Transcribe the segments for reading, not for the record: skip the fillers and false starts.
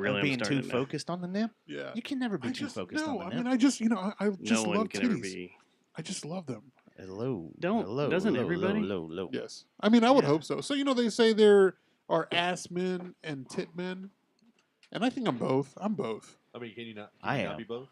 really am being starting too to know. focused on the nip. Yeah. You can never be I too just focused no. on I the mean, nip. I just I No just one love can ever titties. be. I just love them. Hello. Don't- hello, doesn't hello, everybody? Hello, hello. Yes. I mean, I would Yeah. hope so. So they say there are ass men and tit men, and I think I'm both. I'm both. I mean, can you not? I Can you not am. be both?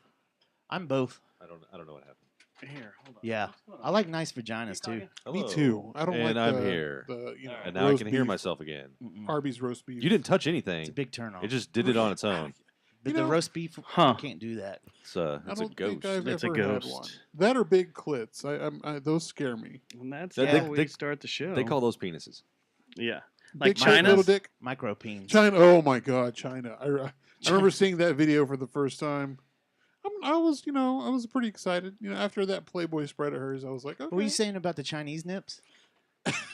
I'm both. I don't know what happened. Here, hold on. Yeah. What's going I on? like nice You vaginas too. talking? Hello. Me too. I don't like And I'm the, here. The And now I roast can hear beef- myself again. Mm-mm. Arby's roast beef. You didn't touch anything. It's a big turn off. It just did it on its own. But You the know- roast beef, Huh. you can't do that. It's I a don't ghost. think I've It's a ever had ghost. one. That or big clits. I those scare me. And that's They- how we they- start the show. They call those penises. yeah, like Big clit, little China's. dick. Micro peens. China. Oh my God, China. I remember seeing that video for the first time. I was pretty excited. After that Playboy spread of hers, I was like, okay. What were you saying about the Chinese nips?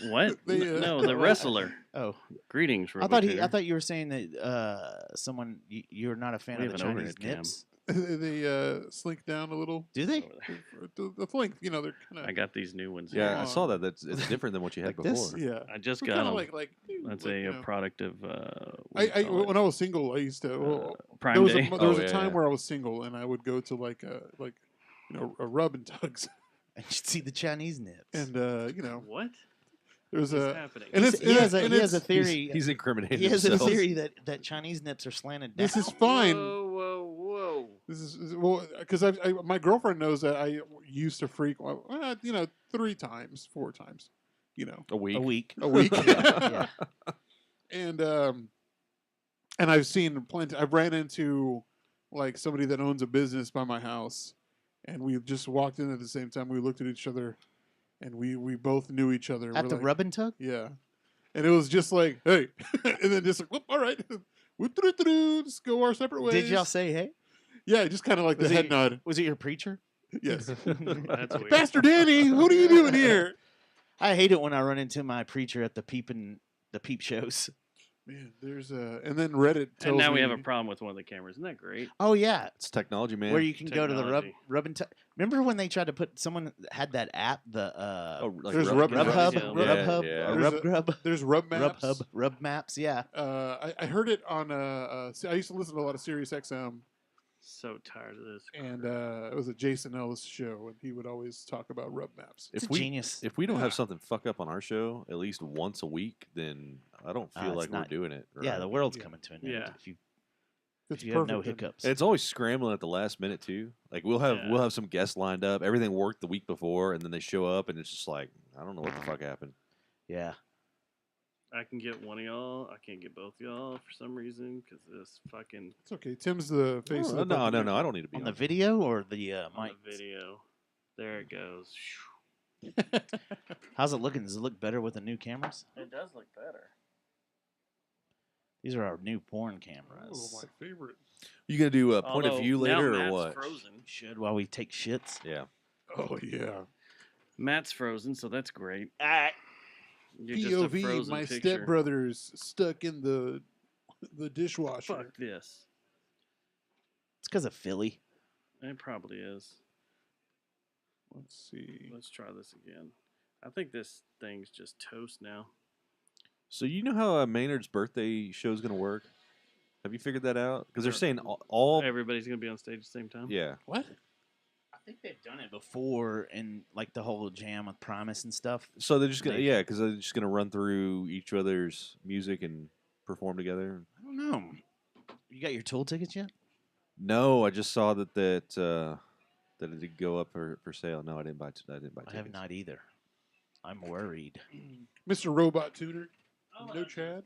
What? They, No, the wrestler. Oh, Greetings, I thought Robotator. I thought you were saying that someone you're not a fan We of the have an Chinese overhead cam. nips. they slink down a little. Do they? Over there. The flank, they're kind I of got these new ones. Yeah, here. I saw that. It's different than what you had Like this? before. yeah. I just They're got kinda them. like That's like, a product of. What do you I call it? when I was single, I used to. Prime there was Day. there was Oh, a yeah, time yeah. where I was single, and I would go to a rub and tugs, And you see the Chinese nips. and What there was is a happening? and it's he has a it's- theory. He's incriminating He has a himself. theory that Chinese nips are slanted down. This is fine. Whoa, whoa, This is well because my girlfriend knows that I used to freak 3 times, 4 times, A week. a week. a week. Yeah. And I've seen plenty. I've ran into like somebody that owns a business by my house, and we just walked in at the same time. We looked at each other, and we both knew each other. At We're the like, rub and tug? yeah, and it was just like, hey, and then just like, whoop, all right, whoop, just go our separate ways. Did y'all say hey? Yeah, just kind of like the Was head it- nod. Was it your preacher? Yes, That's weird. Pastor Danny, what are you doing here? I hate it when I run into my preacher at the peep shows. Man, there's and then Reddit tells And now we me, have a problem with one of the cameras. Isn't that great? Oh yeah, It's technology, man. where you can go to the Technology. rub and tug. Remember when they tried to put someone had that app, the oh, like There's rub, Rub Rub Hub, Yeah. Rub Yeah, Hub, yeah. or There's Rub a- Grub, There's Rub Maps. Rub Hub, Rub Maps. Yeah. I heard it on. I used to listen to a lot of Sirius XM, So tired of this. and it was a Jason Ellis show, and he would always talk about Rub Maps. It's If a we genius. if we don't Yeah. have something fuck up on our show at least once a week, then I don't feel it's like not- we're doing it. Yeah, right. the world's Yeah. coming to an end. Yeah. If you have no perfect, then. hiccups. And it's always scrambling at the last minute too. Like we'll have Yeah. we'll have some guests lined up. Everything worked the week before, and then they show up, and it's just like I don't know what the fuck happened. Yeah. I can get one of y'all. I can't get both y'all for some reason because this fucking It's okay. Tim's the face. Oh, of the no, puppet. I don't need to be On the video or the on mic? the video. There it goes. How's it looking? Does it look better with the new cameras? It does look better. These are our new porn Oh, cameras. my favorite. You gonna do a point of Although view now later or Matt's what? Frozen. We should while we take shits. Yeah. Oh yeah. Matt's frozen, so that's great. Ah, You're just a POV. frozen My picture. stepbrother's stuck in the dishwasher. Fuck this. it's because of Philly. It probably is. Let's see. Let's try this again. I think this thing's just toast now. So you know how Maynard's birthday show is gonna work? Have you figured that out? Because they're Sure. saying all Everybody's gonna be on stage at the same time. yeah. What? I think they've done it before in like the whole jam with Primus and stuff. So they're just gonna They- yeah, because they're just gonna run through each other's music and perform together. I don't know. You got your tool tickets yet? No, I just saw that that it did go up for sale. No, I didn't buy. I didn't buy I tickets. have not either. I'm worried. Mr. Robot Tuner. No Chad.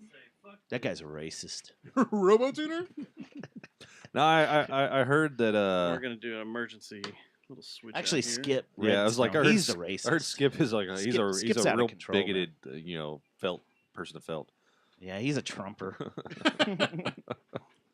That guy's a racist. Robo Tuner. No, I heard that. We're gonna do an emergency little switch. Actually, out here. Skip. Yeah, I was like, I Redstone, heard he's the S- racist. I heard Skip is like he's Skip's a out of real control, man. bigoted felt person of felt. Yeah, he's a trumper.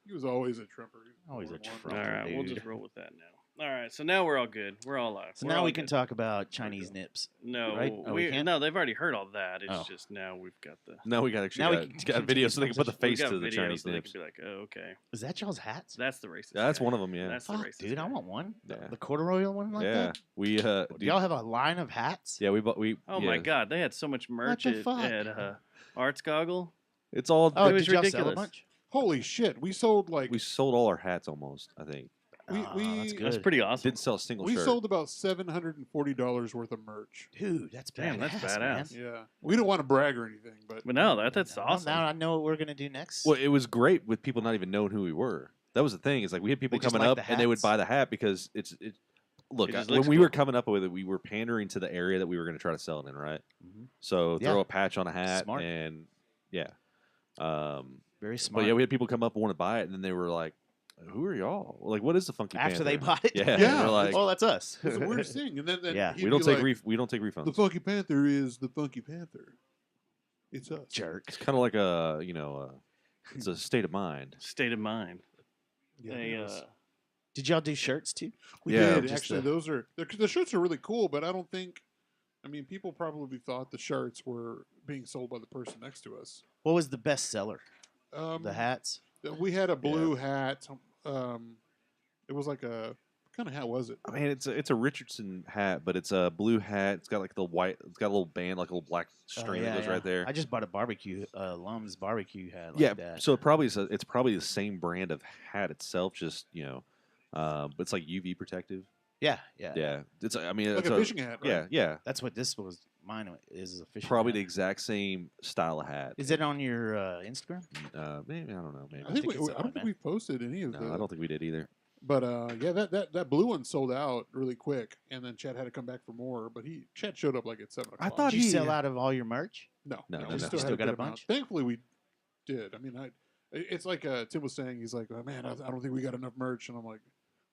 He was always a trumper. Always a All trumper. right, we'll dude. just roll with that now. All right, so now we're all good. We're all live. So We're now all we can good. talk about Chinese nips. No, right? Oh, we can't? no, they've already heard all that. It's Oh. just now we've got the Now we got actually Now we got, can got continue video this so they can put the we've face got to the video Chinese so they nips. can be like, oh, okay, Is that y'all's hats? that's the racist. Yeah, that's guy. one of them. Yeah, That's the Fuck, racist. dude, I guy. want one. Yeah. The corduroy one like yeah. that. We Do dude, y'all have a line of hats? yeah we bought we. Oh yeah. my god, they had so much merch the fuck? at Arts Goggle. It's all Oh, It was did y'all sell a ridiculous. bunch? Holy shit! We sold like We sold all our hats almost. I think We- Oh, we- that's good. That's pretty awesome. didn't sell a single we shirt. sold about $740 worth of merch. Dude, that's Damn, that's badass, man. badass. Yeah, we don't want to brag or anything, but But no, that's Now- awesome. Now I know what we're gonna do next. Well, it was great with people not even knowing who we were. That was the thing. Is like we had people They just coming like up the and they would hats. buy the hat because look, It just when looks we were cool. coming up with it, we were pandering to the area that we were going to try to sell it in, right? Mhm. So Yeah. throw a patch on a hat Smart. and yeah. Very smart. But yeah, we had people come up and want to buy it, and then they were like, "Who are y'all? Like, what is the Funky After they Panther?" bought it. Yeah, Yeah, we're like, oh, that's us. it's the weirdest thing. And then Yeah. he'd we don't be take like, we don't take refunds. The Funky Panther is the Funky Panther. It's us. Jerk. It's kind of like a it's a state of mind. State of mind. Yeah, They, it is. Did y'all do shirts too? We Yeah, did just actually. the- Those are the shirts are really cool, but I don't think. I mean, people probably thought the shirts were being sold by the person next to us. What was the best seller? The hats. We had a blue hat. It was like a what kind of hat was it? I mean, it's a Richardson hat, but it's a blue hat. It's got like the white. It's got a little band, like a little black string that goes right there. I just bought a barbecue, Lum's barbecue hat. Like Yeah, that. so it's probably the same brand of hat itself, just but it's like UV protective. yeah. Yeah, it's I mean Like it's a fishing hat, right? Yeah, yeah, That's what this was. Mine is a fishing. probably hat. the exact same style of hat. Is it on your Instagram? Maybe I don't know. Maybe I think think it's I on don't it, think man. we posted any of no, the. I don't think we did either. But yeah, that blue one sold out really quick, and then Chad had to come back for more. But Chad showed up like at 7 o'clock. I thought Did you he- sell out of all your merch? No, No, we no, no. still You had still got good a amount. bunch? Thankfully, we did. I mean, it's like Tim was saying. He's like, oh, man, I don't think we got enough merch, and I'm like,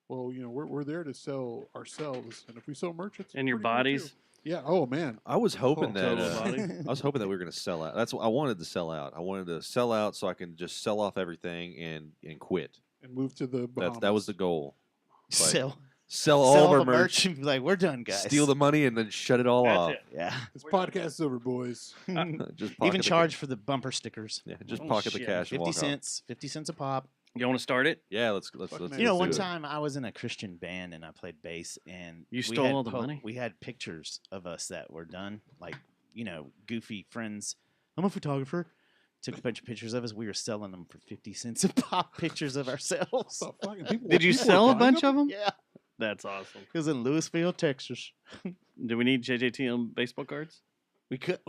well, we're there to sell ourselves, and if we sell merch, it's And your pretty good, bodies. too. Yeah. Oh man. I was hoping that total body. I was hoping that we were going to sell out. That's what I wanted to sell out. I wanted to sell out so I can just sell off everything and quit. And move to the Bahamas. That was the goal. Like, Sell Sell all sell of our the merch, and be like, we're done, guys. steal the money, and then shut it all That's off. it. Yeah. This podcast's over, boys. Just pocket Even the- charge for the bumper stickers. Yeah, just Oh, pocket the shit. cash and 50 walk off. cents. 50 cents a pop. You want to start it? Yeah, let's Fucking let's A. You know, Let's one do it. time I was in a Christian band and I played bass, and You we stole had all the money? We had pictures of us that were done, like goofy friends. I'm a photographer. Took a bunch of pictures of us. We were selling them for 50 cents a pop. Pictures of ourselves. The fucking people- Did you people were sell a buying bunch them? of them? Yeah, That's awesome. it was in Louisville, Texas. Do we need JJTM baseball cards? We could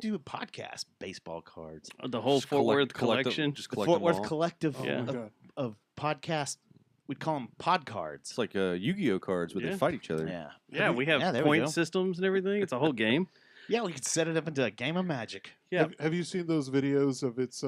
do a podcast, baseball cards. The whole Just Fort collect- Worth collect them- collection? Just The collect Fort them Worth all. collective Oh Yeah. my god. of podcast. We'd call them pod cards. It's like Yu-Gi-Oh cards where Yeah. they fight each other. Yeah, Yeah, we have Yeah, there we point go. systems and everything. It's a whole game. yeah. We could set it up into a game of magic. Yeah. Have you seen those videos of it's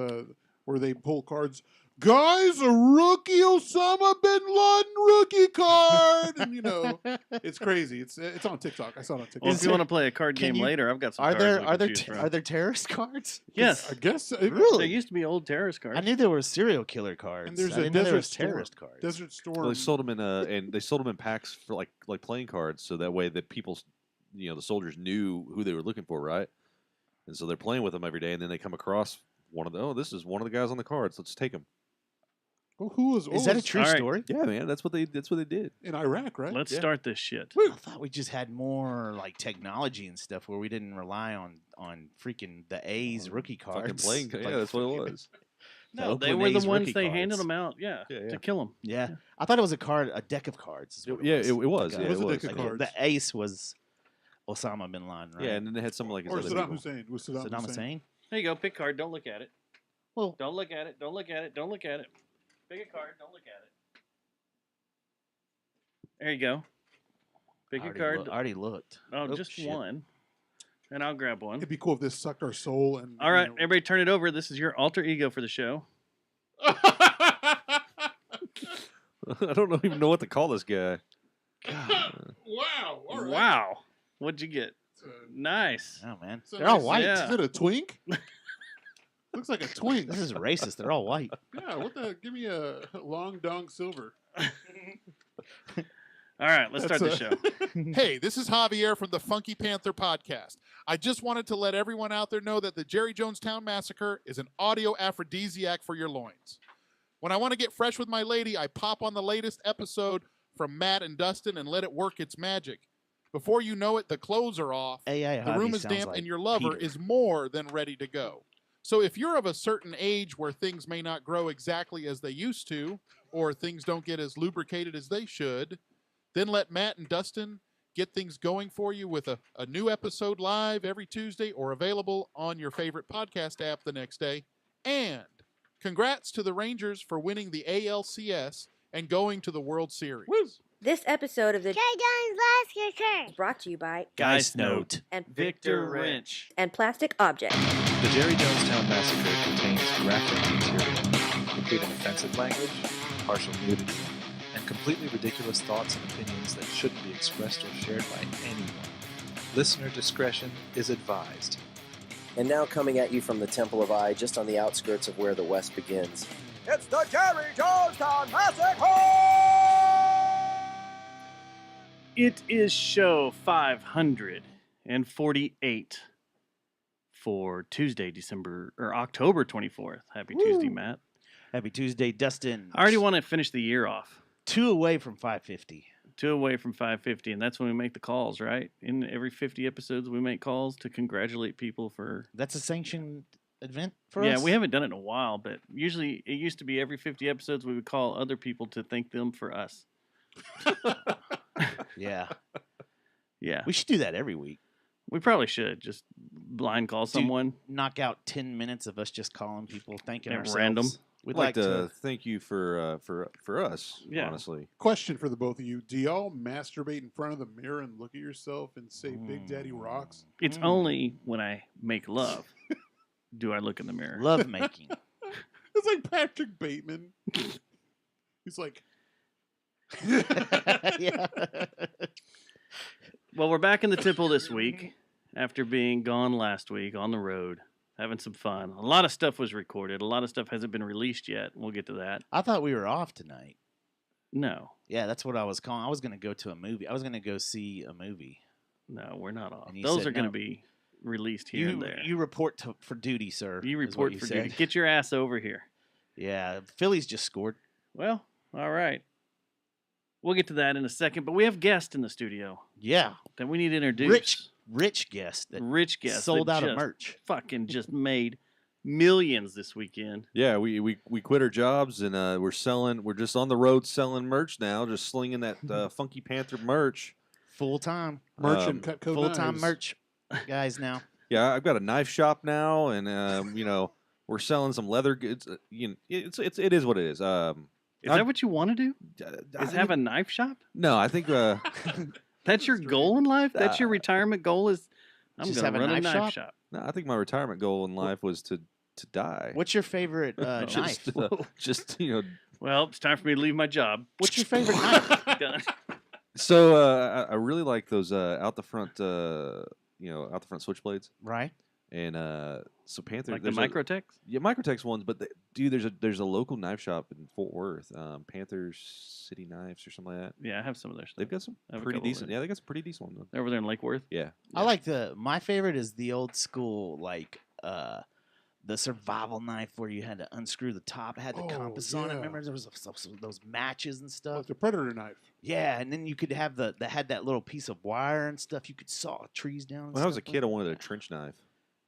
where they pull cards? Guys, a rookie Osama bin Laden rookie card, and it's crazy. It's on TikTok. I saw it on TikTok. Well, if Is you there- want to play a card can game you- later, I've got some Are cards there we are can there choose te- from. are there terrorist cards? Yes. I guess Really? There used to be old terrorist cards. I knew there were serial killer cards. And there's I a didn't know there Desert was Storm. terrorist cards. Desert Storm. Well, they sold them and they sold them in packs for like playing cards, so that way that people, the soldiers knew who they were looking for, right? And so they're playing with them every day, and then they come across this is one of the guys on the cards. Let's take him. Well, who was? Is that a true All right. story? Yeah, man, that's what they did. in Iraq? Right. Let's Yeah. start this shit. I thought we just had more like technology and stuff where we didn't rely on freaking the A's rookie cards. Fucking playing. Like, yeah, that's what it was. the No, they Oakland were the A's ones rookie they handed cards. them out. Yeah, Yeah, yeah. to kill them. Yeah, I thought it was a deck of cards. is what Yeah, was. it was. Like Yeah, It was it a was. deck of like, cards. the ace was Osama bin Laden, right? Yeah, and then they had some like his Or other Saddam people. Hussein. Was Saddam, Saddam Hussein? Hussein. There you go. Pick card. Don't look at it. Well, Don't look at it. Don't look at it. Don't look at it. Pick a card. Don't look at it. There you go. Pick a card. I already looked. Oh, just shit. one. And I'll grab one. It'd be cool if this sucked our soul. And All right, everybody turn it over. This is your alter ego for the show. I don't even know what to call this guy. Wow. All right. Wow. What'd you get? It's a- Nice. Oh man, it's a they're all nice- white. Yeah. Is it a twink? Looks like a twink. This is racist. They're all white. Yeah. What the? Give me a long dong silver. All right, let's start the That's show. Hey, this is Javier from the Funky Panther podcast. I just wanted to let everyone out there know that the Jerry Jonestown Massacre is an audio aphrodisiac for your loins. When I want to get fresh with my lady, I pop on the latest episode from Matt and Dustin and let it work its magic. Before you know it, the clothes are off, AI the room is damp, and your lover is more than ready to go. So if you're of a certain age where things may not grow exactly as they used to, or things don't get as lubricated as they should, then let Matt and Dustin get things going for you with a new episode live every Tuesday or available on your favorite podcast app the next day. And congrats to the Rangers for winning the ALCS and going to the World Series. Woo. This episode of the Jerry Jones Last Kicker. is brought to you by Geist Note. and Victor Wrench. and Plastic Objects. The Jerry Jonestown Massacre contains graphic material, including offensive language, partial nudity, and completely ridiculous thoughts and opinions that shouldn't be expressed or shared by anyone. Listener discretion is advised. And now coming at you from the Temple of Eye, just on the outskirts of where the West begins. It's the Jerry Jonestown Massacre! It is show 548 for Tuesday, October 24th. Happy Tuesday, Matt. Happy Tuesday, Dustin. I already want to finish the year off. 2 away from 550. 2 away from 550, and that's when we make the calls, right? In every 50 episodes, we make calls to congratulate people for... That's a sanctioned event for us? Yeah, we haven't done it in a while, but usually it used to be every 50 episodes we would call other people to thank them for us. Yeah. Yeah, We should do that every week. we probably should just blind call someone. Knock out 10 minutes of us just calling people, thanking At ourselves. random. We'd I'd like to thank you for us. Yeah. Honestly, Question for the both of you: do y'all masturbate in front of the mirror and look at yourself and say "Big Daddy rocks"? It's only when I make love do I look in the mirror. love making. It's like Patrick Bateman. He's like, Yeah. Well, we're back in the Temple this week after being gone last week on the road, having some fun. A lot of stuff was recorded. A lot of stuff hasn't been released yet. We'll get to that. I thought we were off tonight. No, Yeah, that's what I was calling. I was going to go to a movie. I was going to go see a movie. no, we're not off. And you Those said are going to no. be released here and there. You report for duty, sir. You is what report you for said. duty. Get your ass over here. Yeah, Phillies just scored. Well, all right. We'll get to that in a second, but we have guests in the studio Yeah, that we need to introduce. rich guest that Rich guests sold that out of just merch. Fucking just made millions this weekend. yeah, we quit our jobs and we're selling. We're just on the road selling merch now, just slinging that Funky Panther merch. Full time, merch Um, and Cutco full time knives. merch guys now. Yeah, I've got a knife shop now, and we're selling some leather goods. It is what it is. Is that what you want to do? Is have a knife shop? No, I think That's your goal in life? That's your retirement goal is I'm Just going to have a run a knife knife shop? shop. no, I think my retirement goal in life was to die. What's your favorite knife? Just, just Well, it's time for me to leave my job. What's your favorite knife? Done. So I really like those out the front, out the front switchblades, Right. and so Panther Like the there's a- Microtex? yeah, Microtex ones, but dude, there's a local knife shop in Fort Worth, Panther City Knives or something like that. Yeah, I have some of their stuff. They've got some I have a pretty couple of decent. them. Yeah, they got some pretty decent ones. Over there in Lake Worth. Yeah, I like my favorite is the old school, like the survival knife where you had to unscrew the top. It had the Oh, compass on it. yeah. Remember there was those matches and stuff. Like the Predator knife. Yeah, and then you could have that had that little piece of wire and stuff. You could saw trees down. And when I was a stuff kid, I like wanted a trench knife,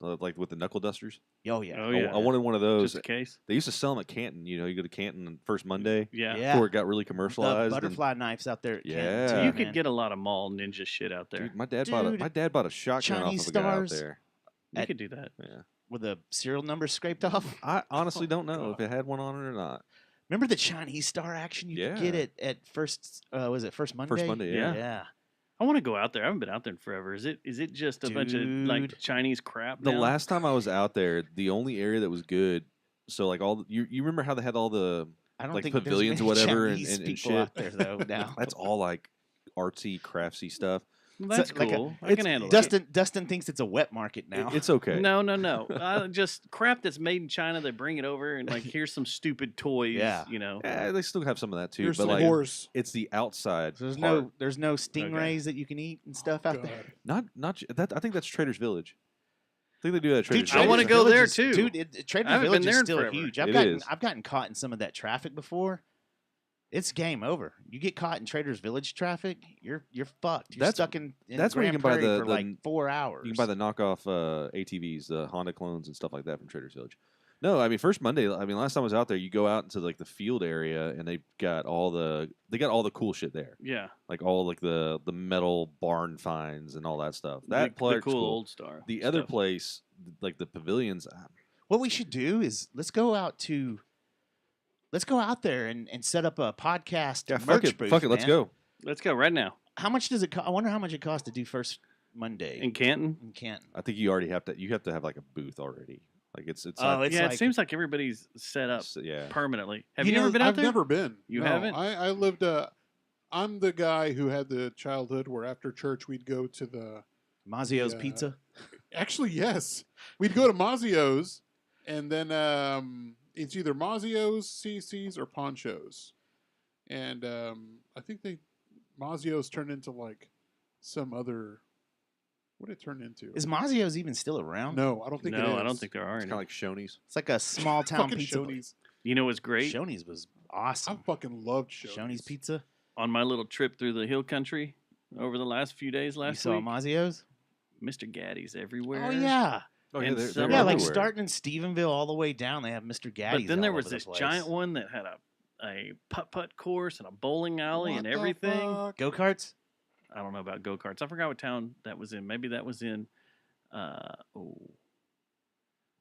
like with the knuckle dusters. that. Oh yeah. Oh, I- yeah. I wanted one of those. Just a case. They used to sell them at Canton. You go to Canton on first Monday Yeah. Yeah. before it got really The commercialized. and- butterfly knives out there. At Canton, Yeah. too, You could man. get a lot of mall ninja shit out there. Dude, my dad bought a shotgun Chinese off of a guy out stars. there. You at- could do that. Yeah. with the serial number scraped off. I honestly don't know God. if it had one on it or not. Remember the Chinese star action you could get Yeah. it at first? Was it First Monday? First Monday, yeah. Yeah. I want to go out there. I haven't been out there in forever. Is it just a bunch of like Dude. Chinese crap? The now? last time I was out there, the only area that was good. So like you remember how they had all the I don't Like think there's pavilions or many whatever and- Chinese and people shit. out there though now. that's all like artsy, craftsy stuff. Well, that's So, like a- cool. I can handle Dustin thinks it's a wet market now. It's okay. it. No. Just crap that's made in China. They bring it over and like here's some stupid toys. Yeah. Yeah, they still have some of that too. Here's but some like horse. it's the outside. There's part. there's no stingrays that you can eat and stuff out there. not that. I think that's Trader's Village. I think they do that at Trader's I Village. wanna Trader's go Village there, is- too. Dude, Trader's I haven't been Village there is in still forever. huge. It is. I've gotten caught in some of that traffic before. it's game over. You get caught in Traders Village traffic, you're fucked. You're That's- stuck in that's where you Grand can buy Prairie the- for the- like 4 hours. You can buy the knockoff ATVs, the Honda clones and stuff like that from Trader's Village. No, I mean first Monday. I mean last time I was out there, you go out into like the field area and they got all the cool shit there, Yeah. like all like the metal barn finds and all that stuff. The That place cool old star. The other stuff. place, like the pavilions, What we should do is let's go out there and set up a podcast yeah, merch booth. fuck it, let's man. go. Let's go right now. How much does it cost? I wonder how much it costs to do first Monday In Canton? in Canton. I think you already have to. You have to have like a booth already. Like it's Oh, like, it's Yeah, like, it seems like everybody's set up yeah. permanently. Have You you, know, ever been out I've there? never been. You No, haven't? I lived. I'm the guy who had the childhood where after church we'd go to the. Mazio's Yeah. Pizza. Actually, yes, we'd go to Mazio's, and then it's either Mazio's, CC's, or Ponchos, and I think Mazio's turned into like some other. What did it turn into? Is Mazio's even still around? No, I don't think. it No, I is. don't think there are It's any. kind of like Shoney's. It's like a small town Fucking pizza. Shoney's. You know what's great? Shoney's was I awesome. fucking loved Shoney's. Shoney's Pizza. On my little trip through the hill country over the last few days You last saw week, Mazio's? Mr. Gaddy's everywhere. Oh yeah. Oh And they're some- Yeah, like everywhere. starting in Stephenville all the way down, they have Mr. Gaddy's. But then there all was over the this place. giant one that had a putt-putt course and a bowling alley What and the everything. fuck? Go-karts? I don't know about go-karts. I forgot what town that was in. Maybe that was in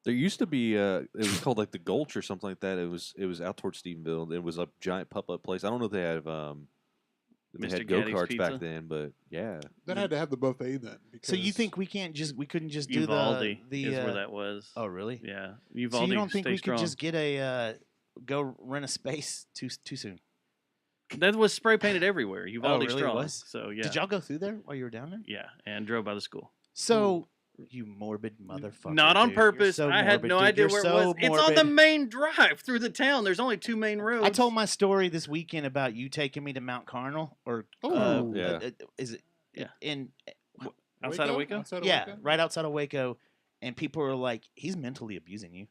There used to be it was called like the Gulch or something like that. It was out towards Stephenville. It was a giant putt-putt place. I don't know if they have they Mr. had go Gaddy's karts Pizza? back then, but yeah. That had to have the buffet then. So you because- think we couldn't just do Uvalde the is where that was. Oh really? Yeah, So Uvalde. you don't think stay we strong. could just get a go rent a space too soon? That was spray painted everywhere. Uvalde really? It strong. was? So yeah, Did y'all go through there while you were down there? yeah, and drove by the school. So you morbid motherfucker. Not on dude. You're purpose. so I had morbid, no dude. idea You're where so it was. It's on the morbid. main drive through the town. There's only two main roads. I told my story this weekend about you taking me to Mount Carmel, or Oh. Yeah. is it? Yeah. In outside of Waco. Outside of yeah, Waco? right outside of Waco, and people were like, "He's mentally abusing you,"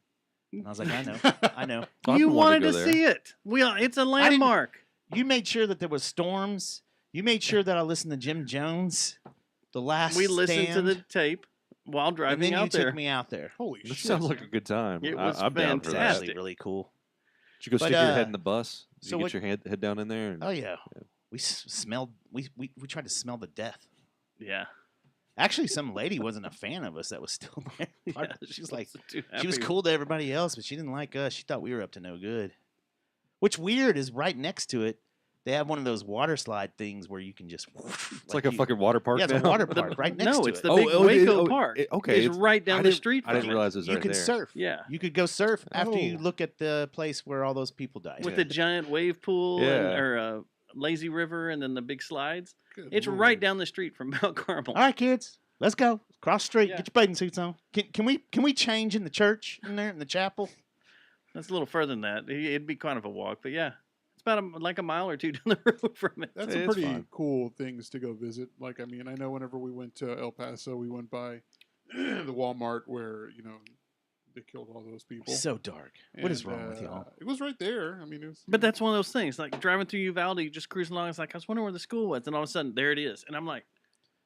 and I was like, "I know, I know." I've You been wanting wanted to to go there. see it. It's a landmark. You made sure that there was storms. You made sure that I listened to Jim Jones, The Last We listened to Stand, the tape while and driving then you out there. took me out there. Holy That shit! sounds like a good time. It was I'm down for It's that. fantastic. actually really cool. Did you go But, stick your head uh, in the bus? Did so you what- get your head down in there? And, Oh yeah, we smelled. We tried to smell the death. Yeah. Actually, some lady wasn't a fan of us that was still there. Yeah, She was like, wasn't too she was happy. cool to everybody else, but she didn't like us. She thought we were up to no good. What's weird is right next to it, they have one of those water slide things where you can just. it's like a fucking water park. Yeah, it's a now? water The- park right next no, to it's it. the big Waco Park. okay, It's it's- right down I the didn't- street I from didn't it. realize it was You right could there. surf. Yeah. You could go surf after you Oh. look at the place where all those people died. With the giant wave pool Yeah. or lazy river and then the big slides. Good It's lord. right down the street from Mount Carmel. All right, kids, let's go cross the street. Yeah. Get your bathing suits on. Can we change in the church in there in the chapel? That's a little further than that. It'd be kind of a walk, but yeah. It's about like a mile or two down the road from it. That's some It's pretty fine. cool things to go visit. Like, I mean, I know whenever we went to El Paso, we went by the Walmart where they killed all those people. So dark. What is And, wrong with y'all? It was right there. I mean, it was. But that's one of those things. Like driving through Uvalde, you just cruising along. It's like, I was wondering where the school was. And all of a sudden, there it is. And I'm like,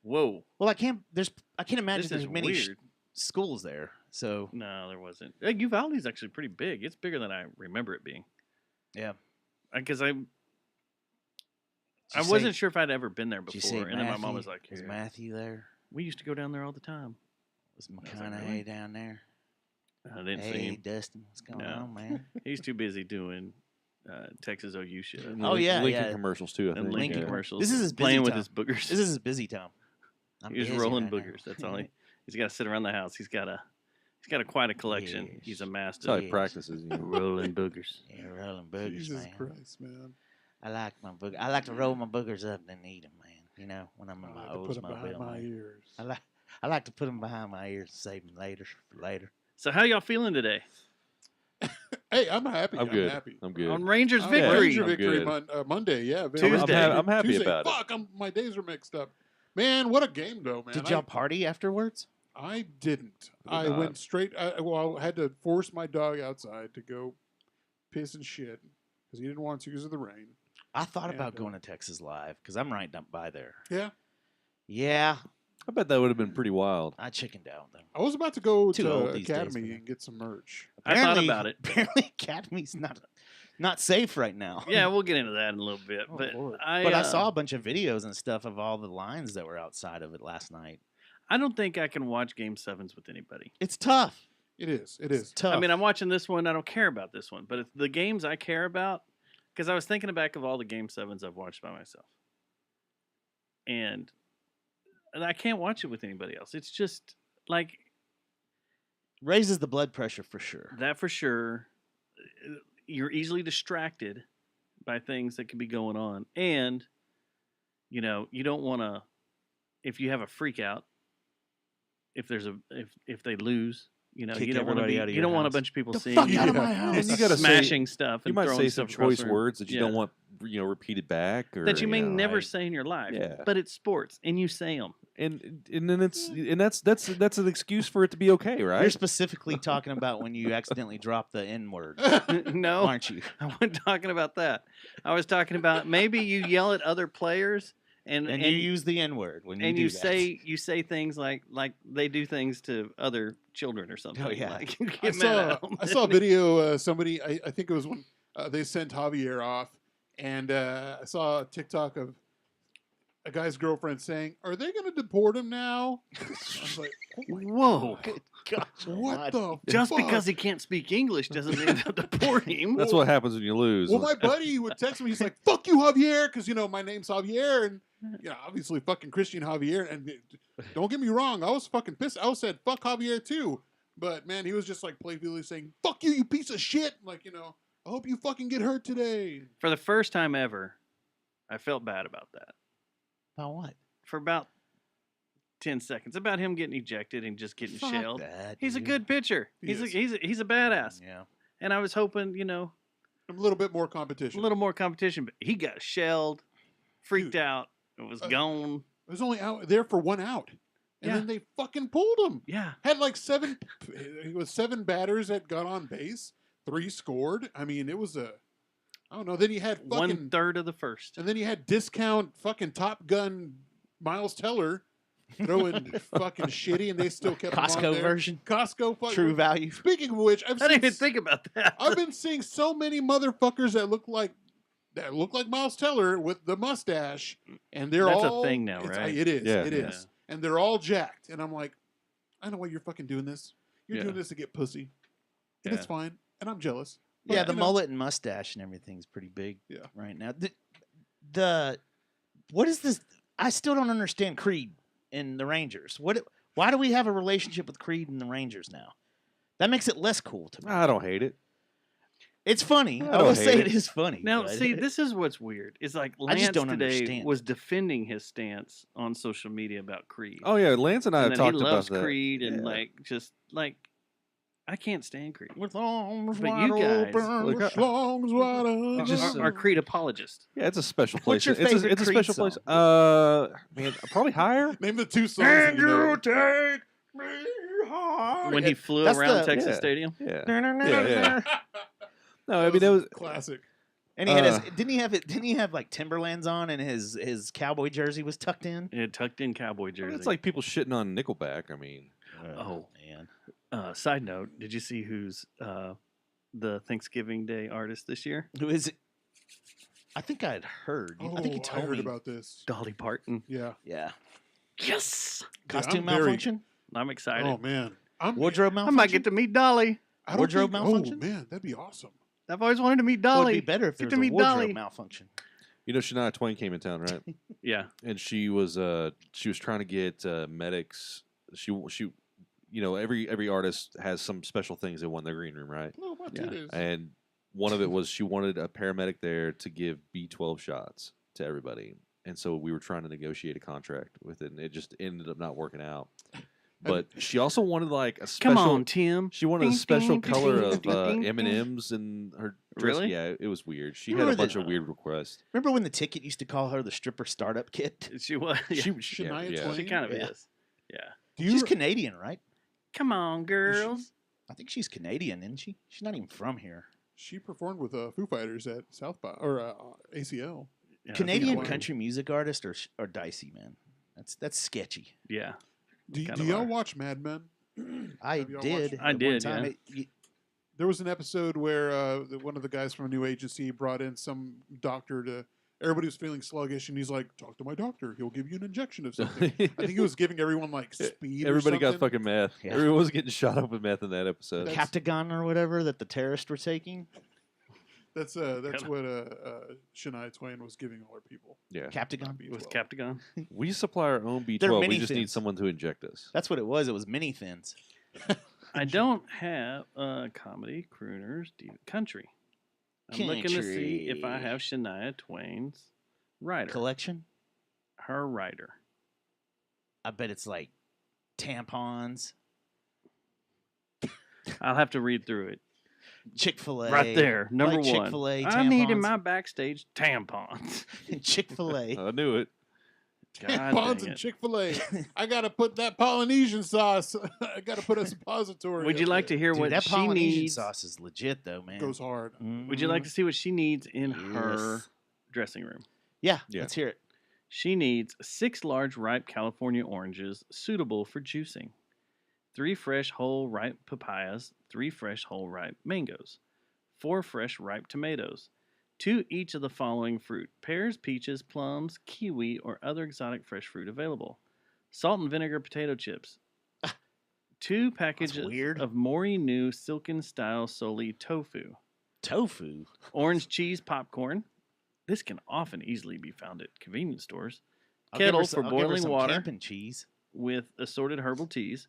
whoa. Well, I can't imagine This there's is many weird. schools there. So No, there wasn't. Uvalde's actually pretty big. It's bigger than I remember it being. yeah. Because I Did you wasn't say- sure if I'd ever been there did you say before. And then my mom Matthew? was like, "Was "Yeah." Matthew there? We used to go down there all the time. Was was like, McConaughey really? down there? I didn't see Hey, him. Dustin, what's going No. on, man? He's too busy doing Texas OU shit. And Oh, yeah, Lincoln yeah. commercials too. I And think. Lincoln yeah. commercials. This is his busy playing with time. his boogers. This is his busy time. I'm He's busy rolling right now. boogers. That's all he's got to sit around the house. He's got quite a collection. He's Yes. amassed That's how of he practices. You know. rolling boogers. Yeah, rolling boogers, Jesus man. Christ, man. I like my booger. I like to roll my boogers up and then eat them, man. You know, when I'm in I my like to put it behind Oldsmobile. my man. ears. I like to put them behind my ears and save them later for later. So how y'all feeling today Hey, I'm happy. I'm good. happy. I'm good. on Rangers Oh, victory? Ranger I'm victory good. Monday, yeah. Tuesday. I'm happy Tuesday. about it. Fuck, my days are mixed up. Man, what a game, though, man. Did y'all party afterwards? I didn't. did I not. went straight. I had to force my dog outside to go piss and shit because he didn't want to because of the rain. I thought about And, going to Texas Live because I'm right down by there. Yeah. Yeah, I bet that would have been pretty wild. I chickened out though. I was about to go Too to old these days for Academy that. and get some merch. I thought Apparently- about it. Apparently, Academy's not safe right now. Yeah, we'll get into that in a little bit. Oh, but Lord. I But I saw a bunch of videos and stuff of all the lines that were outside of it last night. I don't think I can watch Game 7s with anybody. It's tough. It is. It It's is. tough. I mean, I'm watching this one. I don't care about this one. But it's the games I care about, because I was thinking back of all the Game 7s I've watched by myself. And I can't watch it with anybody else. It's just like raises the blood pressure for sure. that for sure. You're easily distracted by things that could be going on. And, you know, you don't want to, if you have a freak out, if there's if they lose, you know, Kick you don't want to everybody be, out of you your don't want a house. bunch of people The seeing fuck you out of my Yeah. house. And you gotta say- smashing stuff You and might throwing say stuff some across choice the room. words that you don't Yeah. want, repeated back, or that you may know, never right. say in your life. Yeah. But it's sports, and you say them. And then that's an excuse for it to be okay, right? You're specifically talking about when you accidentally drop the N word, No, aren't you? I wasn't talking about that. I was talking about maybe you yell at other players and And you use the N word when you and do you that. say things like they do things to other children or something. Oh, yeah. Like, you I get mad at saw 'em. I saw a video. Somebody, I think it was when they sent Javier off, and I saw a TikTok of a guy's girlfriend saying, "Are they going to deport him now?" I was like, Whoa! Good gosh, "What the? Just fuck?" because he can't speak English doesn't mean they'll deport him. That's what happens when you lose. Well, my buddy would text me. He's like, "Fuck you, Javier," because my name's Javier, and obviously fucking Christian Javier. And don't get me wrong, I was fucking pissed. I said fuck Javier too, but man, he was just like playfully saying, "Fuck you, you piece of shit." Like, I hope you fucking get hurt today. For the first time ever, I felt bad about that. About what? For about 10 seconds, about him getting ejected and just getting Fuck shelled. that, He's a dude. good pitcher. He is. He's a badass. Yeah. And I was hoping, A little bit more a competition. little more competition, but he got shelled, freaked Dude. out, it was Uh, gone. It was only out there for 1 out, and Yeah. then they fucking pulled him. Yeah. Had like it was 7 batters that got on base, 3 scored. I mean, it was I don't know. Then you had fucking 1/3 of the first. And then you had discount fucking Top Gun Miles Teller throwing fucking shitty, and they still kept him on Costco there. version. Costco fucking True value. Speaking of which, I didn't even think about that. I've been seeing so many motherfuckers that look like Miles Teller with the mustache, and they're That's a all thing now, it's- right? It is. Yeah. It is. And they're all jacked, and I'm like, I know why you're fucking doing this. You're Yeah. doing this to get pussy, and Yeah. it's fine, and I'm jealous. Yeah, But, the mullet and mustache and everything's pretty big Yeah. right now. The what is this? I still don't understand Creed and the Rangers. Why do we have a relationship with Creed and the Rangers now? That makes it less cool to me. I don't hate it. It's funny. I I, don't will hate say it. it is funny. Now, but- see, this is what's weird. It's like I Lance just don't today understand. was defending his stance on social media about Creed. Oh yeah, Lance and I and have then he talked loves about that. Creed and Yeah. I can't stand Creed. with arms But wide you guys- open. Look, With lungs wide You open. just are Creed apologists. Yeah, it's a special place. What's your favorite it's a Creed special place. song? Man, probably higher. Name the 2 songs. that you know. take me high. When he flew That's around the- Texas yeah. Stadium. Yeah. yeah. No, I mean that was classic. And he had Uh, didn't he have like Timberlands on and his cowboy jersey was tucked in? It had tucked in cowboy jersey. it's like people shitting on Nickelback. I mean, Oh. man. Side note, did you see who's the Thanksgiving Day artist this year? Who is it? I think I had heard. Oh, I think you told heard me. about this. Dolly Parton. Yeah. Yeah. Yes! Costume I'm very- malfunction? I'm excited. Oh man. Wardrobe I malfunction? might get to meet Dolly. I don't Wardrobe think- malfunction? Oh man, that'd be awesome. I've always wanted to meet Well, Dolly. it'd be better if Get there to was a meet wardrobe Dolly. malfunction. you know, Shania Twain came in town, right? Yeah. And she was trying to get medics. She every artist has some special things they want in their green room, right? Oh, my Yeah. titties. And one of it was she wanted a paramedic there to give B12 shots to everybody. And so we were trying to negotiate a contract with it, and it just ended up not working out. But she also wanted like a special. Come on, Tim. She wanted a Ding, special ding, ding, color ding, of ding, ding, ding. M&Ms in her dress. Really? Yeah, it was weird. She You had a remember bunch the- of weird requests. Remember when the ticket used to call her the stripper startup kit? She was. Yeah. Shania yeah. Twain? She kind of Yeah. is. Yeah. Do you She's Canadian, right? Come on, girls. I think she's Canadian, isn't she? She's not even from here. She performed with Foo Fighters at South by or ACL. Yeah, I think Canadian it was. country music artists are dicey, man. That's sketchy. Yeah. Do Kind do of y'all are. watch Mad Men? I Have y'all did. watched- at I one did, time. yeah. There was an episode where one of the guys from a new agency brought in some doctor to. Everybody was feeling sluggish, and he's like, "Talk to my doctor. He'll give you an injection of something." I think he was giving everyone like speed. or Everybody got something. fucking meth. Yeah. Everyone was getting shot up with meth in that episode. That's- Captagon or whatever that the terrorists were taking. That's what Shania Twain was giving all her people. Yeah. Captagon. It was B12. Captagon. We supply our own They're B12. We mini just need thins. someone to inject us. That's what it was. It was mini thins. I don't have comedy, crooners, country. I'm looking to see if I Country. have Shania Twain's writer. Collection. Her writer. I bet it's like tampons, I'll have to read through it. Chick-fil-A. Right there, number like one. Chick-fil-A I need in tampons. my backstage tampons. Chick-fil-A. I knew it. God Tampons dang and it. Chick-fil-A. I gotta put that Polynesian sauce. I gotta put a suppository. Would you up like to there. hear Dude, what that she Polynesian needs? sauce is legit, though, man. Goes hard. Would you like to see what she needs in Yes. her dressing room? Yeah, Yeah. let's hear it. She needs 6 large ripe California oranges suitable for juicing, 3 fresh whole ripe papayas, 3 fresh whole ripe mangoes, 4 fresh ripe tomatoes, 2 each of the following fruit: pears, peaches, plums, kiwi, or other exotic fresh fruit available, salt and vinegar potato chips, 2 packages weird. of Mori New silken style soli tofu, Tofu. orange cheese popcorn. This can often easily be found at convenience stores. I'll give her Kettle some- for I'll give her boiling some water camping cheese. with assorted herbal teas,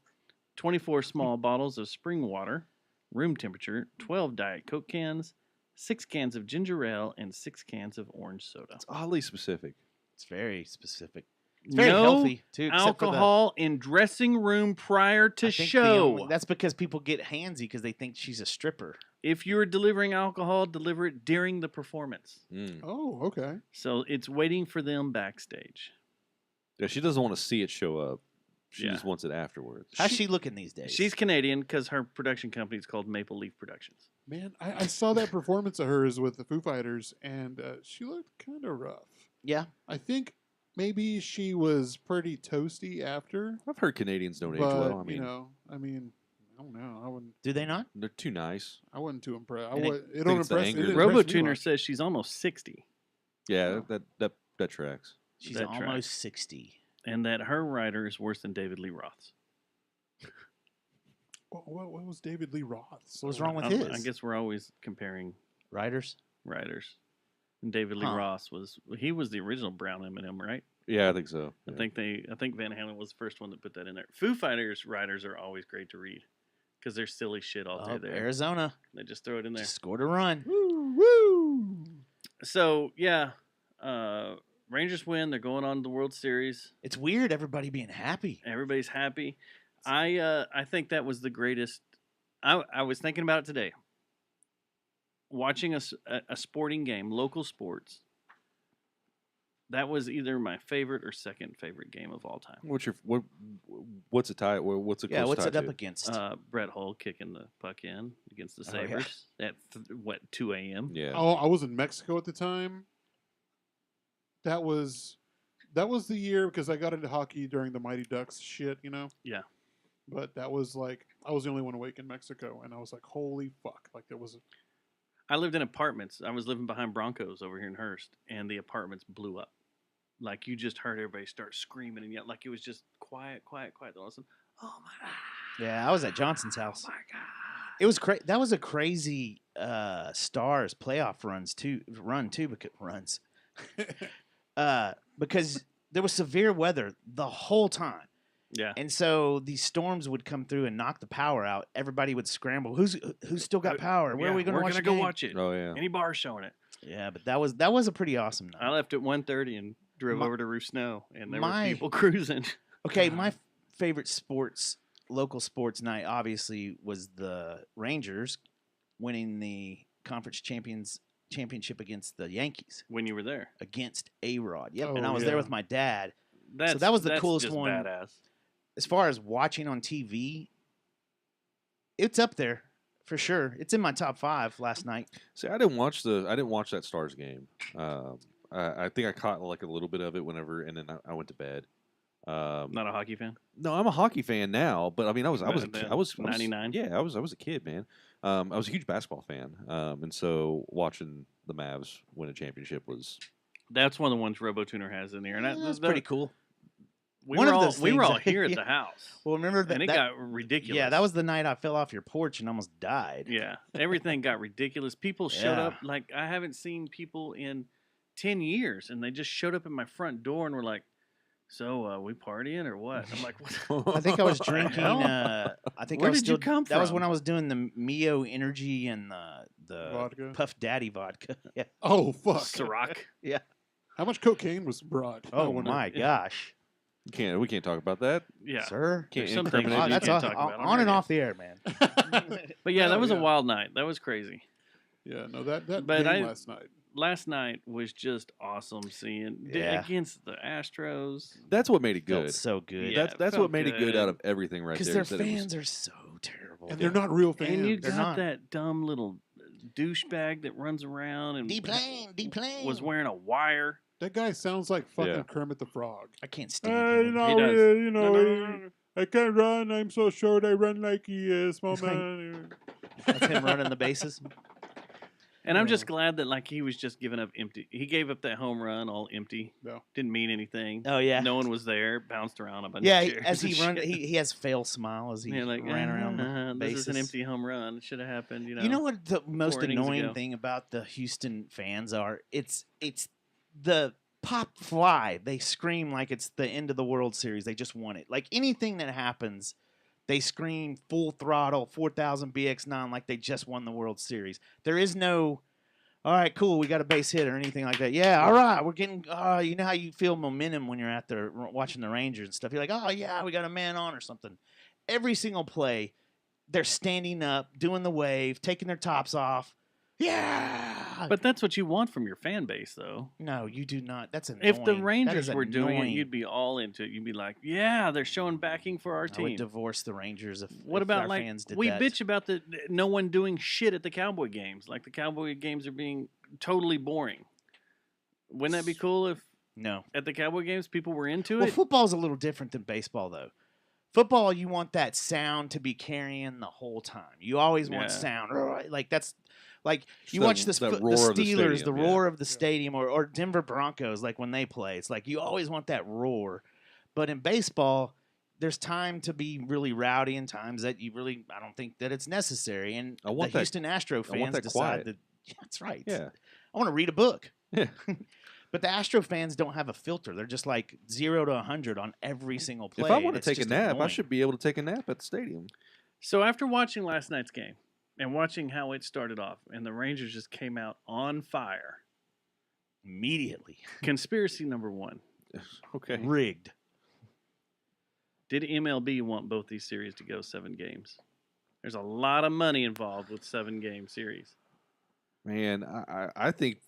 24 small bottles of spring water, room temperature, 12 Diet Coke cans, 6 cans of ginger ale, and 6 cans of orange soda. It's oddly specific. It's very specific. It's very no healthy too. except for the- alcohol in dressing room prior to I think the show. only- that's because people get handsy because they think she's a stripper. If you're delivering alcohol, deliver it during the performance. Mm. Oh, okay. So it's waiting for them backstage. Yeah, she doesn't want to see it show up. She Yeah. just wants it afterwards. How's she looking these days? She's Canadian because her production company is called Maple Leaf Productions. Man, I saw that performance of hers with the Foo Fighters, and she looked kind of rough. yeah. I think maybe she was pretty toasty after, I've heard Canadians don't age but well. I mean, I don't know. Do they not? they're too nice. I wasn't too impressed. And It don't it's the impress. anger. It didn't impress me RoboTuner much. says she's almost 60 Yeah, that tracks. She's That almost tracks. 60. and that her writer is worse than David Lee Roth's. What was David Lee Roth? What was wrong with I his? guess we're always comparing Writers? writers. And David Lee Huh. Roth was the original Brown M&M, right? Yeah, I think so. I Yeah. think Van Halen was the first one that put that in there. Foo Fighters writers are always great to read because they're silly shit all Oh, through there. Arizona They just throw it in there. just scored a run. Woo, woo. So yeah, Rangers win. They're going on to the World Series. It's weird everybody being happy. Everybody's happy. I think that was the greatest. I was thinking about it today. Watching a sporting game, local sports. That was either my favorite or second favorite game of all time. What's it tie? What's it? Yeah, close what's tie it up to? against? Brett Hull kicking the puck in against the Oh, yeah. Sabres at 2 a.m. Yeah. Oh, I was in Mexico at the time. That was the year because I got into hockey during the Mighty Ducks shit, Yeah. But that was like I was the only one awake in Mexico, and I was like, "Holy fuck!" Like there was. I lived in apartments. I was living behind Broncos over here in Hearst, and the apartments blew up. Like you just heard everybody start screaming and yet like it was just quiet. All of a sudden, oh my god! Yeah, I was at Johnson's house. Oh my god! It was that was a crazy Stars playoff run too because there was severe weather the whole time. Yeah. And so these storms would come through and knock the power out. Everybody would scramble. Who's still got power? Where are we going to we're watch gonna the go game? watch it. Oh yeah. Any bar showing it? Yeah, but that was a pretty awesome night. I left at 1:30 and drove My- over to Roof Snow, and there my- were people cruising. Okay, my favorite local sports night obviously was the Rangers winning the conference championship against the Yankees, When you were there, against A-Rod. Yep, Oh, and I was there yeah. with my dad. that's that was the that's coolest just one. Badass. As far as watching on TV, it's up there for sure. It's in my top 5 last night. See, I didn't watch that Stars game. I think I caught like a little bit of it whenever, and then I went to bed. Not a hockey fan. No, I'm a hockey fan now, but I mean, I was 99? Yeah, I was a kid, man. I was a huge basketball fan, and so watching the Mavs win a championship was That's one of the ones RoboTuner has in here, and That's pretty cool. We One were of all those we were things all that- here at yeah. the house, Well, remember that? and it got ridiculous. Yeah, that was the night I fell off your porch and almost died. Yeah, everything got ridiculous. People showed Yeah. up like I haven't seen people in 10 years, and they just showed up at my front door and were like, "So, we partying or what?" I'm like, "What?" I think I was drinking. hell? I think Where I was did you still, come That was from? when I was doing the Mio Energy and the Vodka? Puff Daddy vodka. Yeah. Oh fuck! Ciroc. How much cocaine was brought? I Oh wonder. my gosh, we can't talk about that. Yeah, sir. Can't There's some things incriminate you Oh, you. that's can't on, talk about on and radio. off the air, man. But yeah, that Oh, was a yeah. wild night. That was crazy. Yeah, no, that But game I- last night. Last night was just awesome seeing Yeah. against the Astros. That's what made it Felt good. so good. Yeah, that's it that's felt what made it good out good. of everything right Because there. their is that it was- fans are so terrible. And they're not real fans. And you They're got not. that dumb little douchebag that runs around and deplane. was wearing a wire. That guy sounds like fucking Yeah. Kermit the Frog. I can't stand him. He does. you No, no, no, no. I can't run. I'm so short. I run like he is, It's like- man. That's him running the bases. And I'm just glad that like he was just giving up empty. He gave up that home run all empty. No. Didn't mean anything. Oh yeah. No one was there. Bounced around a bunch Yeah, of chairs. as he and run, shit. he has fail smile as he Yeah, like ran around the This is an bases. empty home run. It should have happened. You know. You know what the most innings annoying ago. thing about the Houston fans are? It's the pop fly. They scream like it's the end of the World Series. They just want it. Like anything that happens, they scream full throttle, 4,000 BX9 like they just won the World Series. There is no, all right, cool, we got a base hit or anything like that. Yeah, all right, we're getting, you know how you feel momentum when you're out there watching the Rangers and stuff. You're like, oh, yeah, we got a man on or something. Every single play, they're standing up, doing the wave, taking their tops off. Yeah. But that's what you want from your fan base, though. No, you do not. That's annoying. If the That Rangers is were doing it, annoying. you'd be all into it. You'd be like, "Yeah, they're showing backing for our I would team." divorce the Rangers if What if about our like fans did we that. bitch about the no one doing shit at the Cowboy games? Like the Cowboy games are being totally boring. Wouldn't that be cool if No. at the Cowboy games people were into Well, it? football's a little different than baseball, though. Football, you want that sound to be carrying the whole time. You always want Yeah. sound. Like that's like you that- watch that the roar of the Steelers, the stadium, yeah. roar of the stadium, or Denver Broncos, like when they play. It's like you always want that roar. But in baseball, there's time to be really rowdy and times that you really, I don't think that it's necessary. And I want the that- Houston Astro I want fans that decide quiet. that, yeah, that's right. Yeah. I want to read a book. Yeah. But the Astro fans don't have a filter. They're just like 0 to 100 on every single play. If I want and to it's take a just nap, I annoying. should be able to take a nap at the stadium. So after watching last night's game and watching how it started off, and the Rangers just came out on fire. immediately Conspiracy number one: Okay. rigged. did MLB want both these series to go 7 games? There's a lot of money involved with 7-game series. Man, I think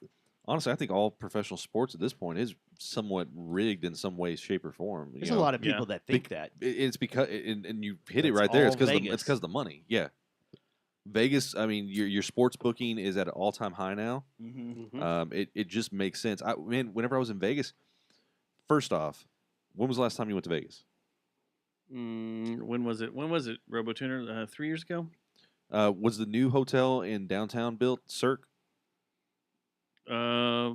honestly, I think all professional sports at this point is somewhat rigged in some way, shape, or form. There's a lot of yeah. people that think that. It's because, and you hit it That's right there. It's all because Vegas. it's because of the money. Yeah, Vegas. I mean, your sports booking is at an all time high now. Mm-hmm. It just makes sense. Whenever I was in Vegas, first off, when was the last time you went to Vegas? When was it? When was it, RoboTuner? 3 years ago? Was the new hotel in downtown built Cirque? I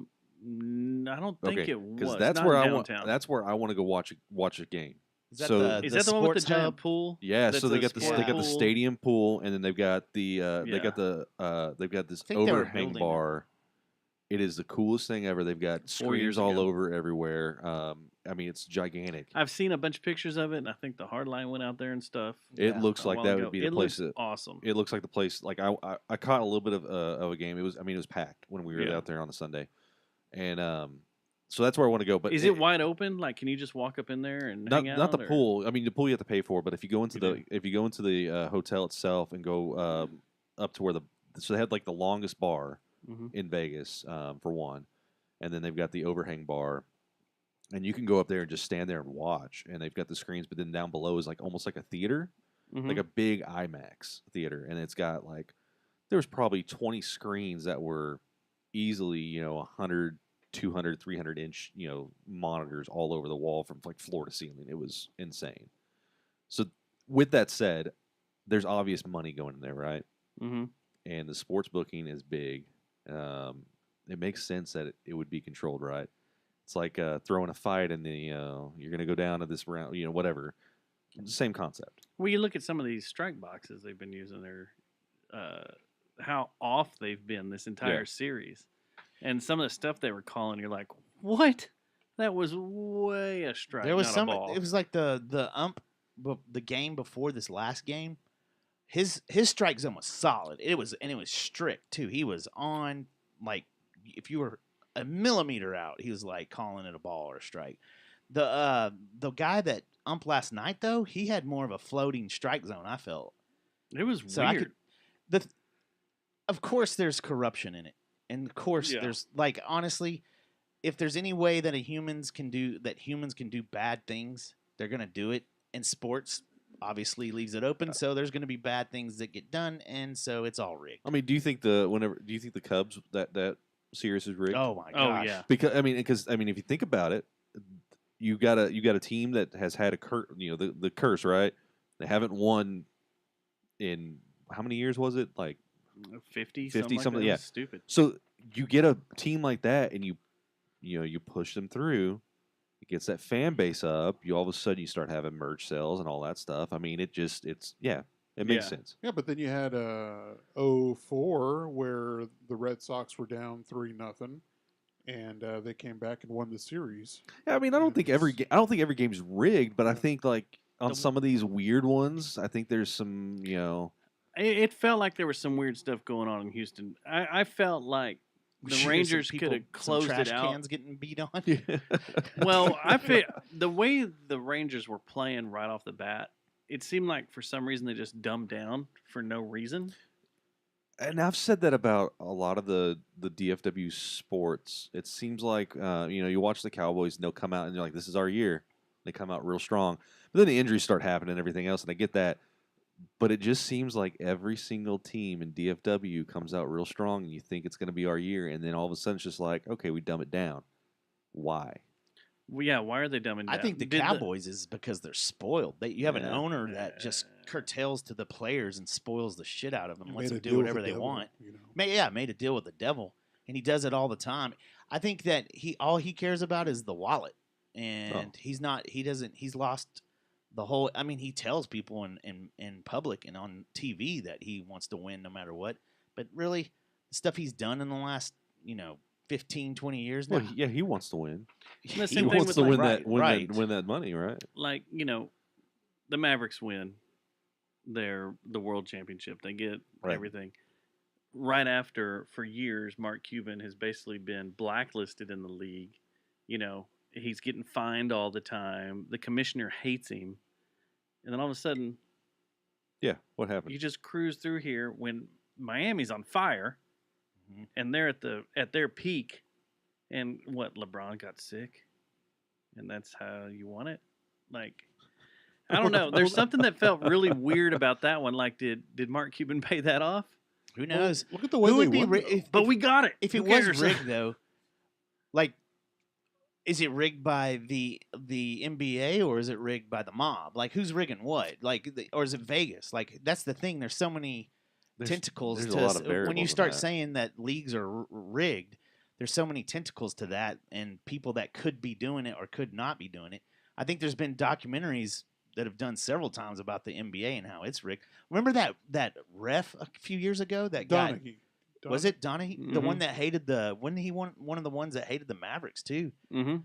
don't think Okay, it was. because that's Not where in I want. downtown. That's where I want to go watch a game. Is that So- the, Is that the one with the sports giant hub? pool? Yeah, That's so they a got the sport they got the pool. stadium pool, and then they've got the they've got this think they were overhang building it. bar. It is the coolest thing ever. They've got 4 years screens all ago. over everywhere. I mean, it's gigantic. I've seen a bunch of pictures of it, and I think the Hardline went out there and stuff. It Yeah, looks a like while that ago. would be the It place. looks That, awesome. it looks like the place. Like I caught a little bit of a game. It was packed when we were Yeah. out there on the Sunday, and so that's where I want to go. But Is it wide open? Like, can you just walk up in there and not hang out? not the or- pool. I mean, the pool you have to pay for, but if you go into You the hotel itself and go up to where so they had like the longest bar Mhm. in Vegas for one, and then they've got the overhang bar, and you can go up there and just stand there and watch. And they've got the screens, but then down below is like almost like a theater. like a big IMAX theater, and it's got like there was probably 20 screens that were easily 100, 200, 300 inch monitors all over the wall from like floor to ceiling. It was insane. So with that said, there's obvious money going in there, right? Mm-hmm. And the sports booking is big. It makes sense that it would be controlled, right? It's like throwing a fight, and then you're going to go down to this round, whatever. Same concept. Well, you look at some of these strike boxes they've been using. How off they've been this entire series, and some of the stuff they were calling, you're like, what? That was way a strike. There was not some. A ball. It was like the game before this last game. His strike zone was solid. It was strict too. He was on, like, if you were a millimeter out, he was like calling it a ball or a strike. The guy that umped last night though, he had more of a floating strike zone. I felt it was so weird. Of course, there's corruption in it, and of course, there's like honestly, if there's any way that humans can do bad things, they're gonna do it. And sports obviously leaves it open, so there's gonna be bad things that get done, and so it's all rigged. I mean, do you think the Cubs that series is rigged? Oh my gosh! Oh yeah. Because if you think about it, you got a team that has had the curse, right? They haven't won in how many years was it? Like 50 something. Like that. Yeah, Stupid. So you get a team like that, and you push them through. It gets that fan base up. You all of a sudden you start having merch sales and all that stuff. I mean, it makes sense. Yeah, but then you had 04 where the Red Sox were down 3-0, and they came back and won the series. Yeah, I mean, I don't think every game's rigged, but I think like on some of these weird ones, I think there's some It felt like there was some weird stuff going on in Houston. I felt like the Rangers could have closed trash it out. cans getting beat on. Well, I feel the way the Rangers were playing right off the bat, it seemed like for some reason they just dumbed down for no reason. And I've said that about a lot of the DFW sports. It seems like you watch the Cowboys and they'll come out and you're like, this is our year. They come out real strong, but then the injuries start happening and everything else, and I get that. But it just seems like every single team in DFW comes out real strong, and you think it's going to be our year, and then all of a sudden it's just like, okay, we dumb it down. Why? Well, yeah, why are they dumbing down? I think the Cowboys is because they're spoiled. You have an owner that just curtails to the players and spoils the shit out of them, lets them do whatever they want. Made a deal with the devil, and he does it all the time. I think that all he cares about is the wallet, and he's lost the whole. I mean, he tells people in public and on TV that he wants to win no matter what, but really, the stuff he's done in the last 15, 20 years now. Well, yeah, he wants to win. And the He same thing wants with to like, win that money, right? like the Mavericks win the world championship. They get everything. Right after, for years, Mark Cuban has basically been blacklisted in the league. He's getting fined all the time. The commissioner hates him. And then all of a sudden, Yeah, what happened? you just cruise through here when Miami's on fire, and they're at their peak. And what, LeBron got sick, and that's how you want it? Like, I don't know. There's something that felt really weird about that one. Like, did Mark Cuban pay that off? Who knows? Look at the way Who they would be won, though. But we got it. if Who it was cares? rigged though? Like, is it rigged by the NBA or is it rigged by the mob? Like, who's rigging what? Like, or is it Vegas? Like, that's the thing. There's so many tentacles. there's to a lot of when variables you in start that. saying that leagues are rigged, there's so many tentacles to that, and people that could be doing it or could not be doing it. I think there's been documentaries that have done several times about the NBA and how it's rigged. Remember that ref a few years ago? That guy. Donaghy. Was it Donaghy? The one Mhm. that hated when he won one of the ones that hated the Mavericks too. Mm-hmm.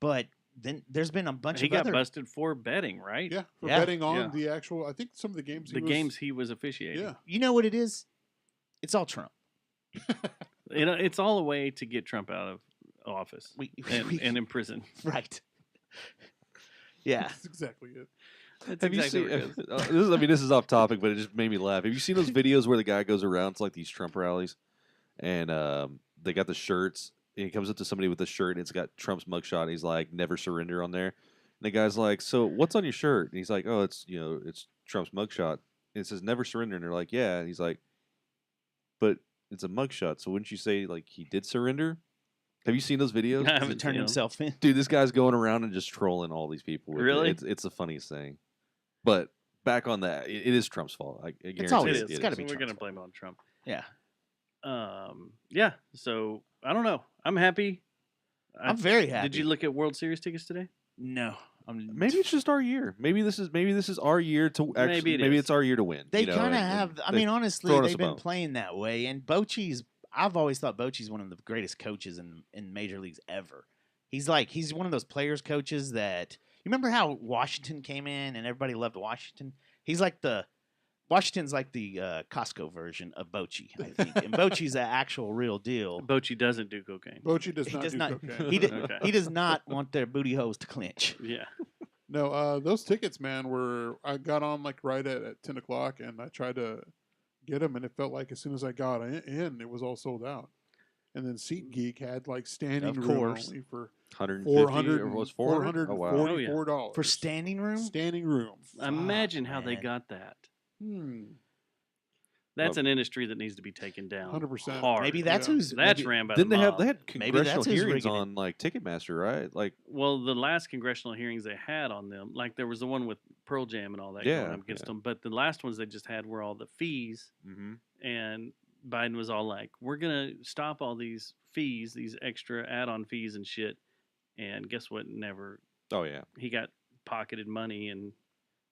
But then there's been a bunch He of got other. busted for betting, right? Yeah, for Yeah. betting on Yeah. the actual. I think some of the games. The games he was officiating. Yeah. You know what it is? It's all Trump. It's all a way to get Trump out of office We and in prison. right. Yeah. That's exactly it. That's Have exactly you what seen? it is. This is off topic, but it just made me laugh. Have you seen those videos where the guy goes around to like these Trump rallies, and they got the shirts, and he comes up to somebody with the shirt, and it's got Trump's mugshot, and he's like, "Never surrender" on there. And the guy's like, "So what's on your shirt?" And he's like, "Oh, it's Trump's mugshot." And it says "Never surrender." And they're like, "Yeah." And he's like, "But it's a mugshot, so wouldn't you say like he did surrender?" Have you seen those videos? I To haven't turn seen 'em. himself in. Dude, this guy's going around and just trolling all these people. with it. Really? It's the funniest thing. But back on that, it is Trump's fault. I guarantee always- It is. it's gotta So be we're Trump's gonna blame it on Trump. Yeah. Yeah. So I don't know. I'm happy. I'm very happy. Did you look at World Series tickets today? No. Maybe it's just our year. Maybe this is our year to actually. Maybe Maybe is. it's our year to win. They you know, kind of and have. I they've mean, honestly, thrown us they've a been bone. playing that way. And Bochy's. I've always thought Bochy's one of the greatest coaches in major leagues ever. He's one of those players coaches that you remember how Washington came in and everybody loved Washington. He's like Washington's like the Costco version of Bochy, I think. And Bochy's an actual real deal. Bochy doesn't do cocaine. Bochy does He not does do not. cocaine. Okay. He does not want their booty holes to clinch. Yeah. No, those tickets, man, I got on like right at 10 o'clock, and I tried to get them, and it felt like as soon as I got in, it was all sold out. And then SeatGeek had like standing Of room course. only for 150 or was 400? Oh wow. $444. For standing room? Standing room. Imagine how they man. got that. Hmm. That's Well, an industry that needs to be taken down. 100%. Hard. Maybe that's Yeah. who's. That's maybe, ran by Didn't the they mob. had Maybe that's congressional who's hearings rigging it. on like Ticketmaster, right? Like Well, the last congressional hearings they had on them, like there was the one with Pearl Jam and all that Yeah, going up against yeah. them, but the last ones they just had were all the fees, and Biden was all like, "We're gonna stop all these fees, these extra add-on fees and shit," and guess what? Never. oh yeah. He got pocketed money and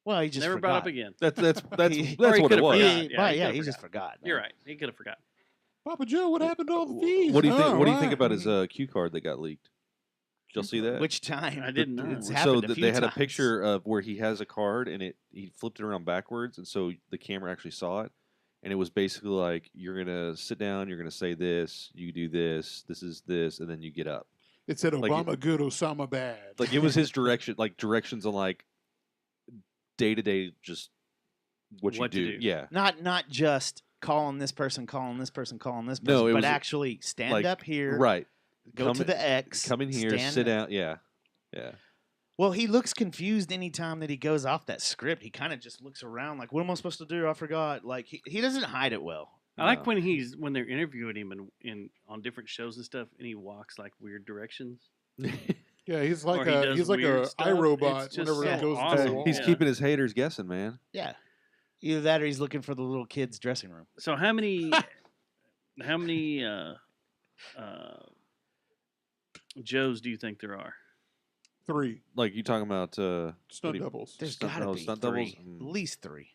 Well, he just never forgot. brought up again. That's He- that's Or he what it could've was. forgot. He, Yeah, he yeah, could've he just forgot. You're man. right. He could have forgotten. Papa Joe, what happened to all the fees? What do you think? Oh, What do you think right. about his Q card that got leaked? Did y'all see that? Which time? I didn't know. It's So happened a few they had times. a picture of where he has a card and he flipped it around backwards, and so the camera actually saw it, and it was basically like you're gonna sit down, you're gonna say this, you do this, this is this, and then you get up. It said Like Obama good, Osama bad. Like it was his directions on like day to day, just what What to you do. do. Yeah, Not just calling this person, calling this person, calling this person, No, it but was, actually stand like, up here, right. go Come to in- the X, Come in here, stand sit down. Yeah, yeah. Well, he looks confused anytime that he goes off that script. He kind of just looks around like, what am I supposed to do? I forgot. Like he doesn't hide it well. I like No. when they're interviewing him in on different shows and stuff, and he walks like weird directions. Yeah, he's Or like he a does he's like weird a stuff. iRobot It's just whenever so he goes awesome. to the wall. He's Yeah. keeping his haters guessing, man. Yeah. Either that or he's looking for the little kid's dressing room. So how many Joes do you think there are? 3 Like you talking about stunt what do you- doubles. There's Stunt- got to no, be stunt three. doubles? At least 3.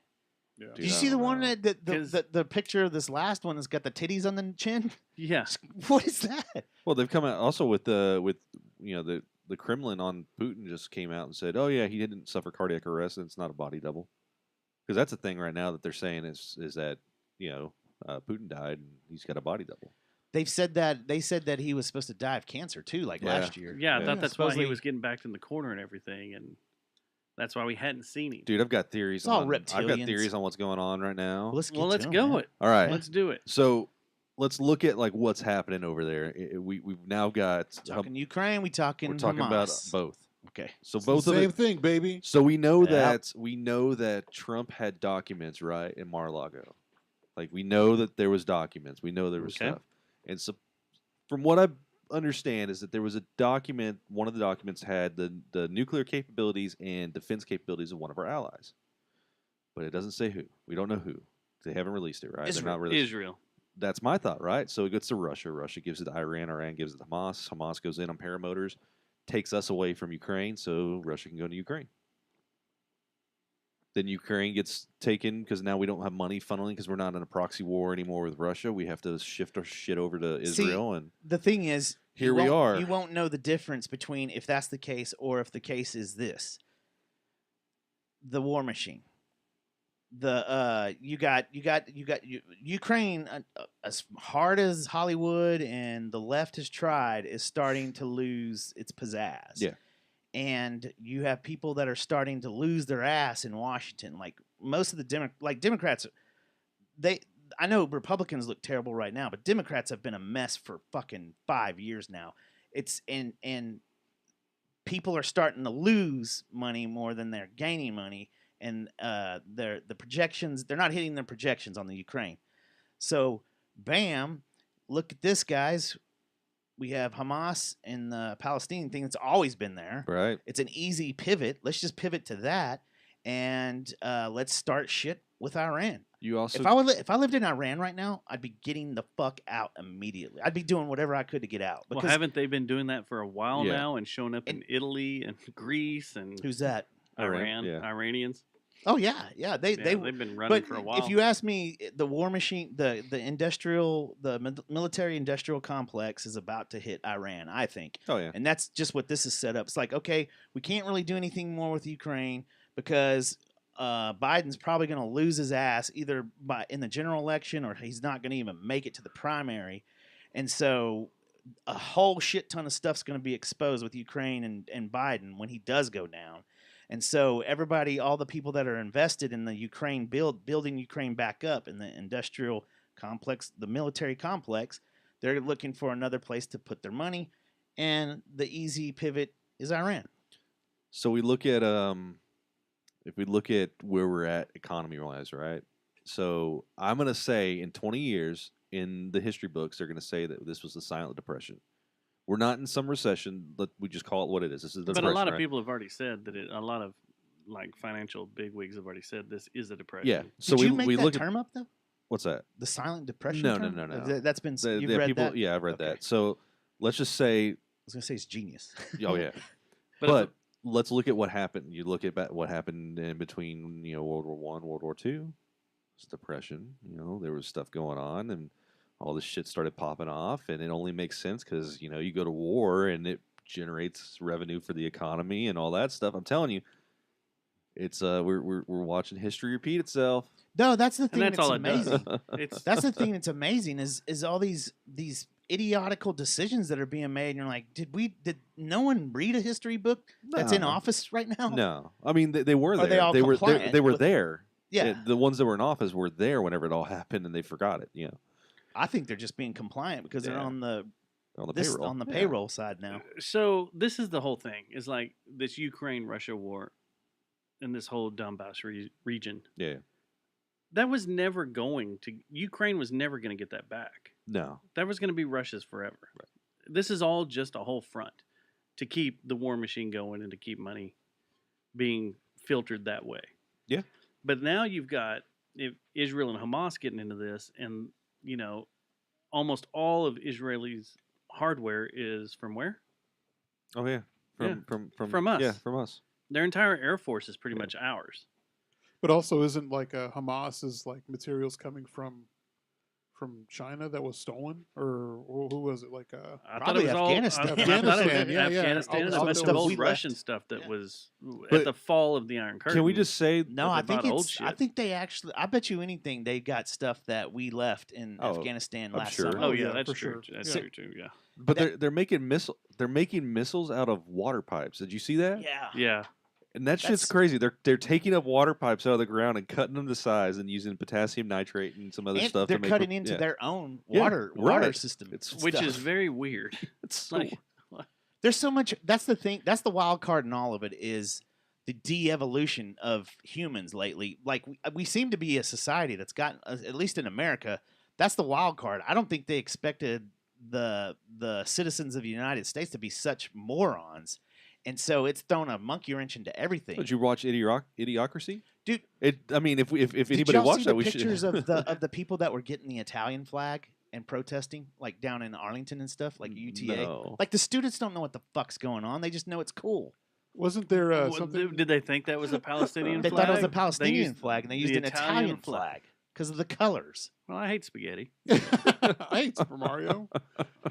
Yeah. Did you Dude, I see the don't one know. that the, 'Cause- the picture of this last one has got the titties on the chin? Yeah. What is that? Well, they've come out also with the Kremlin on Putin just came out and said, "Oh yeah, he didn't suffer cardiac arrest, and it's not a body double." Because that's the thing right now that they're saying is that Putin died and he's got a body double. They said that he was supposed to die of cancer too, like Yeah. last year. Yeah, I Yeah. thought that's why he Supposedly- was getting backed in the corner and everything, and that's why we hadn't seen him. Dude, I've got theories. It's all I've got reptilians. theories on what's going on right now. Well, let's get Well, to let's him, go man. it. All right, Let's do it. so let's look at like what's happening over there. We've now got Talking Ukraine, we talking we're talking about Hamas. both. Okay. So It's the both of same it. thing, baby. So we know Yep. that Trump had documents right in Mar-a-Lago. Like we know that there was documents. We know there was Okay. stuff. And so from what I understand is that there was a document, one of the documents had the nuclear capabilities and defense capabilities of one of our allies. But it doesn't say who. We don't know who. They haven't released it, right? Israel. They're not released. Israel. That's my thought, right? So it goes to Russia. Russia gives it to Iran. Iran gives it to Hamas. Hamas goes in on paramotors, takes us away from Ukraine, so Russia can go to Ukraine. Then Ukraine gets taken because now we don't have money funneling because we're not in a proxy war anymore with Russia. We have to shift our shit over to See, Israel, and The thing is, Here you we won't- are. You won't know the difference between if that's the case or if the case is this. The war machine. You got Ukraine, as hard as Hollywood and the left has tried, is starting to lose its pizzazz. Yeah. And you have people that are starting to lose their ass in Washington. Like most of the Democrats, I know Republicans look terrible right now, but Democrats have been a mess for fucking 5 years now. It's and people are starting to lose money more than they're gaining money, and the projections, they're not hitting their projections on the Ukraine. So, bam, look at this, guys. We have Hamas and the Palestinian thing that's always been there. Right. It's an easy pivot. Let's just pivot to that, and let's start shit with Iran. You also If I lived in Iran right now, I'd be getting the fuck out immediately. I'd be doing whatever I could to get out. Well, haven't they been doing that for a while Yeah. now and showing up in Italy and Greece and Who's that? Iran, Yeah. Iranians? Oh yeah, yeah. They've They've been running but for a while. if you ask me, the war machine, the military industrial complex is about to hit Iran. I think. Oh yeah. And that's just what this is set up. It's like, okay, we can't really do anything more with Ukraine because Biden's probably going to lose his ass either in the general election or he's not going to even make it to the primary. And so a whole shit ton of stuff's going to be exposed with Ukraine and Biden when he does go down. And so everybody, all the people that are invested in the Ukraine building Ukraine back up in the industrial complex, the military complex, they're looking for another place to put their money. And the easy pivot is Iran. So we look at if we look at where we're at economy wise, right? So I'm gonna say in 20 years in the history books, they're gonna say that this was the silent depression. We're not in some recession. We just call it what it is. This is the but depression. a lot of right? people have already said that a lot of like financial bigwigs have already said this is a depression. Yeah. So Did we you make we that look term up though? what's that? The silent depression. No, term? no. That's been you've Yeah, read people, that. Yeah, I've read Okay. that. So let's just say, I was gonna say it's genius. oh yeah. But Let's look at what happened. You look at what happened in between, World War One, World War Two. It's depression. There was stuff going on, and all this shit started popping off, and it only makes sense because you go to war and it generates revenue for the economy and all that stuff. I'm telling you, it's we're watching history repeat itself. No, that's the thing that's that's all it does. amazing. it's That's the thing that's amazing is all these idiotical decisions that are being made, and you're like, did no one read a history book that's in No. office right now? No, I mean they were Are there. they all they were compliant they were with- there. Yeah, The ones that were in office were there whenever it all happened, and they forgot it. I think they're just being compliant because they're Yeah. on the On the payroll. on the Yeah. payroll side now. so this is the whole thing. Is like this Ukraine-Russia war and this whole Donbass region. Yeah. That was never going to Ukraine was never going to get that back. No. That was going to be Russia's forever. This is all just a whole front to keep the war machine going and to keep money being filtered that way. Yeah. But now you've got Israel and Hamas getting into this, and almost all of Israelis' hardware is from where? Oh yeah. Yeah. From us. Yeah, from us. Their entire air force is pretty Yeah. much ours. But also, isn't like Hamas is like materials coming from China that was stolen, or who was it? Like I Probably thought it was Afghanistan. all I thought it was Afghanistan, yeah, yeah. Afghanistan All and the a bunch stuff of we old left. Russian stuff that Yeah. was But at the fall of the Iron Curtain. Can we just say No, But I they think bought old it's. I shit. think they actually. I bet you anything they got stuff that we left in Oh, Afghanistan I'm last sure. summer. Oh Oh, yeah, yeah, that's for true. sure. That's Yeah. true too. Yeah. but that- they're making missiles out of water pipes. Did you see that? Yeah. Yeah. And that shit's That's- crazy. They're taking up water pipes out of the ground and cutting them to size and using potassium nitrate and some other And stuff. they're to make cutting them- into yeah. their own Yeah, water right. system. It's Which is stuff. very weird. It's so, Like, There's so much. That's the thing. That's the wild card in all of it is the de-evolution of humans lately. Like we seem to be a society that's gotten, at least in America, that's the wild card. I don't think they expected the citizens of the United States to be such morons, and so it's thrown a monkey wrench into everything. Did you watch Idiocracy? Dude, I mean, if did anybody y'all watched see that, the we pictures should. of the people that were getting the Italian flag and protesting, like down in Arlington and stuff, like UTA? No. Like the students don't know what the fuck's going on. They just know it's cool. wasn't there Well, something? did they think that was a Palestinian They flag? thought it was a They Palestinian used flag, and they used the an Italian flag because of the colors. Well, I hate spaghetti. I hate Super Mario.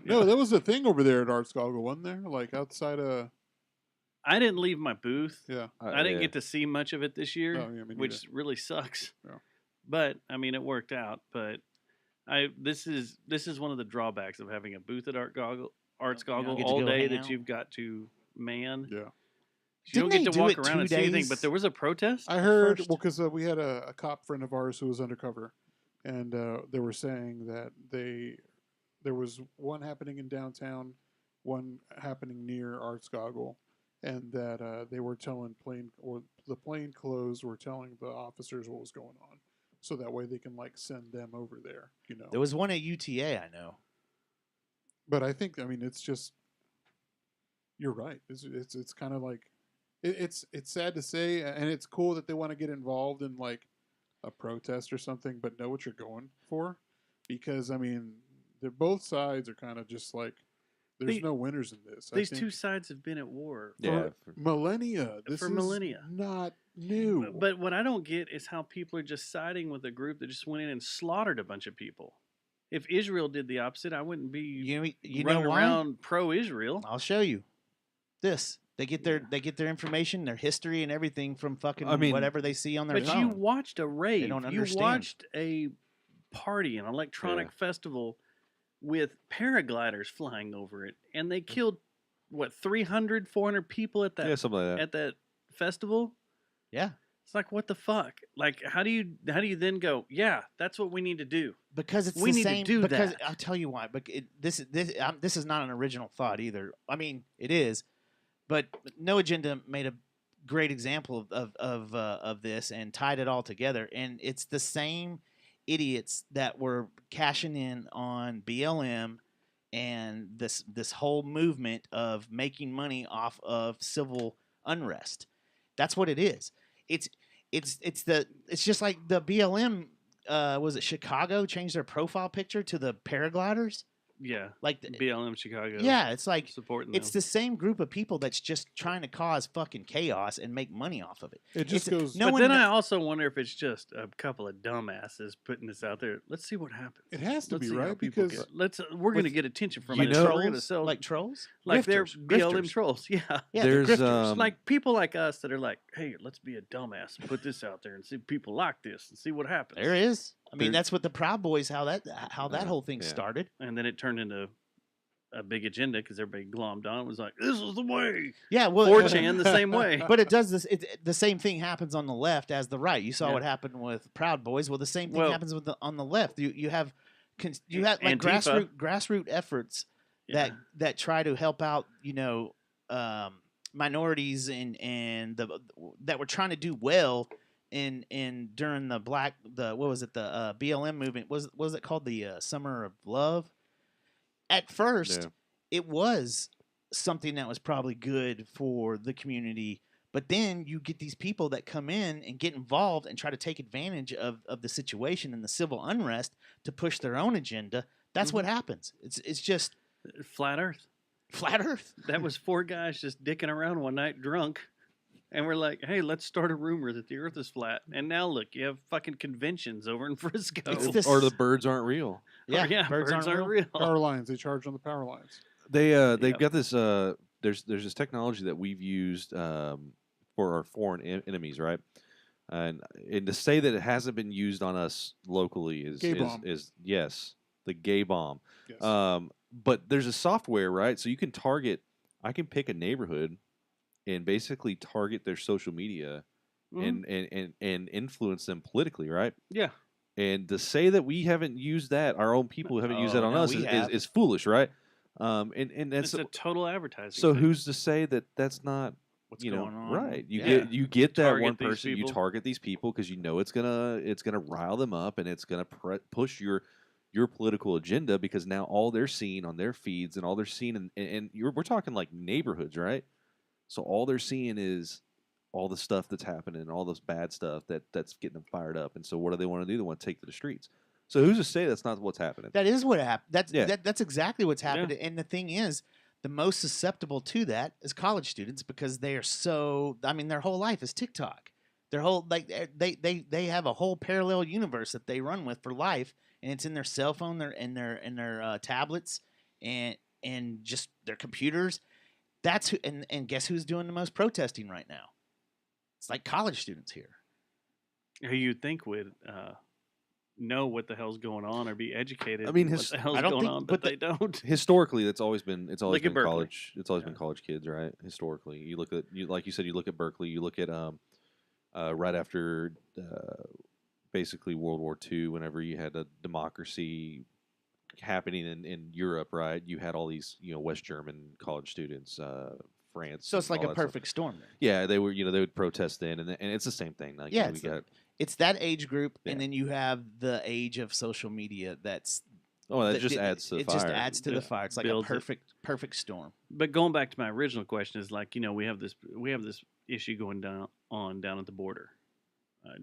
No, that was a thing over there at Arts Goggle, wasn't there? Like outside of I didn't leave my booth. yeah. I didn't yeah. get to see much of it this year, Oh, yeah, me neither. which really sucks. Yeah. But I mean, it worked out. But this is one of the drawbacks of having a booth at Arts You Goggle don't get to all go day hang that out. you've got to man. Yeah. You don't Didn't get they to do walk it around 2 and see anything. days? But there was a protest. I at heard first. well because we had a cop friend of ours who was undercover, and they were saying that there was one happening in downtown, one happening near Arts Goggle, and that they were telling the plainclothes were telling the officers what was going on, so that way they can like send them over there. There was one at UTA, I know. But I think, I mean, it's just, you're right. It's kind of like, it's sad to say, and it's cool that they want to get involved in like a protest or something, but know what you're going for, because I mean, both sides are kind of just like, there's no winners in this. These two sides have been at war Yeah. for millennia. This for is millennia. not new. But what I don't get is how people are just siding with a group that just went in and slaughtered a bunch of people. If Israel did the opposite, I wouldn't be You running know why? around pro-Israel. I'll show you. They get their information, their history, and everything from fucking I mean, whatever they see on their But phone. you watched a rave. don't You understand. watched a party, an electronic festival with paragliders flying over it, and they killed what 300, 400 people at that Yeah, something like that. at that festival. Yeah, It's like, what the fuck? Like, how do you then go? Yeah, that's what we need to do. because it's We the need to same. do because that. I'll tell you why. But this is not an original thought either. I mean, it is, but No Agenda made a great example of this and tied it all together. And it's the same idiots that were cashing in on BLM and this whole movement of making money off of civil unrest. That's what it is. It's just like the BLM. Was it Chicago changed their profile picture to the paragliders? Yeah, Like BLM Chicago. yeah, it's like supporting it's them. the same group of people that's just trying to cause fucking chaos and make money off of it. It just It's- goes. no But one then kno- I also wonder if it's just a couple of dumbasses putting this out there. Let's see what happens. It has to Let's be see how right people because get. We're going to with- get attention from You it. know- so we're going to sell like trolls. like they're Grifters. BLM Grifters. trolls. Yeah, Yeah, they're There's grifters. like people like us that are like, hey, let's be a dumbass and put this out there and see people like this and see what happens. There is. I mean, There- that's what the Proud Boys how that whole thing Yeah. started. And then it turned into a big agenda because everybody glommed on. It was like, this is the way. Yeah, well, 4chan the same way. But it does this. The same thing happens on the left as the right. You saw Yeah. what happened with Proud Boys. Well, the same thing Well- happens with on the left. You have like Antifa. grassroots efforts Yeah. that try to help out. Minorities and that were trying to do well in during the BLM movement was it called the Summer of Love? At first, Yeah. it was something that was probably good for the community, but then you get these people that come in and get involved and try to take advantage of the situation and the civil unrest to push their own agenda. That's what happens. It's just Flat Earth. flat Earth. That was 4 guys just dicking around one night drunk. And we're like, hey, let's start a rumor that the earth is flat. And now look, you have fucking conventions over in Frisco. It's the Or the s- birds aren't real. Yeah, birds aren't real. power lines. They charge on the power lines. They've Yep. got this. There's this technology that we've used for our foreign enemies, right? And to say that it hasn't been used on us locally Gay bomb. is yes, the gay bomb. Yes. But there's a software, right? So you can target. I can pick a neighborhood and basically target their social media Mhm. and influence them politically, right? Yeah. And to say that we haven't used that, our own people haven't used that Oh, on no, us we is, have. is foolish, right? And that's It's a total advertising. so thing. who's to say that that's not What's you know going on? right? You Yeah. get that Target one these person, you people. target these people because you know it's gonna rile them up and it's gonna push your political agenda because now all they're seeing on their feeds and all they're seeing and we're talking like neighborhoods, right? So all they're seeing is all the stuff that's happening, all this bad stuff that's getting them fired up. And so what do they want to do? They want to take to the streets. So who's to say that's not what's happening? That is what happened. Yeah. That's exactly what's happened. And the thing is, the most susceptible to that is college students because they are so. I mean, their whole life is TikTok. Their whole they have a whole parallel universe that they run with for life, and it's in their cell phone, their tablets, and just their computers. That's who. And guess who's doing the most protesting right now? It's like college students here. who you'd think would know what the hell's going on or be educated. I mean, what the hell's I don't going think- on, but but they don't. Historically, it's always been Look at Berkeley. college. It's always been Yeah. college kids, right? Historically, you look at like you said, you look at Berkeley. You look at right after basically World War II, whenever you had a democracy happening in Europe, right? You had all these West German college students France. So it's and like all a that stuff. perfect storm. Then. Yeah, they were. They would protest then, and it's the same thing. Like, Yeah, we it's got. It's that age group, Yeah. and then you have the age of social media. Oh, that that just did- adds to the it fire. just adds to the fire. It's like a builds it. perfect storm. But going back to my original question is like, we have this issue going down at the border,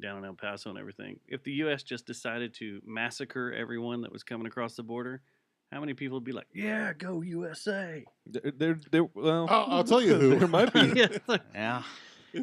down in El Paso and everything. If the U.S. just decided to massacre everyone that was coming across the border, how many people would be like, "Yeah, go USA"? Well, I'll tell you who. there might be. Yeah. Yeah.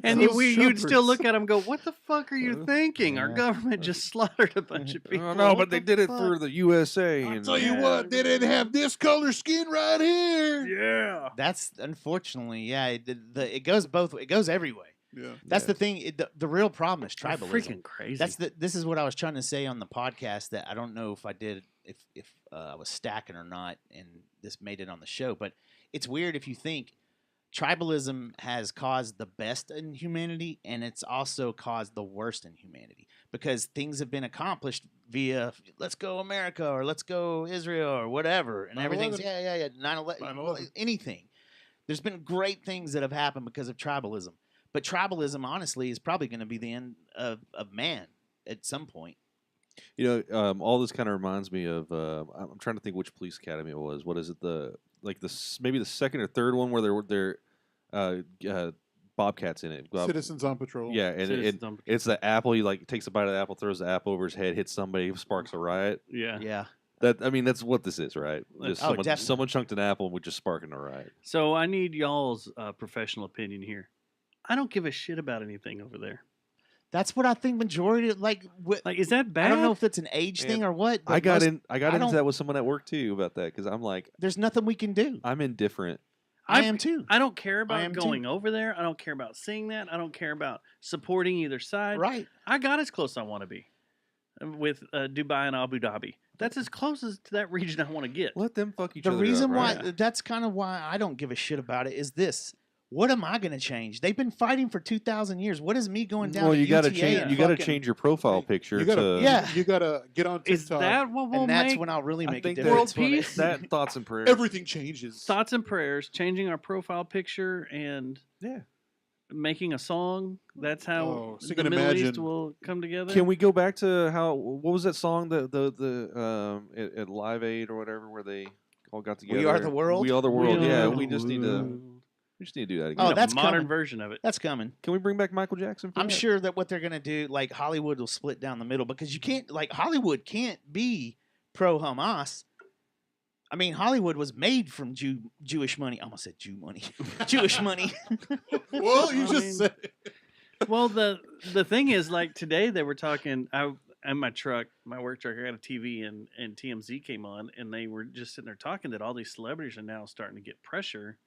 And Those you'd still shepherds. look at them and go, "What the fuck are you thinking? Our Yeah. government just slaughtered a bunch of people." Oh, no, What but they the did it fuck?" for the USA. I'll and- tell you Yeah. what, they didn't have this color skin right here. Yeah. That's unfortunately, yeah. It goes both. It goes every way. Yeah. That's Yeah. the thing. The real problem is They're tribalism. freaking crazy. This is what I was trying to say on the podcast that I don't know if I did if I was stacking or not, and this made it on the show. But it's weird if you think tribalism has caused the best in humanity, and it's also caused the worst in humanity because things have been accomplished via "Let's go America" or "Let's go Israel" or whatever, and everything's 9/11. 9/11, 9/11. anything. There's been great things that have happened because of tribalism. But tribalism, honestly, is probably going to be the end of man at some point. All this kind of reminds me of. I'm trying to think which police academy it was. What is it? Maybe the second or third one where they're Bobcats in it. Citizens on patrol. Yeah, and Citizens on- it's the apple. He takes a bite of the apple, throws the apple over his head, hits somebody, sparks a riot. yeah. Yeah. That's what this is, right? Just Oh, definitely. someone chunked an apple and would just sparking a riot. So I need y'all's professional opinion here. I don't give a shit about anything over there. That's what I think majority Like, is that bad? I don't know if that's an age thing Man, or what. But I got most- I got I into don't- that with someone at work too about that because I'm like There's nothing we can do. I'm indifferent. I am too. I don't care I about am too. going over there. I don't care about seeing that. I don't care about supporting either side. Right. I got as close as I want to be with Dubai and Abu Dhabi. That's as close as to that region I want to get. Let them fuck each The other reason up, why right? that's kind of why I don't give a shit about it is this. What am I going to change? They've been fighting for 2,000 years. What is me going down? Well, to you got to UTA change. and You got to fucking- change your profile picture You gotta, to Yeah. you gotta get on Is TikTok. that what will And that's make when I'll really I make a think difference. World when it- peace? that thoughts and prayers. Everything changes. thoughts and prayers, changing our profile picture and Yeah. making a song? That's how Oh, the singing Middle East Imagine. will come together. Can we go back to what was that song at Live Aid or whatever where they all got together? We Are the World? We are the world. We yeah, are we the just need to world. do that again. Oh, A that's modern coming. version of it. That's coming. Can we bring back Michael Jackson? For I'm that? sure that what they're going to do, like Hollywood will split down the middle because you can't, like, Hollywood can't be pro Hamas. I mean, Hollywood was made from Jewish money. I almost said Jew money. Jewish money. Well, you I just mean- said it. Well, the thing is, like today they were talking. In my truck, my work truck, I got a TV, and TMZ came on, and they were just sitting there talking that all these celebrities are now starting to get pressure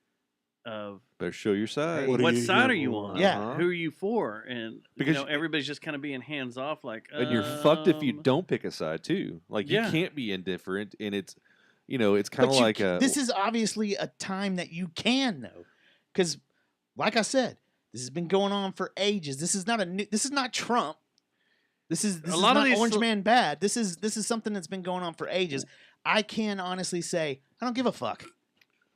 of Better show your side. What are what you side here are you for? on? Yeah. Who are you for? And Because everybody's just kind of being hands off, like. And you're fucked if you um, don't pick a side too. Like Yeah. you can't be indifferent, and it's it's kind But of you like a. this is obviously a time that you can know, because, like I said, this has been going on for ages. This is not This is not Trump. This is A lot of not these Orange cel- Man bad. This is something that's been going on for ages. I can honestly say I don't give a fuck.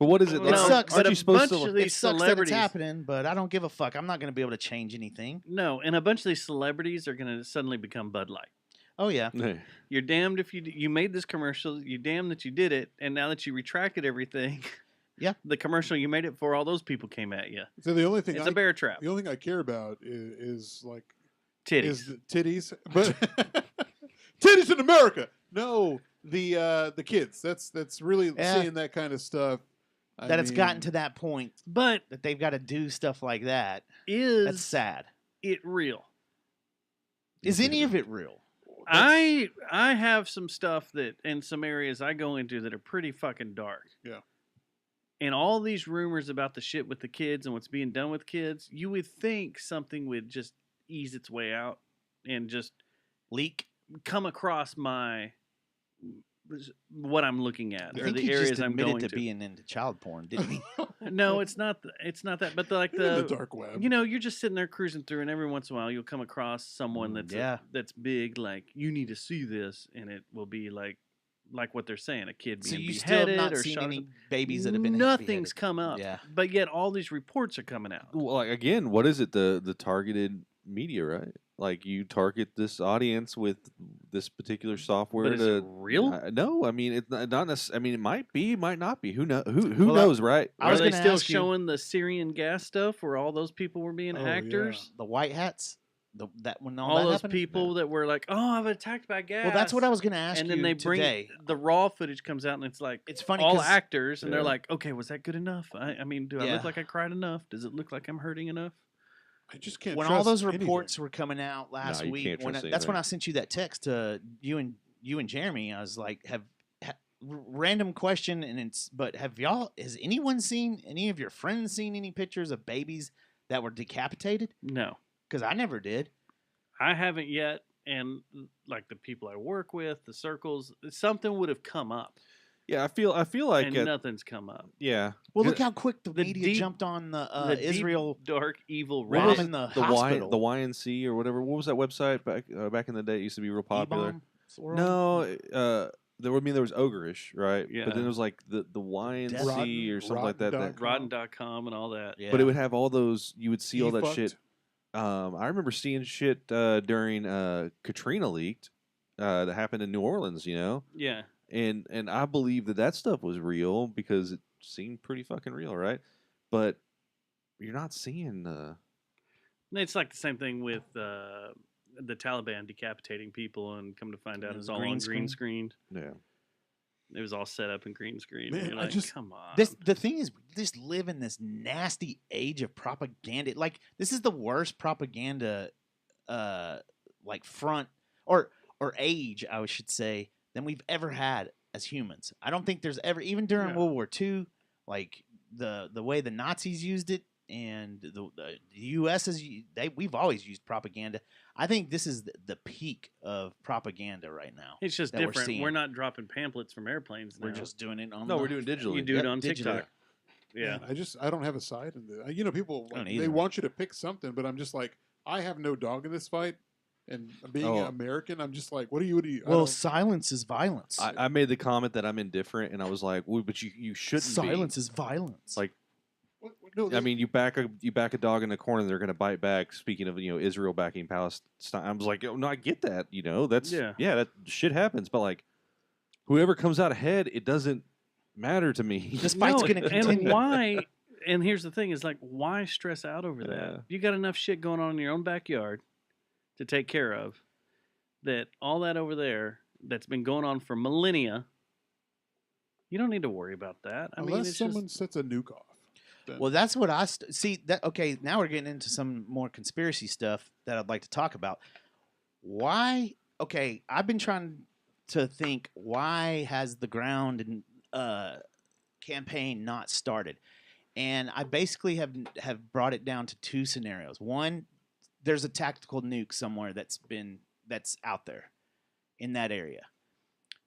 But what is it? No, Like, sucks. Aren't but you a supposed bunch to? of these It sucks that it's celebrities. happening, but I don't give a fuck. I'm not going to be able to change anything. No, and a bunch of these celebrities are going to suddenly become Bud Light. Oh yeah, Hey, You're damned if you made this commercial. You're damned that you did it, and now that you retracted everything, Yeah. the commercial you made it for, all those people came at you. So the only thing It's a bear trap. the only thing I care about is like Titties. is the titties, but titties in America. No, the kids. That's really Yeah. seeing that kind of stuff. I that it's gotten mean, to that point But that they've got to do stuff like that. That's is sad. it real? Is any of it real? I have some stuff that in some areas I go into that are pretty fucking dark. Yeah. And all these rumors about the shit with the kids and what's being done with kids, you would think something would just ease its way out and just Leak. come across what I'm looking at I or think the he areas just I'm admitted going to to. being into child porn, didn't he? No, it's not. It's not that. But like in the the dark web. you're just sitting there cruising through, and every once in a while you'll come across someone that's Yeah. that's big. Like you need to see this, and it will be like like what they're saying, a kid So being you still have beheaded not or seen shot. any babies that have been Nothing's beheaded. come up. Yeah. But yet all these reports are coming out. Well, like again, what is it? The targeted media, right? Like you target this audience with this particular software. But is it real? No, I mean it's not necessarily. I mean, it might be, it might not be. Who know? Who Well, knows, right? I Are was they gonna still ask you- showing the Syrian gas stuff where all those people were being Oh, yeah. actors? The white hats, that when all All that those happened? people that were like, "Oh, I've been attacked by gas." Well, that's what I was going to ask And you then they bring today. the raw footage comes out, and it's like It's funny all 'cause- actors, and they're Yeah. like, "Okay, was that good enough? I mean, do I Yeah. look like I cried enough? Does it look like I'm hurting enough?" I just can't. When trust all those anything. reports were coming out last you week, can't trust that's when anything. I sent you that text to you and Jeremy. I was like, random question, but has anyone seen, any of your friends seen any pictures of babies that were decapitated? No, Because I never did. I haven't yet. And like the people I work with, the circles, something would have come up, Yeah, I feel like and nothing's come up. yeah. Well, Yeah, look how quick the The media deep- jumped on the The deep, Israel dark, evil What Reddit. was in the hospital. the YNC or whatever. What was that website back in the day? It used to be real popular. E-bomb world? No, there was Ogreish, right? But then Yeah. it was like the YNC Rotten- or something like that. rotten.com. Rotten.com and all that. Yeah. But it would have all those. You would see all that Defucked. shit. I remember seeing shit during Katrina leaked that happened in New Orleans. You know, Yeah. and I believe that stuff was real because it seemed pretty fucking real, right? But you're not seeing the. It's like the same thing with the Taliban decapitating people, and come to find out It it's was all green on green screen? screened. Yeah. It was all set up in green screen. Man, and you're I like, just- come on. The thing is, we just live in this nasty age of propaganda. Like, this is the worst propaganda, like front or age, I should say, than we've ever had as humans. I don't think there's ever, even during Yeah. World War II, like the way the Nazis used it, and the U.S. we've always used propaganda. I think this is the peak of propaganda right now. It's just that we're different. seeing. We're not dropping pamphlets from airplanes now. We're just doing it on. No, the- we're doing digitally. You do Yep, it on digitally. TikTok. Yeah. Man, I don't have a side in this. You know, people don't they either. want you to pick something, but I'm just like, I have no dog in this fight. And being Oh. American, I'm just like, what do you? I Well, don't- silence is violence. I made the comment that I'm indifferent, and I was like, well, but you shouldn't Silence be. is violence. Like, no, I mean, you back a dog in the corner, they're going to bite back. Speaking of Israel backing Palestine, I was like, oh, no, I get that. That's Yeah. that shit happens. But like, whoever comes out ahead, it doesn't matter to me. This fight's going to And continue. why? And here's the thing: is like, why stress out over Yeah. that? You got enough shit going on in your own backyard to take care of. That all that over there that's been going on for millennia. You don't need to worry about that. I mean, unless it's someone just, sets a nuke off. then- Well, that's what I see. That okay? Now we're getting into some more conspiracy stuff that I'd like to talk about. Why? Okay, I've been trying to think. Why has the ground and campaign not started? And I basically have brought it down to two scenarios. One, there's a tactical nuke somewhere that's out there in that area.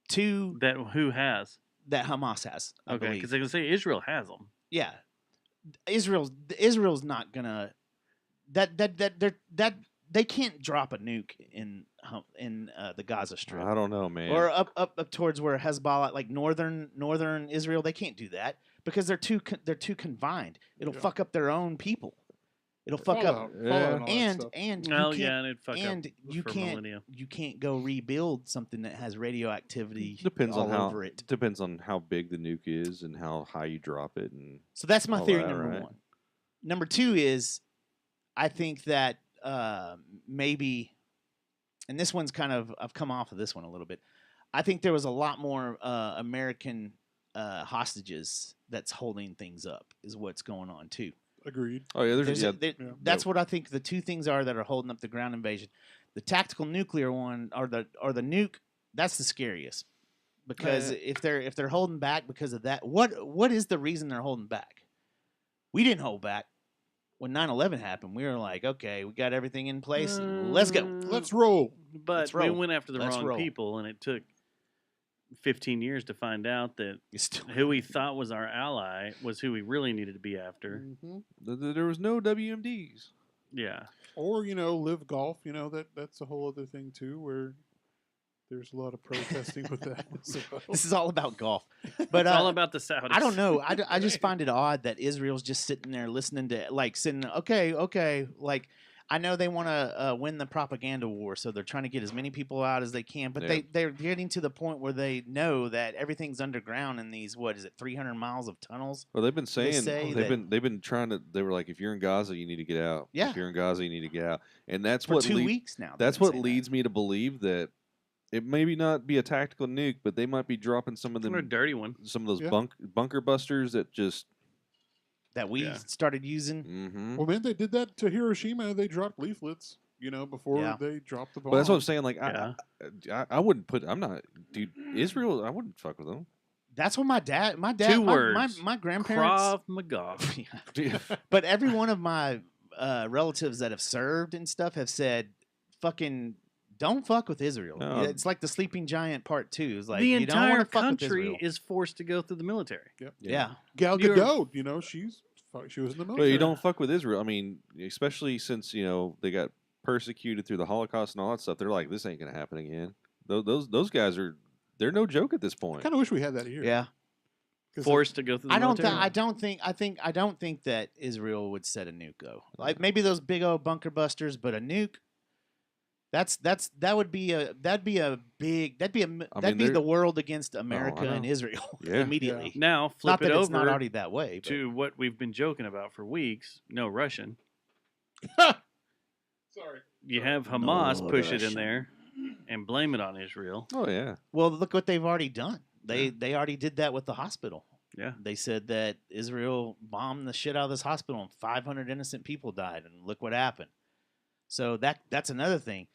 Two, that who has that Hamas has. I okay believe. because they can say Israel has them. Yeah, Israel's not gonna that they can't drop a nuke in the Gaza Strip I don't know, man. or up towards where Hezbollah, like northern Israel. They can't do that because they're too confined. It'll Yeah. fuck up their own people. It'll fuck up Fallout and all that and stuff. and you Oh can't, yeah, and it fuck and up you for can't millennia. you can't go rebuild something that has radioactivity Depends all on how over it. depends on how big the nuke is and how high you drop it, and So that's my all theory, that, number right? one. Number two is, I think that maybe, and this one's kind of, I've come off of this one a little bit. I think there was a lot more American hostages that's holding things up, is what's going on too. Agreed. oh yeah, There's yeah, a- that's what I think the two things are that are holding up the ground invasion. The tactical nuclear one, or the nuke, that's the scariest. Because if they're holding back because of that, what is the reason they're holding back? We didn't hold back. When 9/11 happened, we were like, okay, we got everything in place. Let's go. Let's roll. But Let's we roll. went after the Let's wrong roll. people, and it took 15 years to find out that It's still- who we thought was our ally was who we really needed to be after. there was no WMDs. Yeah. Or live golf. That's a whole other thing too. Where There's a lot of protesting with that. So. This is all about golf. But It's all about the Saudis. I don't know. I just find it odd that Israel's just sitting there listening to, like, sitting, okay. Like, I know they want to win the propaganda war, so they're trying to get as many people out as they can. But Yeah. they're getting to the point where they know that everything's underground in these, 300 miles of tunnels? Well, they've been They saying say they've that- been trying to. They were like, if you're in Gaza, you need to get out. Yeah. If you're in Gaza, you need to get out. And that's For what 2 weeks now. they've That's been what saying that. leads me to believe that it maybe not be a tactical nuke, but they might be dropping some of Kind of a them, dirty one. some of those Yeah. bunker busters that just. That we Yeah. started using. Mm-hmm. Well, man, they did that to Hiroshima. They dropped leaflets, before Yeah. they dropped the bomb. But that's what I'm saying. Like, Yeah. I wouldn't put. I'm not, dude. Israel, I wouldn't fuck with them. That's what my dad, Two my words. grandparents. Krav Maga. But every one of my relatives that have served and stuff have said, "Fucking don't fuck with Israel." No. It's like the Sleeping Giant Part 2. It's like the you don't want entire to fuck with country Israel. is forced to go through the military. Yeah. Gal You're- Gadot, she was in the But military. you don't fuck with Israel. I mean, especially since they got persecuted through the Holocaust and all that stuff. They're like, this ain't gonna happen again. Those guys they're no joke at this point. kind of wish we had that here. Yeah. 'Cause Forced to go through the I don't. military. I don't think that Israel would set a nuke though. Like maybe those big old bunker busters, but a nuke. That'd be they're- the world against America and know. Israel Yeah. immediately. Now flip Not that it it's not over already that way. But to what we've been joking about for weeks. No Russian. Sorry. You have Hamas No push it in Russian. there and blame it on Israel. Oh yeah. well, look what they've already done. They already did that with the hospital. Yeah. They said that Israel bombed the shit out of this hospital and 500 innocent people died, and look what happened. So that's another thing.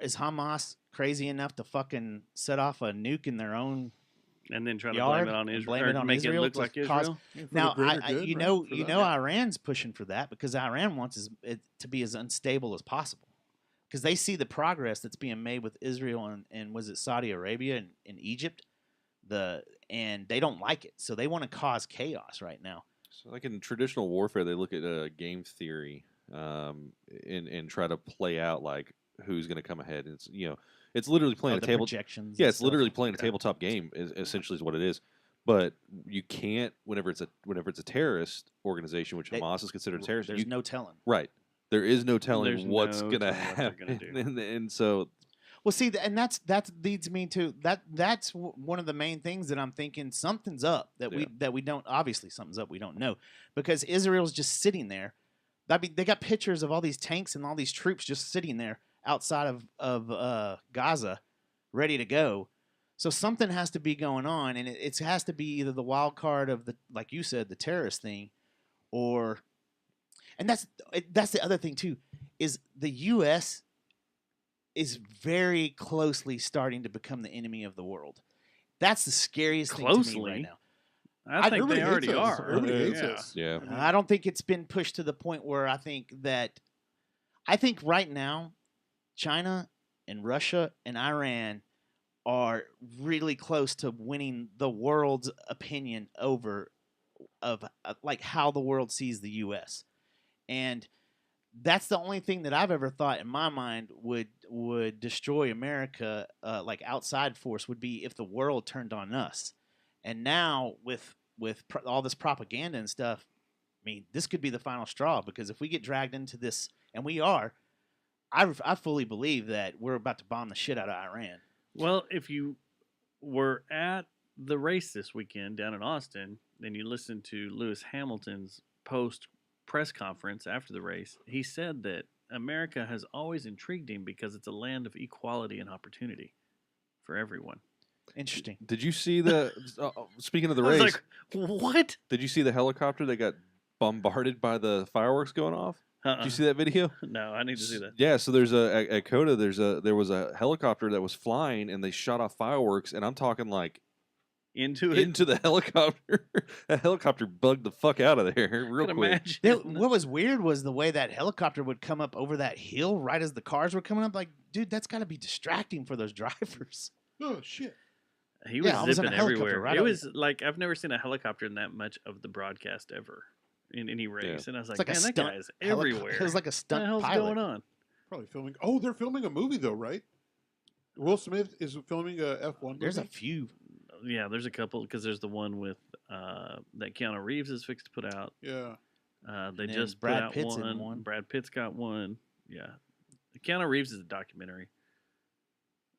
Is Hamas crazy enough to fucking set off a nuke in their own? And then try to Yard blame it on and Israel. blame it or on make Israel it look to like cause- Israel. For the Now, greater I good, you right? know, For you that, know, yeah. Iran's pushing for that because Iran wants it to be as unstable as possible because they see the progress that's being made with Israel and was it Saudi Arabia and Egypt, and they don't like it, so they want to cause chaos right now. So like in traditional warfare, they look at game theory and try to play out like who's going to come ahead. It's it's literally playing Oh, a the table. projections. Yeah, and it's stuff. literally playing a tabletop game. Essentially, is what it is. But you can't whenever it's a terrorist organization, which They- Hamas is considered a terrorist. There's you, no telling. right. There is no telling There's what's no going to telling what they're gonna happen, do. and so Well, see, and that leads me to that's one of the main things that I'm thinking something's up that we don't obviously something's up we don't know because Israel's just sitting there. I mean, they got pictures of all these tanks and all these troops just sitting there outside of Gaza, ready to go. So something has to be going on, and it has to be either the wild card of like you said, the terrorist thing, and that's the other thing too, is the U.S. is very closely starting to become the enemy of the world. That's the scariest thing to me Closely? right now. I think Everybody they already hates us. are. Everybody hates Yeah. us. yeah. I don't think it's been pushed to the point where I think right now, China and Russia and Iran are really close to winning the world's opinion of like how the world sees the U.S. And that's the only thing that I've ever thought in my mind would destroy America, like outside force, would be if the world turned on us. And now with all this propaganda and stuff, I mean, this could be the final straw because if we get dragged into this, and we are, I fully believe that we're about to bomb the shit out of Iran. Well, if you were at the race this weekend down in Austin, then you listened to Lewis Hamilton's post press conference after the race. He said that America has always intrigued him because it's a land of equality and opportunity for everyone. Interesting. Did you see the? Speaking of the I was race, like, what? did you see the helicopter that got bombarded by the fireworks going off? Did you see that video? No, I need to see that. Yeah, so there's at Coda there was a helicopter that was flying and they shot off fireworks, and I'm talking like Into it. into the helicopter. That helicopter bugged the fuck out of there real Can quick. imagine. What was weird was the way that helicopter would come up over that hill right as the cars were coming up. Like, dude, that's got to be distracting for those drivers. Oh shit! He was Yeah, I was in a zipping helicopter everywhere. right It up- was like I've never seen a helicopter in that much of the broadcast ever in any race, and I was like, It's like a man, that stunt guy is helico- everywhere. It was like a What stunt the hell's pilot. going on? Probably filming. Oh, they're filming a movie though, right? Will Smith is filming a F1 There's a movie. few. Yeah, there's a couple because there's the one with that Keanu Reeves is fixed to put out. Yeah. They And then just Brad put out Pitt's in one. one. Brad Pitt's got one. Yeah, Keanu Reeves is a documentary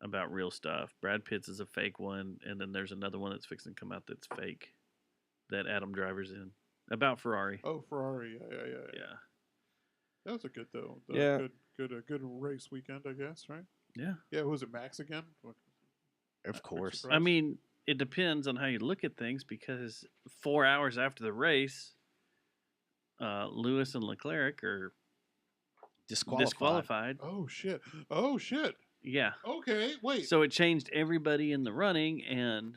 about real stuff. Brad Pitt's is a fake one, and then there's another one that's fixing to come out that's fake that Adam Driver's in about Ferrari. Oh, Ferrari. Yeah. Yeah, That was a good though. Yeah. Good race weekend, I guess, right? yeah. Yeah. Who was it? Max again? Of course. I mean, it depends on how you look at things because 4 hours after the race, Lewis and Leclerc are disqualified. Oh shit. Oh shit. Yeah. Okay. Wait. So it changed everybody in the running, and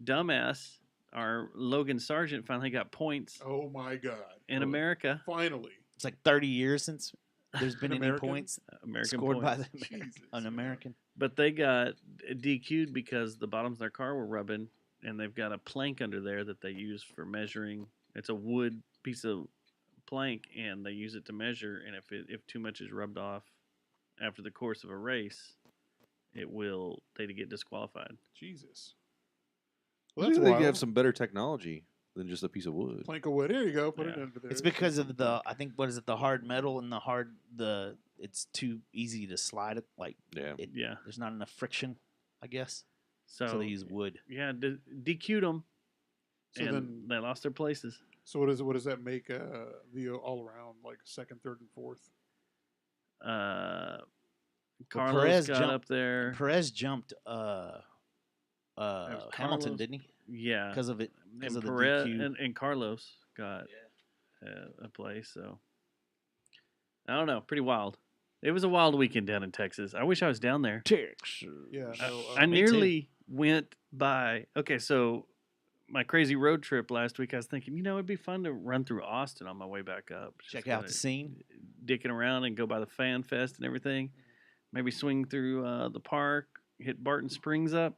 dumbass, our Logan Sargent finally got points oh my god. in America. Finally. It's like 30 years since there's been any American? points American scored by points. the Jesus, an man. American. But they got DQ'd because the bottoms of their car were rubbing, and they've got a plank under there that they use for measuring. It's a wood piece of plank, and they use it to measure. And if too much is rubbed off after the course of a race, they get disqualified. Jesus. Well, Well, that's they wild. have some better technology than just a piece of wood. Plank of wood. Here you go. Put it Yeah. under there. It's because of I think, what is it, the hard metal and it's too easy to slide it. Like, Yeah. Yeah. there's not enough friction, I guess. So, So they use wood. yeah, DQ'd them, So and then, they lost their places. so what does that make the all around like second, third, and fourth? Carlos Perez got jumped- up there. Perez jumped Carlos. Hamilton, didn't he? Yeah. Because of it. Because And of the Perez DQ. and Carlos got a place. So I don't know. Pretty wild. It was a wild weekend down in Texas. I wish I was down there. Yeah. I, No, I me too. nearly went by. Okay, so my crazy road trip last week, I was thinking, it'd be fun to run through Austin on my way back up. Check Just out kinda the scene. dicking around and go by the Fan Fest and everything. Maybe swing through the park, hit Barton Springs up.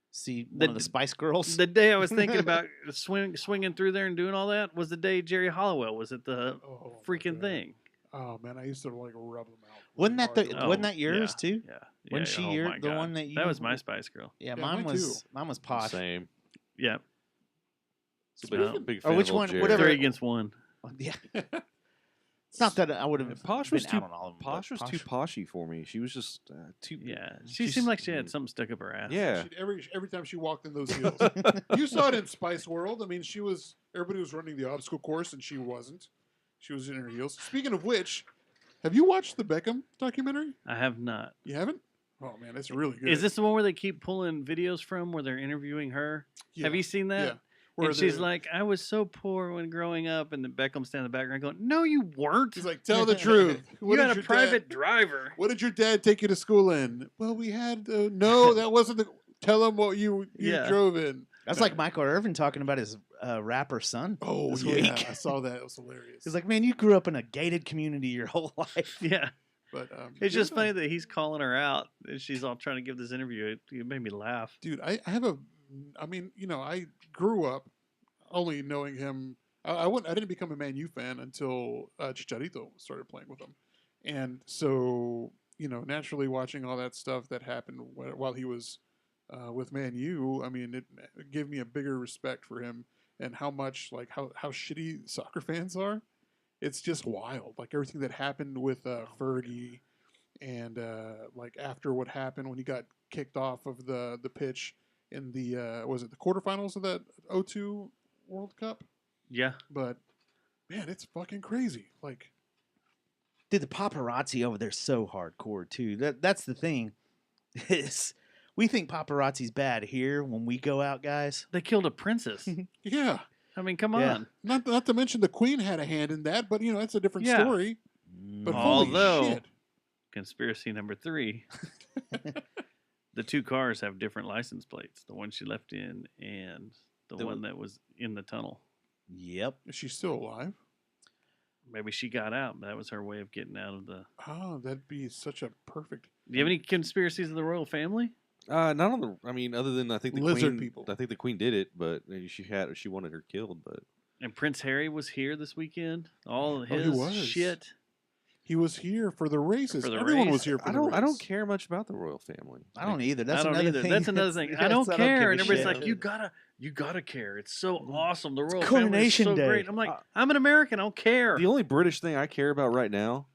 See The one of the d- Spice Girls. The day I was thinking about swinging through there and doing all that was the day Jerry Hollowell was at the oh, my freaking God. thing. Oh man, I used to like rub them out. Wasn't that the- hard. wasn't that yours, yeah, too? Yeah. Wasn't she oh your- my the God. one that That you- was my Spice Girl. Yeah, Yeah, mine mine was too. posh. Same. Yeah. So big, Well, big or fan which of old one- Jerry. whatever- 3 against 1. Yeah. It's not that I would have Posh been was too out on all of them. but Posh was too poshy for me. She was just too. Yeah. She she's- seemed like she had something stuck up her ass. Yeah. Every time she walked in those heels, you saw it in Spice World. I mean, everybody was running the obstacle course, and she wasn't. She was in her heels. Speaking of which, have you watched the Beckham documentary? I have not. You haven't? Oh man, it's really good. Is this the one where they keep pulling videos from where they're interviewing her? Yeah. Have you seen that? Yeah. Where And she's the- like, I was so poor when growing up, and then Beckham's standing in the background going, "No, you weren't. he's like, tell the truth. You What had did a your private dad, driver." What did your dad take you to school in? Well, we had no. That wasn't the. Tell him what you Yeah. drove in. That's like Michael Irvin talking about his rapper son. Oh this yeah, week. I saw that. It was hilarious. He's like, man, you grew up in a gated community your whole life. Yeah, but it's yeah, just funny that he's calling her out, and she's all trying to give this interview. It made me laugh. dude. I have a. I mean, I grew up only knowing him. I didn't become a Man U fan until Chicharito started playing with him, and so naturally watching all that stuff that happened while he was with Man U. I mean, it gave me a bigger respect for him and how much how shitty soccer fans are. It's just wild, like everything that happened with Fergie, and like after what happened when he got kicked off of the pitch in the was it the quarterfinals of that 02 World Cup? Yeah, But man, it's fucking crazy. Like, Dude, the paparazzi over there's so hardcore too. That's the thing. Is we think paparazzi's bad here when we go out, guys. they killed a princess. yeah. I mean, come Yeah. on. Not to mention the Queen had a hand in that, but that's a different Yeah. story. But Although- holy shit. Conspiracy number 3. The 2 cars have different license plates. The one she left in and the one that was in the tunnel. Yep. Is she still alive? Maybe she got out. But that was her way of getting out of the. Oh, that'd be such a perfect. Do you have any conspiracies of the royal family? Not on the. I mean, other than I think the Lizard queen. people. I think the queen did it, but she wanted her killed. But And Prince Harry was here this weekend. All of Oh, he his was. shit. He was here for the races. For the Everyone was race. here for I the don't. race. I don't care much about the royal family. I don't either. That's I don't another either. thing. That's another thing. I don't give care. a And everybody's shit. like, you gotta care. It's so awesome. The royal family is Coronation so Day. great. I'm like, I'm an American. I don't care. The only British thing I care about right now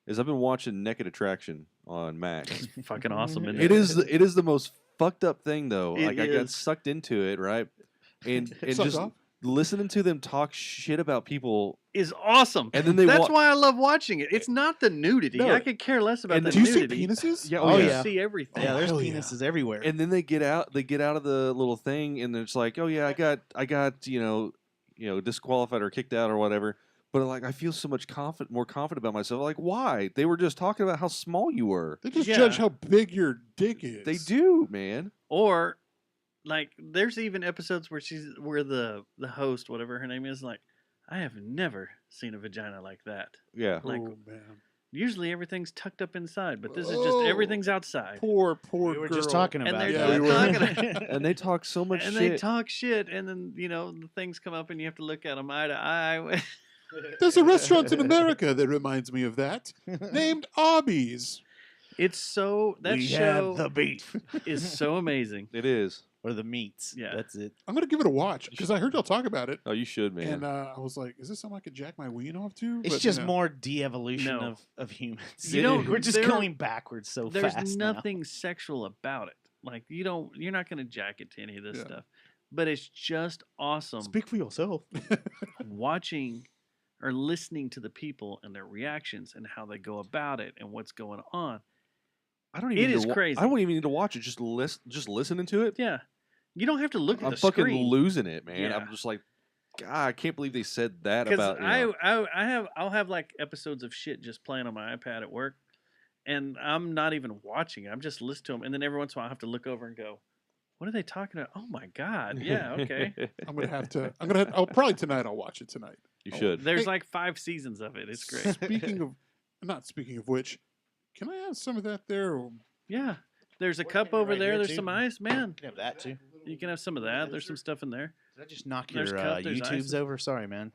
is I've been watching Naked Attraction on Max. Fucking awesome. Isn't It is the most fucked up thing though. It Like I got is. sucked into it, right? And Sucked just off? listening to them talk shit about people, Is awesome. and then they That's walk. why I love watching it. It's not the nudity. No. I could care less about And the Do you see nudity. penises? Yeah, Oh, You yeah. see everything. Yeah, there's hell yeah. penises everywhere. And then they get out. They get out of the little thing, and it's like, oh yeah, I got disqualified or kicked out or whatever. But like, I feel so much more confident about myself. Like, why? They were just talking about how small you were. They just Yeah. judge how big your dick is. They do, man. Or like there's even episodes where the host, whatever her name is, like, I have never seen a vagina like that. Yeah. Like, oh man, usually everything's tucked up inside, but this is just Oh. everything's outside. poor we were girl. just talking And about they're Yeah, that. we were. And they talk so much And shit. they talk shit, and then the things come up, and you have to look at them eye to eye. There's a restaurant in America that reminds me of that, named Arby's. It's so that we show have the beef is so amazing. It is. or the meats. Yeah. That's it. I'm gonna give it a watch because I heard y'all talk about it, Oh, you should, man. and I was like, "Is this something I could jack my ween off to?" It's But, just you know, more de-evolution No. of humans. You don't- We're just there- going backwards so There's fast now. nothing sexual about it. Like you're not gonna jack it to any of this Yeah. stuff. But it's just awesome Speak for yourself. watching or listening to the people and their reactions and how they go about it and what's going on. I don't even. It need is to crazy. I won't even need to watch it. Just listening to it. Yeah. You don't have to look at I'm the fucking screen. losing it, man. Yeah. I'm just like, God, I can't believe they said that Because about. You know. I'll have like episodes of shit just playing on my iPad at work, and I'm not even watching it. I'm just listening to them, and then every once in a while I have to look over and go, "What are they talking about?" Oh my god, yeah, okay. I'm gonna have to. I'll probably tonight. I'll watch it tonight. You should. There's Hey. like 5 seasons of it. It's great. Speaking of which, can I have some of that there? Or- Yeah, there's a What cup can you over right there. here, There's too? some ice, man. You can have that too. You can have some of that. There's some stuff in there. Did I just knock There's your cup, there's YouTubes ices. over? Sorry, man.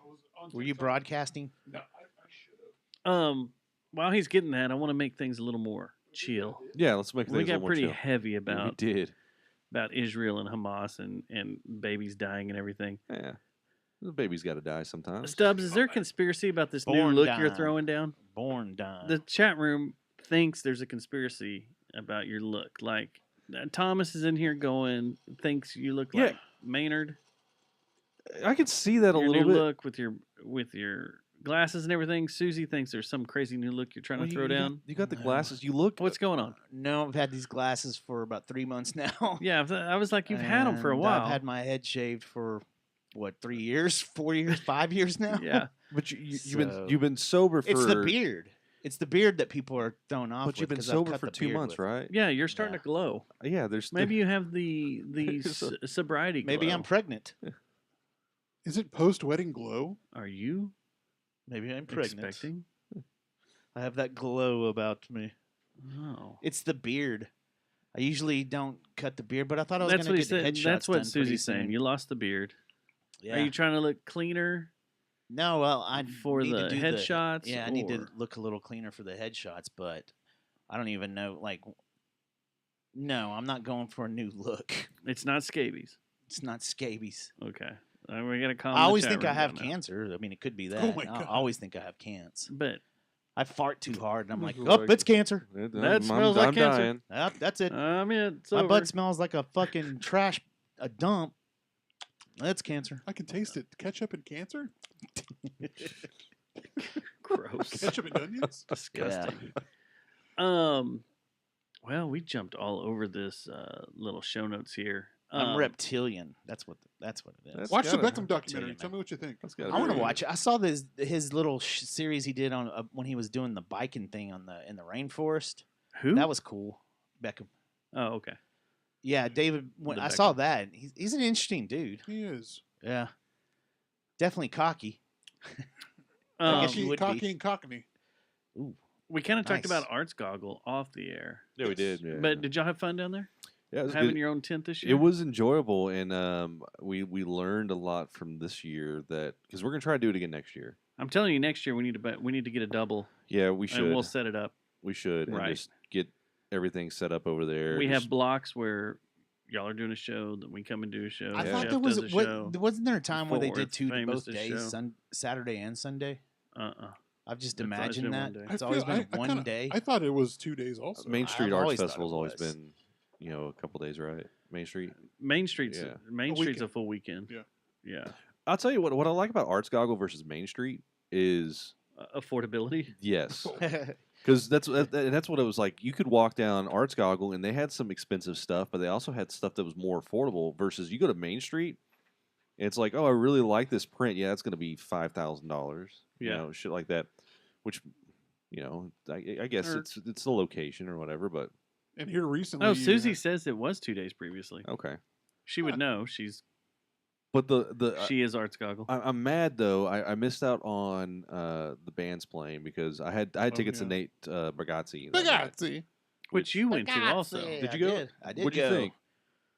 Were you broadcasting? No, I should have. While he's getting that, I want to make things a little more chill. Yeah, let's make things We a got little more pretty chill. heavy Yeah, about we did. Israel and Hamas and babies dying and everything. Yeah, the baby's got to die sometimes. Stubbs, is there a conspiracy about this new Born look you're dying. throwing down? Born dying. The chat room thinks there's a conspiracy about your look. Like Thomas is in here thinks you look Yeah. like Maynard. I could see that a Your little new bit. look with your glasses and everything. Susie thinks there's some crazy new look you're trying Well, to throw down. You got the No. glasses. You look. What's going on? No, I've had these glasses for about 3 months now. Yeah, I was like, you've had them for a And while. I've had my head shaved for what, 3 years, 4 years, 5 years now. Yeah. But you've So- been sober for. It's the beard. It's the beard that people are thrown off. But you've with been 'cause I've sober cut for the 2 beard months, with. right? Yeah, you're starting Yeah. to glow. Yeah. There's Maybe you have the There's a- sobriety glow. Maybe I'm pregnant. Is it post wedding glow? Are you Maybe I'm pregnant. expecting? I have that glow about me. Oh. It's the beard. I usually don't cut the beard, but I thought I was That's going what to he get said. headshots That's what done pretty Susie's saying. soon. You lost the beard. Yeah. Are you trying to look cleaner No, well, I for need the to do headshots? Yeah, I need to or- look a little cleaner for the headshots, but I don't even know. Like, no, I'm not going for a new look. It's not scabies. It's not scabies. Okay. We gotta calm. I the always chat think I room have down now. cancer. I mean, it could be that. Oh my I God. always think I have cancer. But I fart too hard, and I'm like, Like- oh, it's cancer. That smells like cancer. dying. Yep, that's it. it's My over. butt smells like a fucking a dump. That's cancer. I can taste it. Ketchup and cancer? Gross. Ketchup and onions? Disgusting. Well, we jumped all over this little show notes here. I'm reptilian. That's what it is. That's Watch the gotta- Beckham documentary. Tell me what you think. That's gotta I want to be- watch it. I saw his little series he did on when he was doing the biking thing in the rainforest. Who? That was cool. Beckham. Oh, okay. Yeah, David. When The I saw that, he's an interesting dude. He is. Yeah, definitely cocky. Um, guess you would be. Cocky and cockney. Ooh, we kind of talked Nice. about Arts Goggle off the air. Yeah, we did. Yeah. But did y'all have fun down there? Yeah, it was having good. your own tent this year? It was enjoyable, and we learned a lot from this year that because we're gonna try to do it again next year. I'm telling you, next year we need to get a double, Yeah, we should. and we'll set it up. We should and Right. just get everything set up over there. We just- have blocks where y'all are doing a show, then we come and do a show. I Yeah. thought Jeff there was does a show. wasn't there a time where they Fort did Worth two famous both to show. days, Saturday and Sunday? Uh-uh. I've just It's always imagined been that. one day. It's always been I one kinda- day. I thought it was 2 days also. Main Street I've Arts always thought Festival's it always was. been, a couple days, right? Main Street. Main Street's Yeah. Main A Street's a weekend. full weekend. Yeah. Yeah. I'll tell you what I like about Arts Goggle versus Main Street is Affordability. yes, because that's what it was like. You could walk down Arts Goggle and they had some expensive stuff, but they also had stuff that was more affordable. Versus you go to Main Street, and it's like, oh, I really like this print. Yeah, it's going to be $5,000. Yeah. Shit like that. Which, I guess Or- it's the location or whatever. But And here recently, Oh, you Susie had- says it was 2 days previously. okay. She would know. But the She is Arts Goggle. I'm mad though. I missed out on the bands playing because I had tickets to yeah. Nate Bargatze. Bugatti. Which you went to also. Did you go? I did What'd you go. think?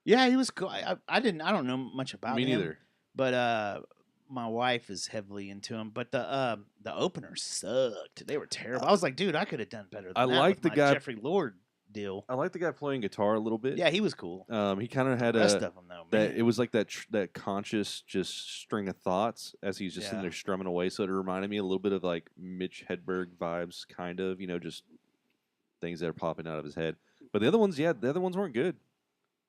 Yeah, he was cool. I don't know much about Me him, neither. but my wife is heavily into him. But the openers sucked. They were terrible. I was like, dude, I could have done better. Than I that like with the my guy- Jeffrey Lord deal. I like the guy playing guitar a little bit. Yeah, he was cool. He kind of had The rest a of them though, that man. it was like that conscious just string of thoughts as he's just sitting Yeah. there strumming away. So it reminded me a little bit of like Mitch Hedberg vibes, kind of. Just things that are popping out of his head. But the other ones, the other ones weren't good.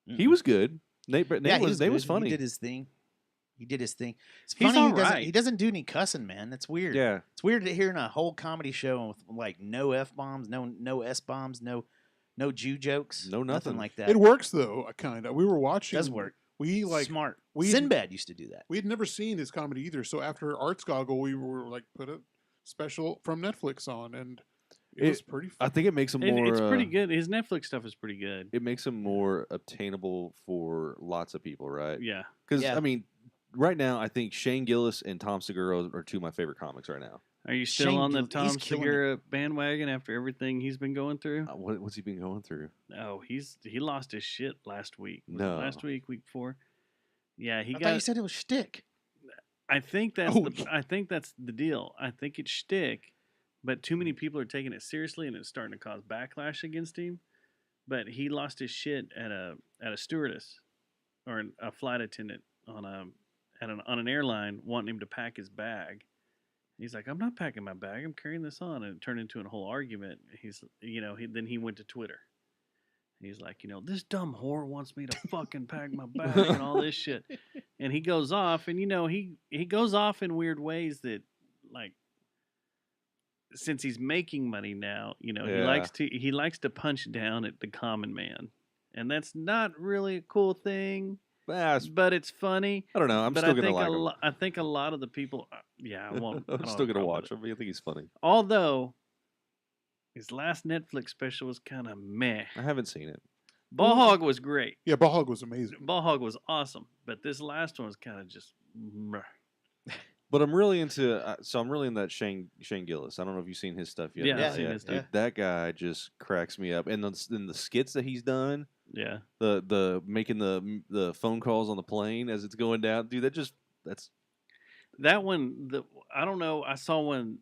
He Mm-mm. was good. Nate Yeah, was good. funny. He did his thing. It's He's funny. all He doesn't. right. He doesn't do any cussing, man. That's weird. Yeah. It's weird to hearing a whole comedy show with like no f bombs, no s bombs, no Jew jokes, No nothing. like that. It works though, kind of. We were watching. does work. We like Smart. we- Sinbad used to do that. we had never seen his comedy either. So after Arts Goggle, we were like put a special from Netflix on, and it was pretty. I think it makes him It- more. it's pretty good. His Netflix stuff is pretty good. It makes him more obtainable for lots of people, right? Yeah. Because Yeah. I mean, right now I think Shane Gillis and Tom Segura are two of my favorite comics right now. Are you still Shane on the Gil- Tom he's killing it. Segura bandwagon after everything he's been going through? What's he been going through? Oh, he lost his shit last week. Was it No. last week before. Yeah, he I thought you got. said it was shtick. I think that's Oh, I think that's the deal. I think it's shtick, but too many people are taking it seriously, and it's starting to cause backlash against him. But he lost his shit at a stewardess or a flight attendant on an airline wanting him to pack his bag. He's like, I'm not packing my bag. I'm carrying this on, and it turned into a whole argument. Then he went to Twitter. He's like, this dumb whore wants me to fucking pack my bag and all this shit. And he goes off, and he goes off in weird ways that, like, since he's making money now, he Yeah. likes to punch down at the common man, and that's not really a cool thing, but it's funny. I don't know. I'm but still I gonna think like him. I think a lot of the people, yeah, I won't. I I'm don't still have a gonna problem watch with it. him. I think he's funny. Although his last Netflix special was kind of meh. I haven't seen it. Ball Hog was great. Yeah, Ball Hog was amazing. Ball Hog was awesome, but this last one was kind of just. meh. But I'm really into. I'm really in that Shane Gillis. I don't know if you've seen his stuff yet. Yeah, or I've not seen yet. his Dude, stuff. that guy just cracks me up. And the skits that he's done, Yeah, the making the phone calls on the plane as it's going down, dude. That's that one. I don't know. I saw one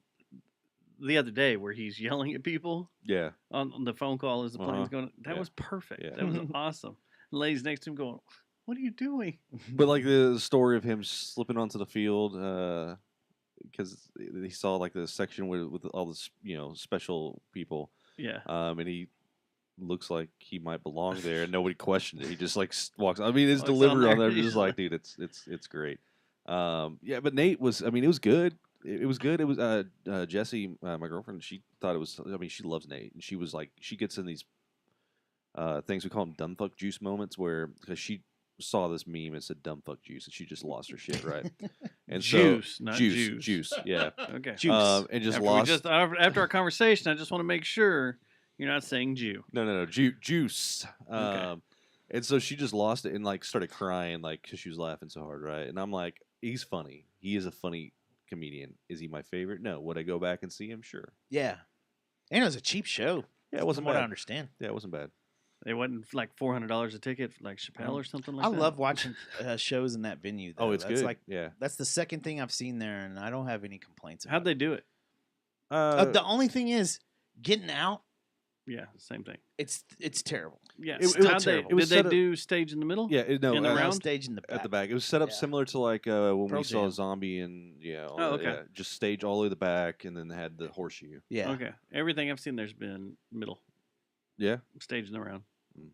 the other day where he's yelling at people yeah. on the phone call as the plane's Uh-huh. going. That Yeah. was perfect. Yeah. That was awesome. The lady's next to him going, "What are you doing?" But like the story of him slipping onto the field because he saw like the section with all this special people, Yeah, and he looks like he might belong there, and nobody questioned it. He just like walks. I mean, his Walks on delivery on there, there, he's just like, dude, it's great. Yeah, but Nate was. I mean, it was good. It was good. It was Jessie, my girlfriend. She thought it was. I mean, she loves Nate, and she was like, she gets in these things we call them dumb fuck juice moments, where because she saw this meme, it said dumb fuck juice, and she just lost her shit, right? And Juice, so not juice, juice. yeah. okay. Juice. And just after lost. after our conversation, I just want to make sure you're not saying Jew. No, juice. Okay. And so she just lost it and like started crying like because she was laughing so hard, right? And I'm like, he's funny. He is a funny comedian. Is he my favorite? No. Would I go back and see him? Sure. Yeah, and it was a cheap show. Yeah, it wasn't from what I bad. understand. Yeah, it wasn't bad. It wasn't like $400 a ticket, like Chappelle or something like I that. love watching shows in that venue. Though. Oh, it's That's good. Like, yeah. that's the second thing I've seen there, and I don't have any complaints. How'd About they do it? The only thing is getting out. Yeah, same thing. It's terrible. Yeah, It's still how'd they, terrible. It was did they set up- do stage in the middle? Yeah, no, in the uh, round? Stage in the back. at the back. It was set up Yeah. similar to like when Pearl we saw Jam. Zombie and all Oh, that, okay. yeah, just stage all the way to the back, and then they had the horseshoe. Yeah. Okay. Everything I've seen there's been middle, Yeah, stage in the round. Mm.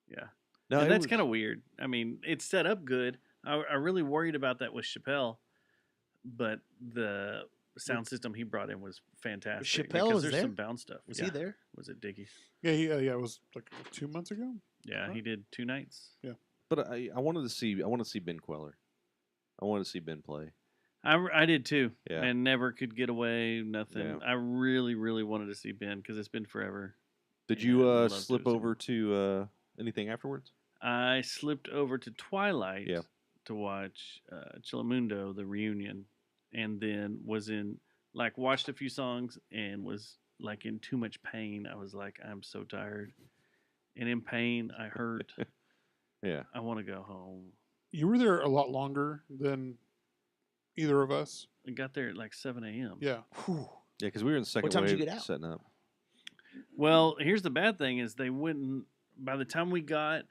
Yeah. no, And it that's was- kind of weird. I mean, it's set up good. I really worried about that with Chappelle, but the sound system he brought in was fantastic. Chappelle because was there's there? some bound stuff. Was Yeah. he there? Was it Dickies? Yeah, it was like 2 months ago. Yeah, he did 2 nights. But I wanted to see Ben Queller. I wanted to see Ben play. I did too, Yeah. and never could get away. Nothing. Yeah. I really, really wanted to see Ben because it's been forever. Did Yeah, you I'd love to slip have seen over to anything afterwards? I slipped over to Twilight Yeah. to watch Chilamundo, the reunion, and then watched a few songs and was like in too much pain. I was like, I'm so tired and in pain. I hurt. Yeah. I want to go home. You were there a lot longer than either of us. I got there at like 7 a.m. Yeah. Yeah, because we were in the second time did you wave get out? setting up. Well, here's the bad thing is they wouldn't, by the time we got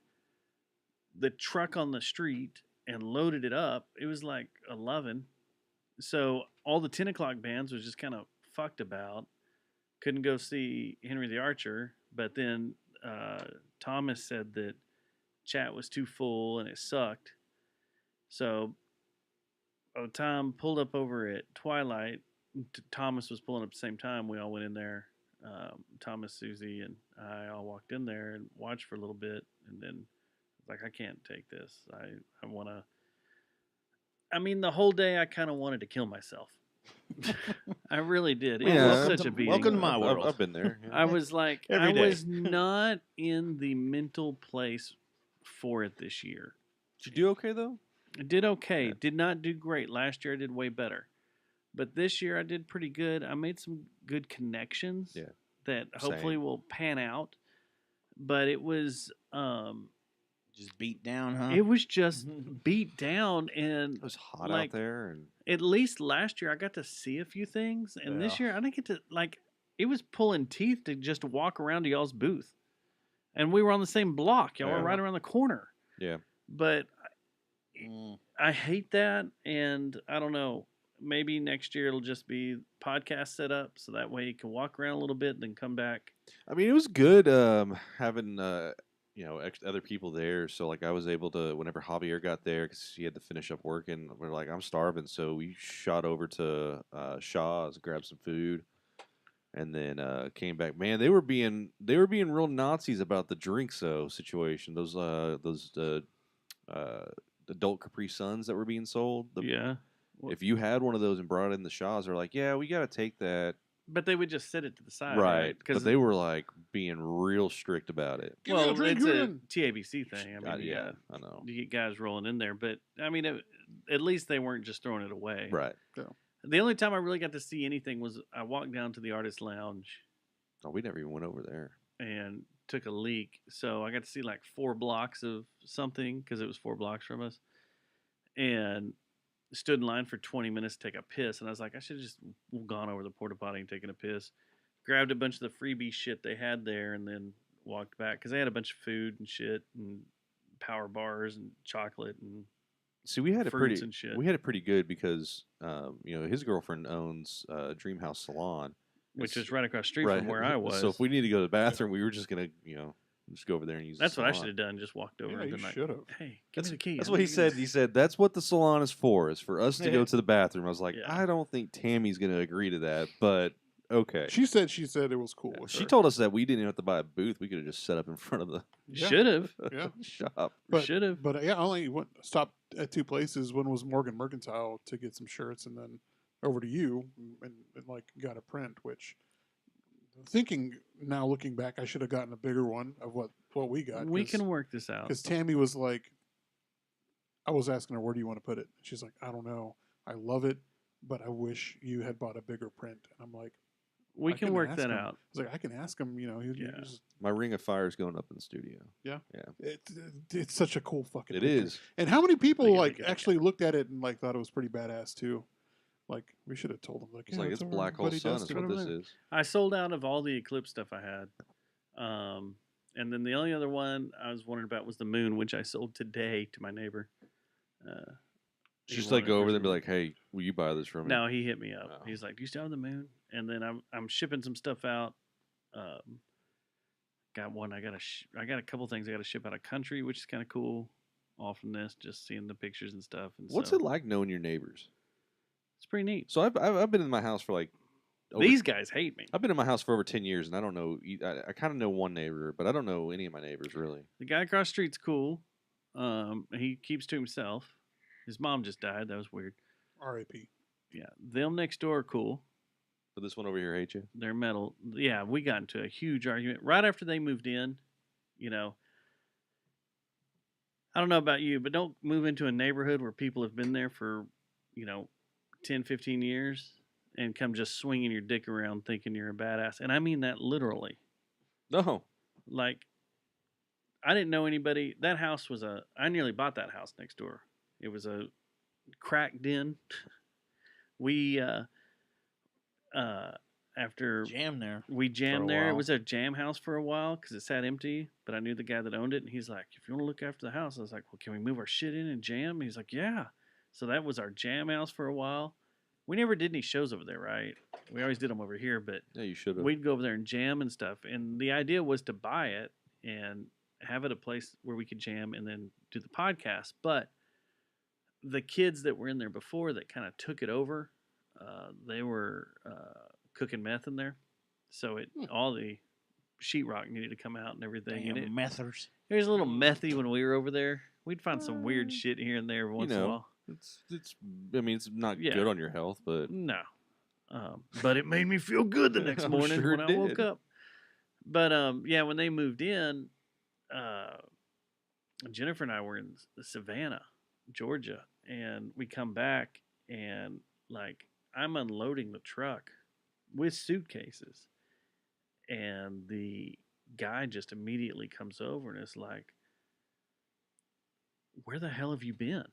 the truck on the street and loaded it up, it was like 11. So all the 10 o'clock bands was just kind of fucked about. Couldn't go see Henry the Archer, but then Thomas said that chat was too full and it sucked. So by the time pulled up over at Twilight, Thomas was pulling up at the same time. We all went in there. Thomas, Susie, and I all walked in there and watched for a little bit, and then like, I can't take this. I want to. I mean, the whole day I kind of wanted to kill myself. I really did. It Yeah. was such a beating. welcome to my I've- world. I've been there. yeah. I was like, Every I day. was not in the mental place for it this year. Did you do okay though? I did okay. Yeah. Did not do great. Last year I did way better. But this year I did pretty good. I made some good connections Yeah. that hopefully Same. will pan out. But it was Just beat down, huh? it was just beat down, and It was hot like, out there, and at least last year I got to see a few things, and this year I didn't get to, like, it was pulling teeth to just walk around to y'all's booth. And we were on the same block. Y'all were Yeah. right around the corner. yeah. But Mm. I hate that, and I don't know. Maybe next year it'll just be podcast set up, so that way you can walk around a little bit and then come back. I mean, it was good having other people there. So like, I was able to, whenever Javier got there, because he had to finish up working, we're like, I'm starving, so we shot over to Shaw's, grabbed some food, and then came back. Man, they were being real Nazis about the drinks though situation. Those adult Capri Suns that were being sold. Yeah. If you had one of those and brought it in the Shaw's, they're like, yeah, we got to take that. But they would just sit it to the side. Right. Because But they were like being real strict about it. Give me a well, drink, it's a Ewan. TABC thing. I mean, Yeah, I know. you get guys rolling in there. But, I mean, at least they weren't just throwing it away. Right. The only time I really got to see anything was I walked down to the Artist Lounge Oh, we never even went over there. and took a leak. So I got to see like 4 blocks of something because it was 4 blocks from us. And stood in line for 20 minutes to take a piss. And I was like, I should have just gone over the porta potty and taken a piss. Grabbed a bunch of the freebie shit they had there and then walked back because they had a bunch of food and shit and power bars and chocolate and See, we had fruits and shit. it pretty good because his girlfriend owns Dream House Salon, which It's- is right across the street right. from where I was. So if we need to go to the bathroom, we were just gonna just go over there and use. That's the what I salon. should have done. Just walked over Yeah, and you been like, should have. hey, give me the key. That's I'm what he gonna said. use He said that's what the salon is for us to go Yeah. to the bathroom. I was like, Yeah. I don't think Tammy's gonna agree to that, but okay. She said it was cool. With She her. told us that we didn't even have to buy a booth. We could have just set up in front of the Yeah. Should have. Yeah. shop. But, Should have. But yeah, I only stopped at 2 places. One was Morgan Mercantile to get some shirts, and then over to you and like got a print. Which, thinking now, looking back, I should have gotten a bigger one of what we got. We can work this out. Because Tammy was like, I was asking her, where do you want to put it? She's like, I don't know. I love it, but I wish you had bought a bigger print. And I'm like, We I can work ask that him. out. I was like, I can ask him. You know, Yeah. My Ring of Fire is going up in the studio. It's such a cool fucking. It picture. is. And how many people Look at- like look at- look at. actually looked at it and like thought it was pretty badass too? Like we should have told them. Like, It's yeah, like that's it's our Black Hole buddy Sun is Dustin. what Put 'em this in. is. I sold out of all the Eclipse stuff I had. And then the only other one I was wondering about was the Moon, which I sold today to my neighbor. He Just like wanted go it over for there and be free. like, hey, will you buy this from me? No, he hit me up. Oh. He's like, "Do you still have the Moon?" And then I'm shipping some stuff out. Got one. I got a couple things I got to ship out of country, which is kind of cool. All from this, just seeing the pictures and stuff. And What's so it like knowing your neighbors? It's pretty neat. So I've been in my house for like These guys hate me. I've been in my house for over 10 years, and I don't know. I kind of know one neighbor, but I don't know any of my neighbors really. The guy across the street's cool. He keeps to himself. His mom just died. That was weird. R.I.P. Yeah, them next door are cool. But this one over here hates you. They're metal. Yeah, we got into a huge argument right after they moved in. You know, I don't know about you, but don't move into a neighborhood where people have been there for, 10, 15 years and come just swinging your dick around thinking you're a badass. And I mean that literally. No. Like, I didn't know anybody. That house was I nearly bought that house next door. It was a crack den. We, after Jam there. we jammed there. It while. was a jam house for a while because it sat empty, but I knew the guy that owned it, and he's like, "If you want to look after the house," I was like, "Well, can we move our shit in and jam?" He's like, "Yeah." So that was our jam house for a while. We never did any shows over there, right? We always did them over here, but Yeah, you should have. we'd go over there and jam and stuff. And the idea was to buy it and have it a place where we could jam and then do the podcast. But the kids that were in there before that kind of took it over, they were cooking meth in there. So all the sheetrock needed to come out and everything. And Damn methers. it was a little methy when we were over there. We'd find some weird shit here and there every once in a know. while. It's. I mean, it's not Yeah. good on your health, but No. But it made me feel good the next I'm morning sure when it I woke did. up. But yeah, when they moved in, Jennifer and I were in Savannah, Georgia, and we come back and like I'm unloading the truck with suitcases, and the guy just immediately comes over and is like, "Where the hell have you been?"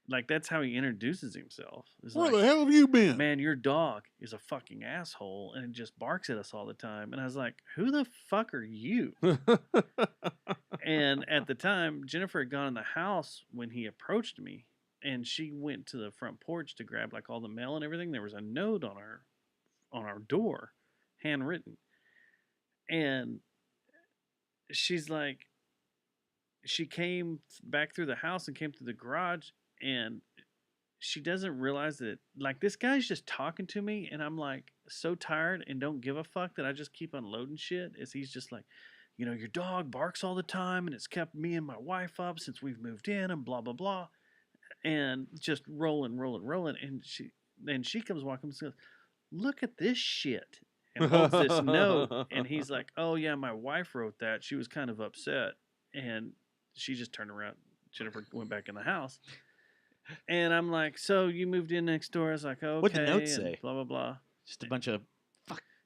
Like that's how he introduces himself. It's Where like, the hell have you been? "Man, your dog is a fucking asshole and it just barks at us all the time." And I was like, "Who the fuck are you?" And at the time, Jennifer had gone in the house when he approached me, and she went to the front porch to grab like all the mail and everything. There was a note on our door, handwritten. And she's like, she came back through the house and came through the garage, and she doesn't realize that like this guy's just talking to me, and I'm like so tired and don't give a fuck that I just keep unloading shit. Is he's just like, your dog barks all the time and it's kept me and my wife up since we've moved in and blah blah blah, and just rolling. And she comes walking and says, "Look at this shit," and holds this note, and he's like, "Oh yeah, my wife wrote that. She was kind of upset," and she just turned around. Jennifer went back in the house. And I'm like, "So you moved in next door?" I was like, "Okay." What'd the note and say? Blah blah blah. Just a bunch of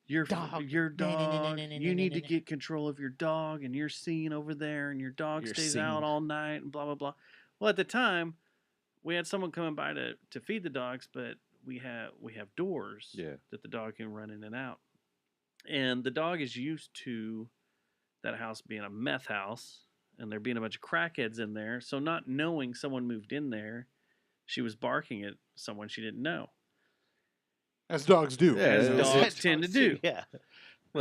Your Dog. your No, no, no, no, dog. no, no, You no, need no, to no. get control of your dog, and you're seen over there, and your dog You're stays out seen. all night, and blah blah blah. Well, at the time, we had someone coming by to feed the dogs, but we have doors Yeah. that the dog can run in and out, and the dog is used to that house being a meth house, and there being a bunch of crackheads in there. So, not knowing someone moved in there, she was barking at someone she didn't know. As dogs do. Yeah, As it's- dogs tend to do. Yeah.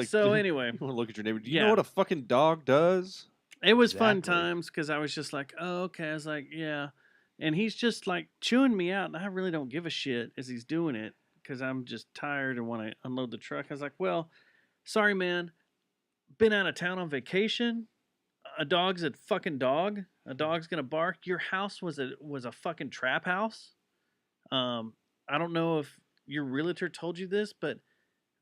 So anyway, you want to look at your neighbor? Do you Yeah. know what a fucking dog does? it was fun Exactly. times because I was just like, "Oh, okay." I was like, "Yeah," and he's just like chewing me out, and I really don't give a shit as he's doing it because I'm just tired and want to unload the truck. I was like, "Well, sorry, man. Been out of town on vacation. A dog's a fucking dog. A dog's gonna bark. Your house was a fucking trap house. I don't know if your realtor told you this, but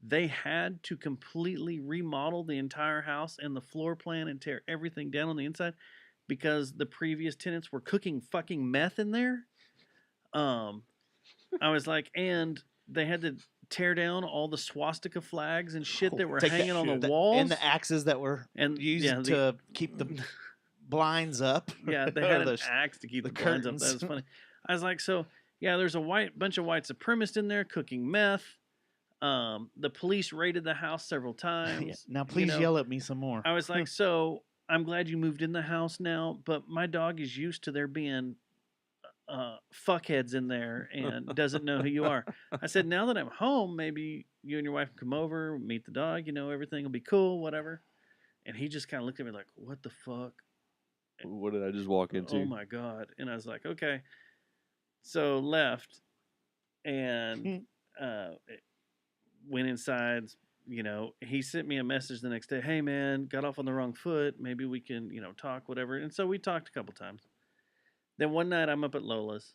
they had to completely remodel the entire house and the floor plan and tear everything down on the inside because the previous tenants were cooking fucking meth in there. I was like, and they had to tear down all the swastika flags and shit that were Take that hanging on shit. the walls. and the axes that were And, used yeah, to keep the blinds up. Yeah, they or had an the- axe to keep the the blinds up. That curtains. was funny. I was like, so yeah, there's a bunch of white supremacists in there cooking meth. The police raided the house several times. Yeah. Now, you please know. yell at me some more. I was like, so I'm glad you moved in the house now, but my dog is used to there being fuckheads in there and doesn't know who you are. I said, now that I'm home, maybe you and your wife can come over, meet the dog, everything will be cool, whatever. And he just kind of looked at me like, what the fuck? What did I just walk into? Oh my God. And I was like, okay. So left and went inside. He sent me a message the next day. Hey man, got off on the wrong foot. Maybe we can, talk, whatever. And so we talked a couple times. Then one night I'm up at Lola's.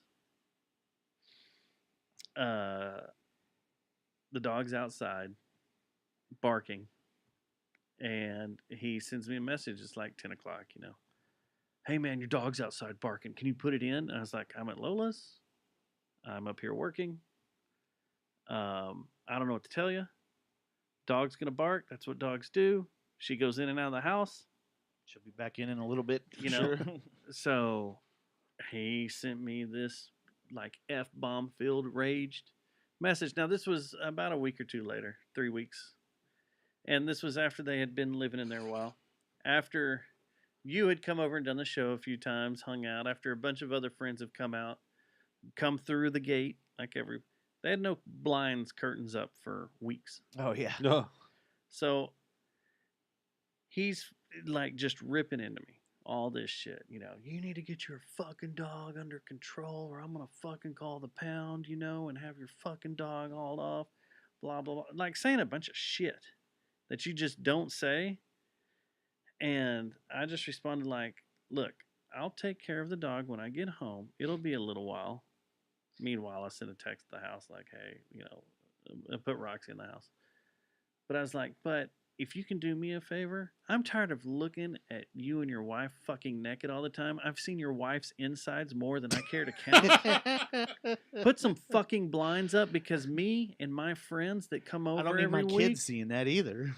The dog's outside barking. And he sends me a message. It's like 10 o'clock, Hey man, your dog's outside barking. Can you put it in? And I was like, I'm at Lola's. I'm up here working. I don't know what to tell you. Dog's going to bark. That's what dogs do. She goes in and out of the house. She'll be back in a little bit. Sure. So he sent me this like F-bomb filled raged message. Now this was about a week or two later, 3 weeks. And this was after they had been living in there a while. After you had come over and done the show a few times, hung out, after a bunch of other friends have come through the gate, they had no blinds, curtains up for weeks. Oh yeah. No. So he's like just ripping into me. All this shit, you need to get your fucking dog under control or I'm going to fucking call the pound, and have your fucking dog hauled off, blah, blah, blah. Like saying a bunch of shit that you just don't say. And I just responded like, look, I'll take care of the dog when I get home. It'll be a little while. Meanwhile, I sent a text to the house like, hey, I put Roxy in the house. But I was like, but if you can do me a favor, I'm tired of looking at you and your wife fucking naked all the time. I've seen your wife's insides more than I care to count. Put some fucking blinds up because me and my friends that come over I don't need every my week kids seeing that either.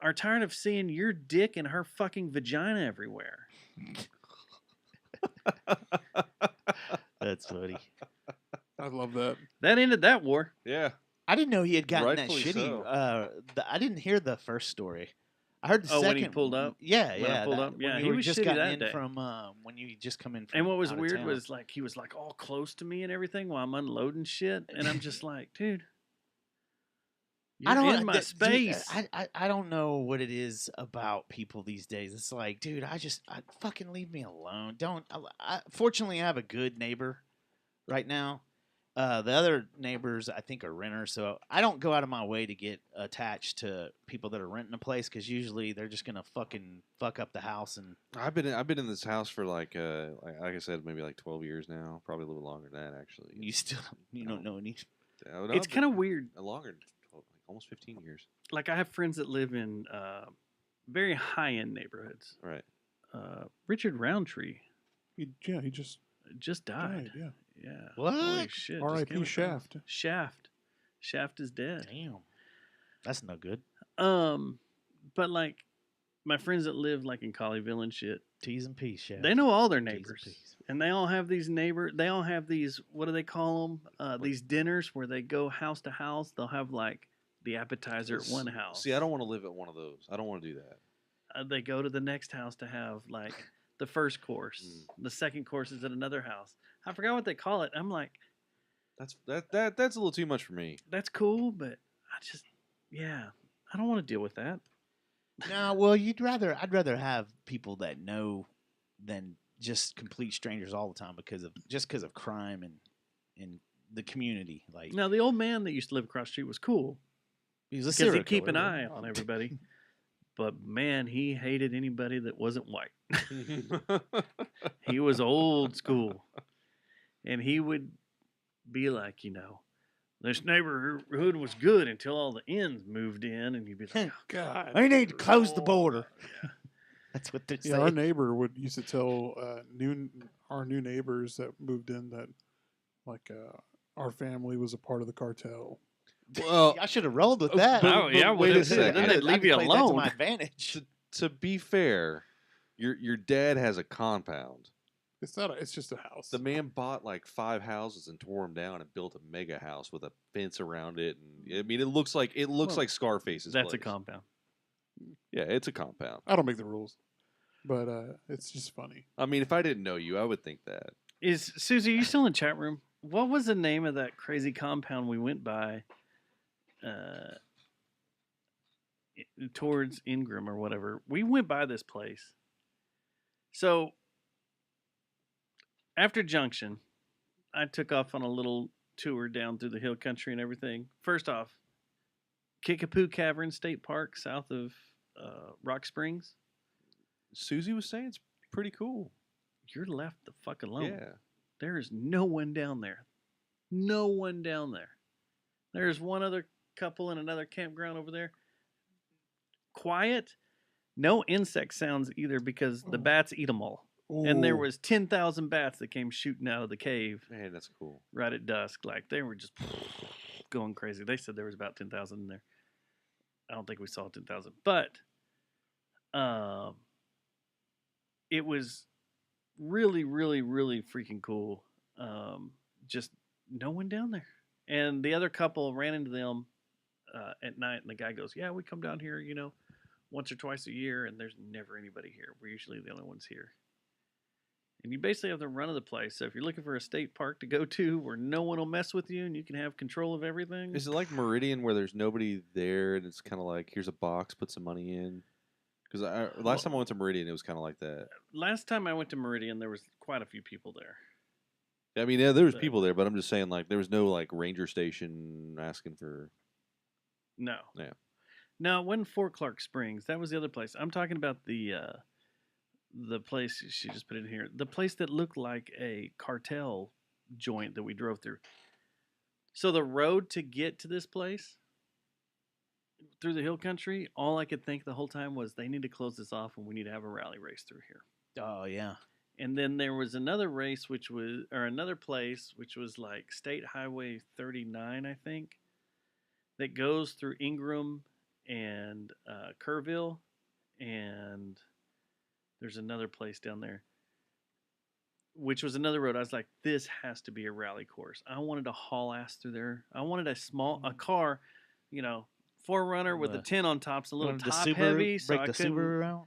are tired of seeing your dick and her fucking vagina everywhere. That's funny. I love that. That ended that war. Yeah. I didn't know he had gotten Rightfully that shitty. so. I didn't hear the first story. I heard the second. When he pulled up? Yeah, When I yeah. pulled up? when Yeah, you he were was just shitty gotten that in day. from when you just come in. From And what was out of weird town. was like he was like all close to me and everything while I'm unloading shit, and I'm just like, dude, you're in my dude, space. I don't know what it is about people these days. It's like, dude, I fucking leave me alone. Don't. Fortunately, I have a good neighbor right now. The other neighbors, I think, are renters, so I don't go out of my way to get attached to people that are renting a place because usually they're just gonna fucking fuck up the house. And I've been in this house for like I said, maybe like 12 years now, probably a little longer than that actually. you don't know any. It's kind of weird. Longer, like almost 15 years. Like I have friends that live in very high end neighborhoods. Right. Richard Roundtree He just died. died. Yeah. Yeah. What? Holy shit. just R.I.P. came across. Shaft. Shaft is dead. Damn, that's no good. But like my friends that live like in Colleyville and shit, T's and P's, Shaft. they know all their T's and neighbors, P's. and they all have these what do they call them? These dinners where they go house to house. They'll have like the appetizer at one house. See, I don't want to live at one of those. I don't want to do that. They go to the next house to have like the first course. The second course is at another house. I forgot what they call it. I'm like, That's a little too much for me. that's cool, but I don't want to deal with that. No, well, I'd rather have people that know than just complete strangers all the time because of crime and the community. Like, Now, the old man that used to live across the street was cool he's a because serial he'd keep killer, an right? eye on everybody. But man, he hated anybody that wasn't white. He was old school. And he would be like, this neighborhood was good until all the ends moved in. And you'd be like, oh, God. I need to close the Oh, border. yeah. That's what they're Yeah, saying. our neighbor used to tell our new neighbors that moved in that like our family was a part of the cartel. Well, I should have rolled with Oh, that. but- Oh, yeah, wait a well, second. then I they'd could- I leave could you play that to alone. my advantage. to be fair, your dad has a compound. It's not. It's just a house. The man bought like 5 houses and tore them down and built a mega house with a fence around it. And I mean, it looks like Well, Scarface's That's a place. compound. Yeah, it's a compound. I don't make the rules, but it's just funny. I mean, if I didn't know you, I would think that. Is Susie? Are you still in the chat room? What was the name of that crazy compound we went by? Towards Ingram or whatever. We went by this place. So after Junction, I took off on a little tour down through the hill country and everything. First off, Kickapoo Cavern State Park, south of Rock Springs. Susie was saying it's pretty cool. You're left the fuck alone. Yeah. There is no one down there. No one down there. There's one other couple in another campground over there. Quiet. No insect sounds either because the Oh. bats eat them all. And there Ooh. was 10,000 bats that came shooting out of the cave Man, that's cool. right at dusk. Like they were just going crazy. They said there was about 10,000 in there. I don't think we saw 10,000, but it was really, really, really freaking cool. Just no one down there. And the other couple ran into them at night, and the guy goes, "Yeah, we come down here, once or twice a year, and there's never anybody here. We're usually the only ones here." And you basically have the run of the place. So if you're looking for a state park to go to where no one will mess with you and you can have control of everything, Is it like Meridian where there's nobody there and it's kind of like, here's a box, put some money in? Because last time I went to Meridian, it was kind of like that. last time I went to Meridian, there was quite a few people there. I mean, yeah, there was But- people there, but I'm just saying, like, there was no like ranger station asking for. No. Yeah. No, it wasn't Fort Clark Springs. That was the other place. I'm talking about the place she just put in here. The place that looked like a cartel joint that we drove through. So the road to get to this place through the hill country, all I could think the whole time was they need to close this off and we need to have a rally race through here. Oh yeah. And then there was another race, another place, which was like State Highway 39, I think, that goes through Ingram and Kerrville. And there's another place down there, which was another road. I was like, this has to be a rally course. I wanted to haul ass through there. I wanted a car, 4Runner with a The- 10 on top, a little Wanted the top Subaru- heavy. So break I the couldn't, Subaru out.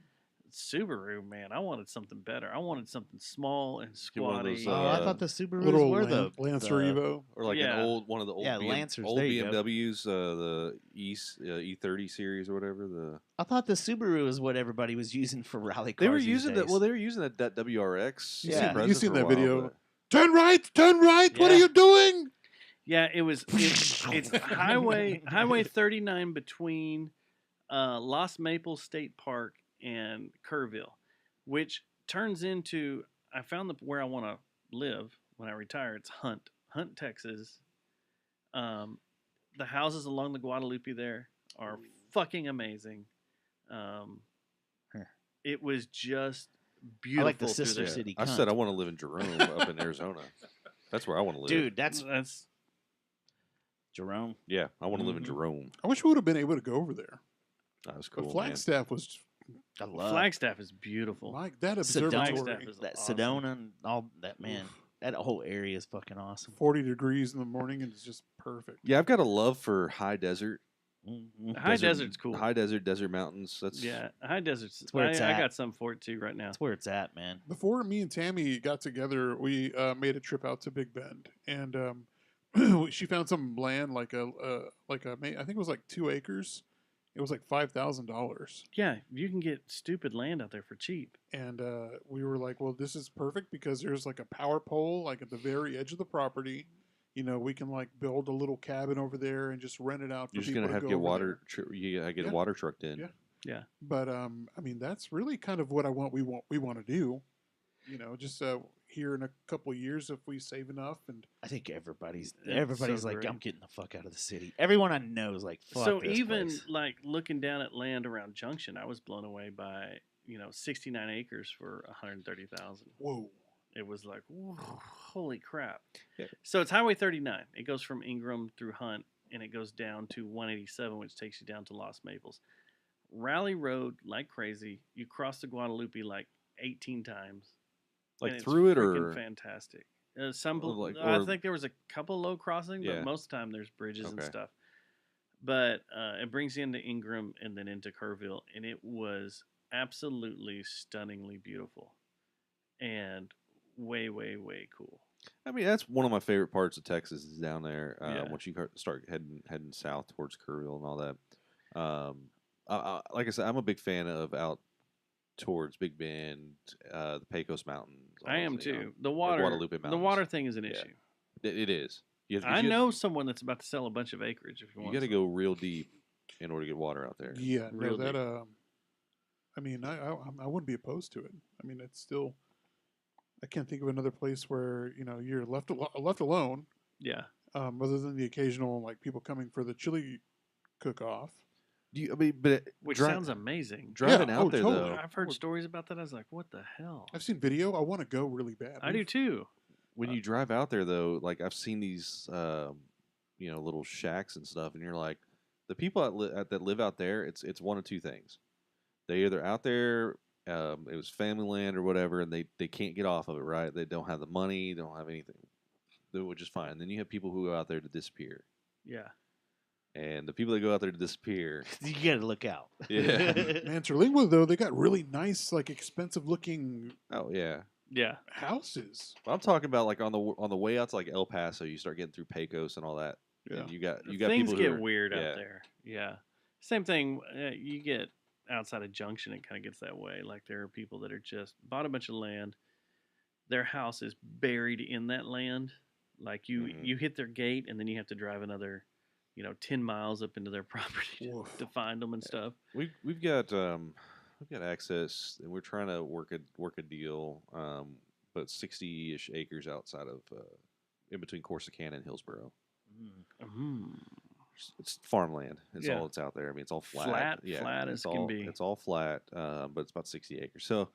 Subaru, man, I wanted something better. I wanted something small and Get one of squatty. those, Oh, I thought the Subarus Little were the Lancer the- Evo. Or like Yeah. one of the old, Yeah, Lancers, old there you go. BMWs, the E30 series or whatever. I thought the Subaru is what everybody was using for rally cars. They were these using that. days. Well, they were using that WRX. Yeah. Impreza You seen for a that while, video? but- Turn right, turn right. What are Yeah. you doing? Yeah, it's Highway 39 between Lost Maples State Park and Kerrville, which turns into I found where I want to live when I retire. It's Hunt, Texas. The houses along the Guadalupe there are fucking amazing. It was just I beautiful. like the through sister there. city. I cunt. said I want to live in Jerome up in Arizona. That's where I want to live. Dude, that's That's Jerome. Yeah, I want to live in Mhm. Jerome. I wish we would have been able to go over there. That was The cool. man. Flagstaff was I love Flagstaff is beautiful. like that Sedona, observatory. Flagstaff is that awesome. Sedona and all that. Man, that whole area is fucking awesome. 40 degrees in the morning and it's just perfect. Yeah, I've got a love for high desert. Mhm. High desert's cool. High desert mountains. That's Yeah, high deserts. That's where it's I at. got something for it too right now. That's where it's at, man. Before me and Tammy got together, we made a trip out to Big Bend, and she found some land I think it was like 2 acres. It was like $5,000, Yeah, you can get stupid land out there for cheap. and we were like, "Well, this is perfect because there's like a power pole like at the very edge of the property. We can like build a little cabin over there and just rent it out for you're just people gonna have to to go get over water. there." You gotta get Yeah. water trucked in. Yeah. Yeah. But I mean, that's really kind of what we want to do. Just here in a couple of years if we save enough and I think everybody's It's so like, great. I'm getting the fuck out of the city. Everyone I know is like, fuck So this even place. like looking down at land around Junction, I was blown away by 69 acres for 130,000. whoa. It was like, whoa, holy crap! Yeah. So it's Highway 39. It goes from Ingram through Hunt, and it goes down to 187, which takes you down to Los Maples. Rally Road like crazy. You cross the Guadalupe like 18 times. Like and it's through it freaking or fantastic. or I think there was a couple low crossing, Yeah. but most of the time there's bridges and Okay. stuff. But it brings you into Ingram and then into Kerrville, and it was absolutely stunningly beautiful and way, way, way cool. I mean, that's one of my favorite parts of Texas is down there. Yeah. Once you start heading south towards Kerrville and all that. Like I said, I'm a big fan of out towards Big Bend, the Pecos Mountains. all I those, am you know, too. The water, Guadalupe the Mountains. water thing is an Yeah. issue. It is. I know someone that's about to sell a bunch of acreage. If you You want, got to some. go real deep in order to get water out there. Yeah, no, Real that deep. I mean, I wouldn't be opposed to it. I mean, it's still. I can't think of another place where you're left alone, Yeah, other than the occasional like people coming for the chili cook-off. I mean, but which dri- sounds amazing. driving Yeah, out oh, there totally. though, I've heard stories about that. I was like, what the hell? I've seen video. I want to go really bad. I do too. when you drive out there though, like I've seen these, little shacks and stuff, and you're like, the people that live out there, it's one of two things. They either out there, it was family land or whatever, and they can't get off of it, right? They don't have the money, don't have anything. They would just fine. Then you have people who go out there to disappear, Yeah. and the people that go out there to disappear, You got to look out. yeah, Man, Terlingua though, they got really nice, like expensive looking oh yeah. Yeah. houses. I'm talking about like on the way out to like El Paso, you start getting through Pecos and all that. Yeah. And you got Things people who get are, weird yeah. out there. Yeah. Same thing. You get outside of Junction, it kind of gets that way. Like there are people that are just bought a bunch of land. Their house is buried in that land. Like Mhm. you hit their gate and then you have to drive another, 10 miles up into their property Woof. to find them and stuff. We've got access, and we're trying to work a deal, but 60-ish acres outside of in between Corsicana and Hillsboro. Mm. It's farmland. It's Yeah. all that's out there. I mean, it's all flat. Flat as it's can all be. it's all flat, but it's about 60 acres. So,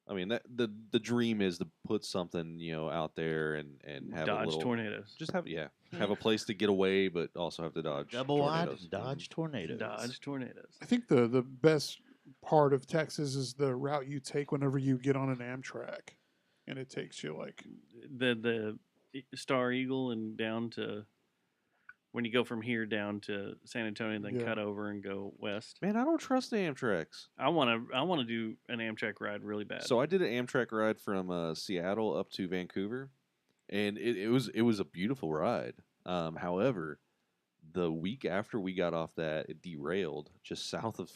I mean, that the dream is to put something out there and have a Dodge little tornadoes. just have have a place to get away, but also have to dodge Double wide, tornadoes. dodge tornadoes. Dodge tornadoes. I think the best part of Texas is the route you take whenever you get on an Amtrak, and it takes you like The Star Eagle and down to when you go from here down to San Antonio and then Yeah. cut over and go west. Man, I don't trust the Amtrak's. I want to do an Amtrak ride really bad. So I did an Amtrak ride from Seattle up to Vancouver, and it was a beautiful ride. However, the week after we got off that, it derailed just south of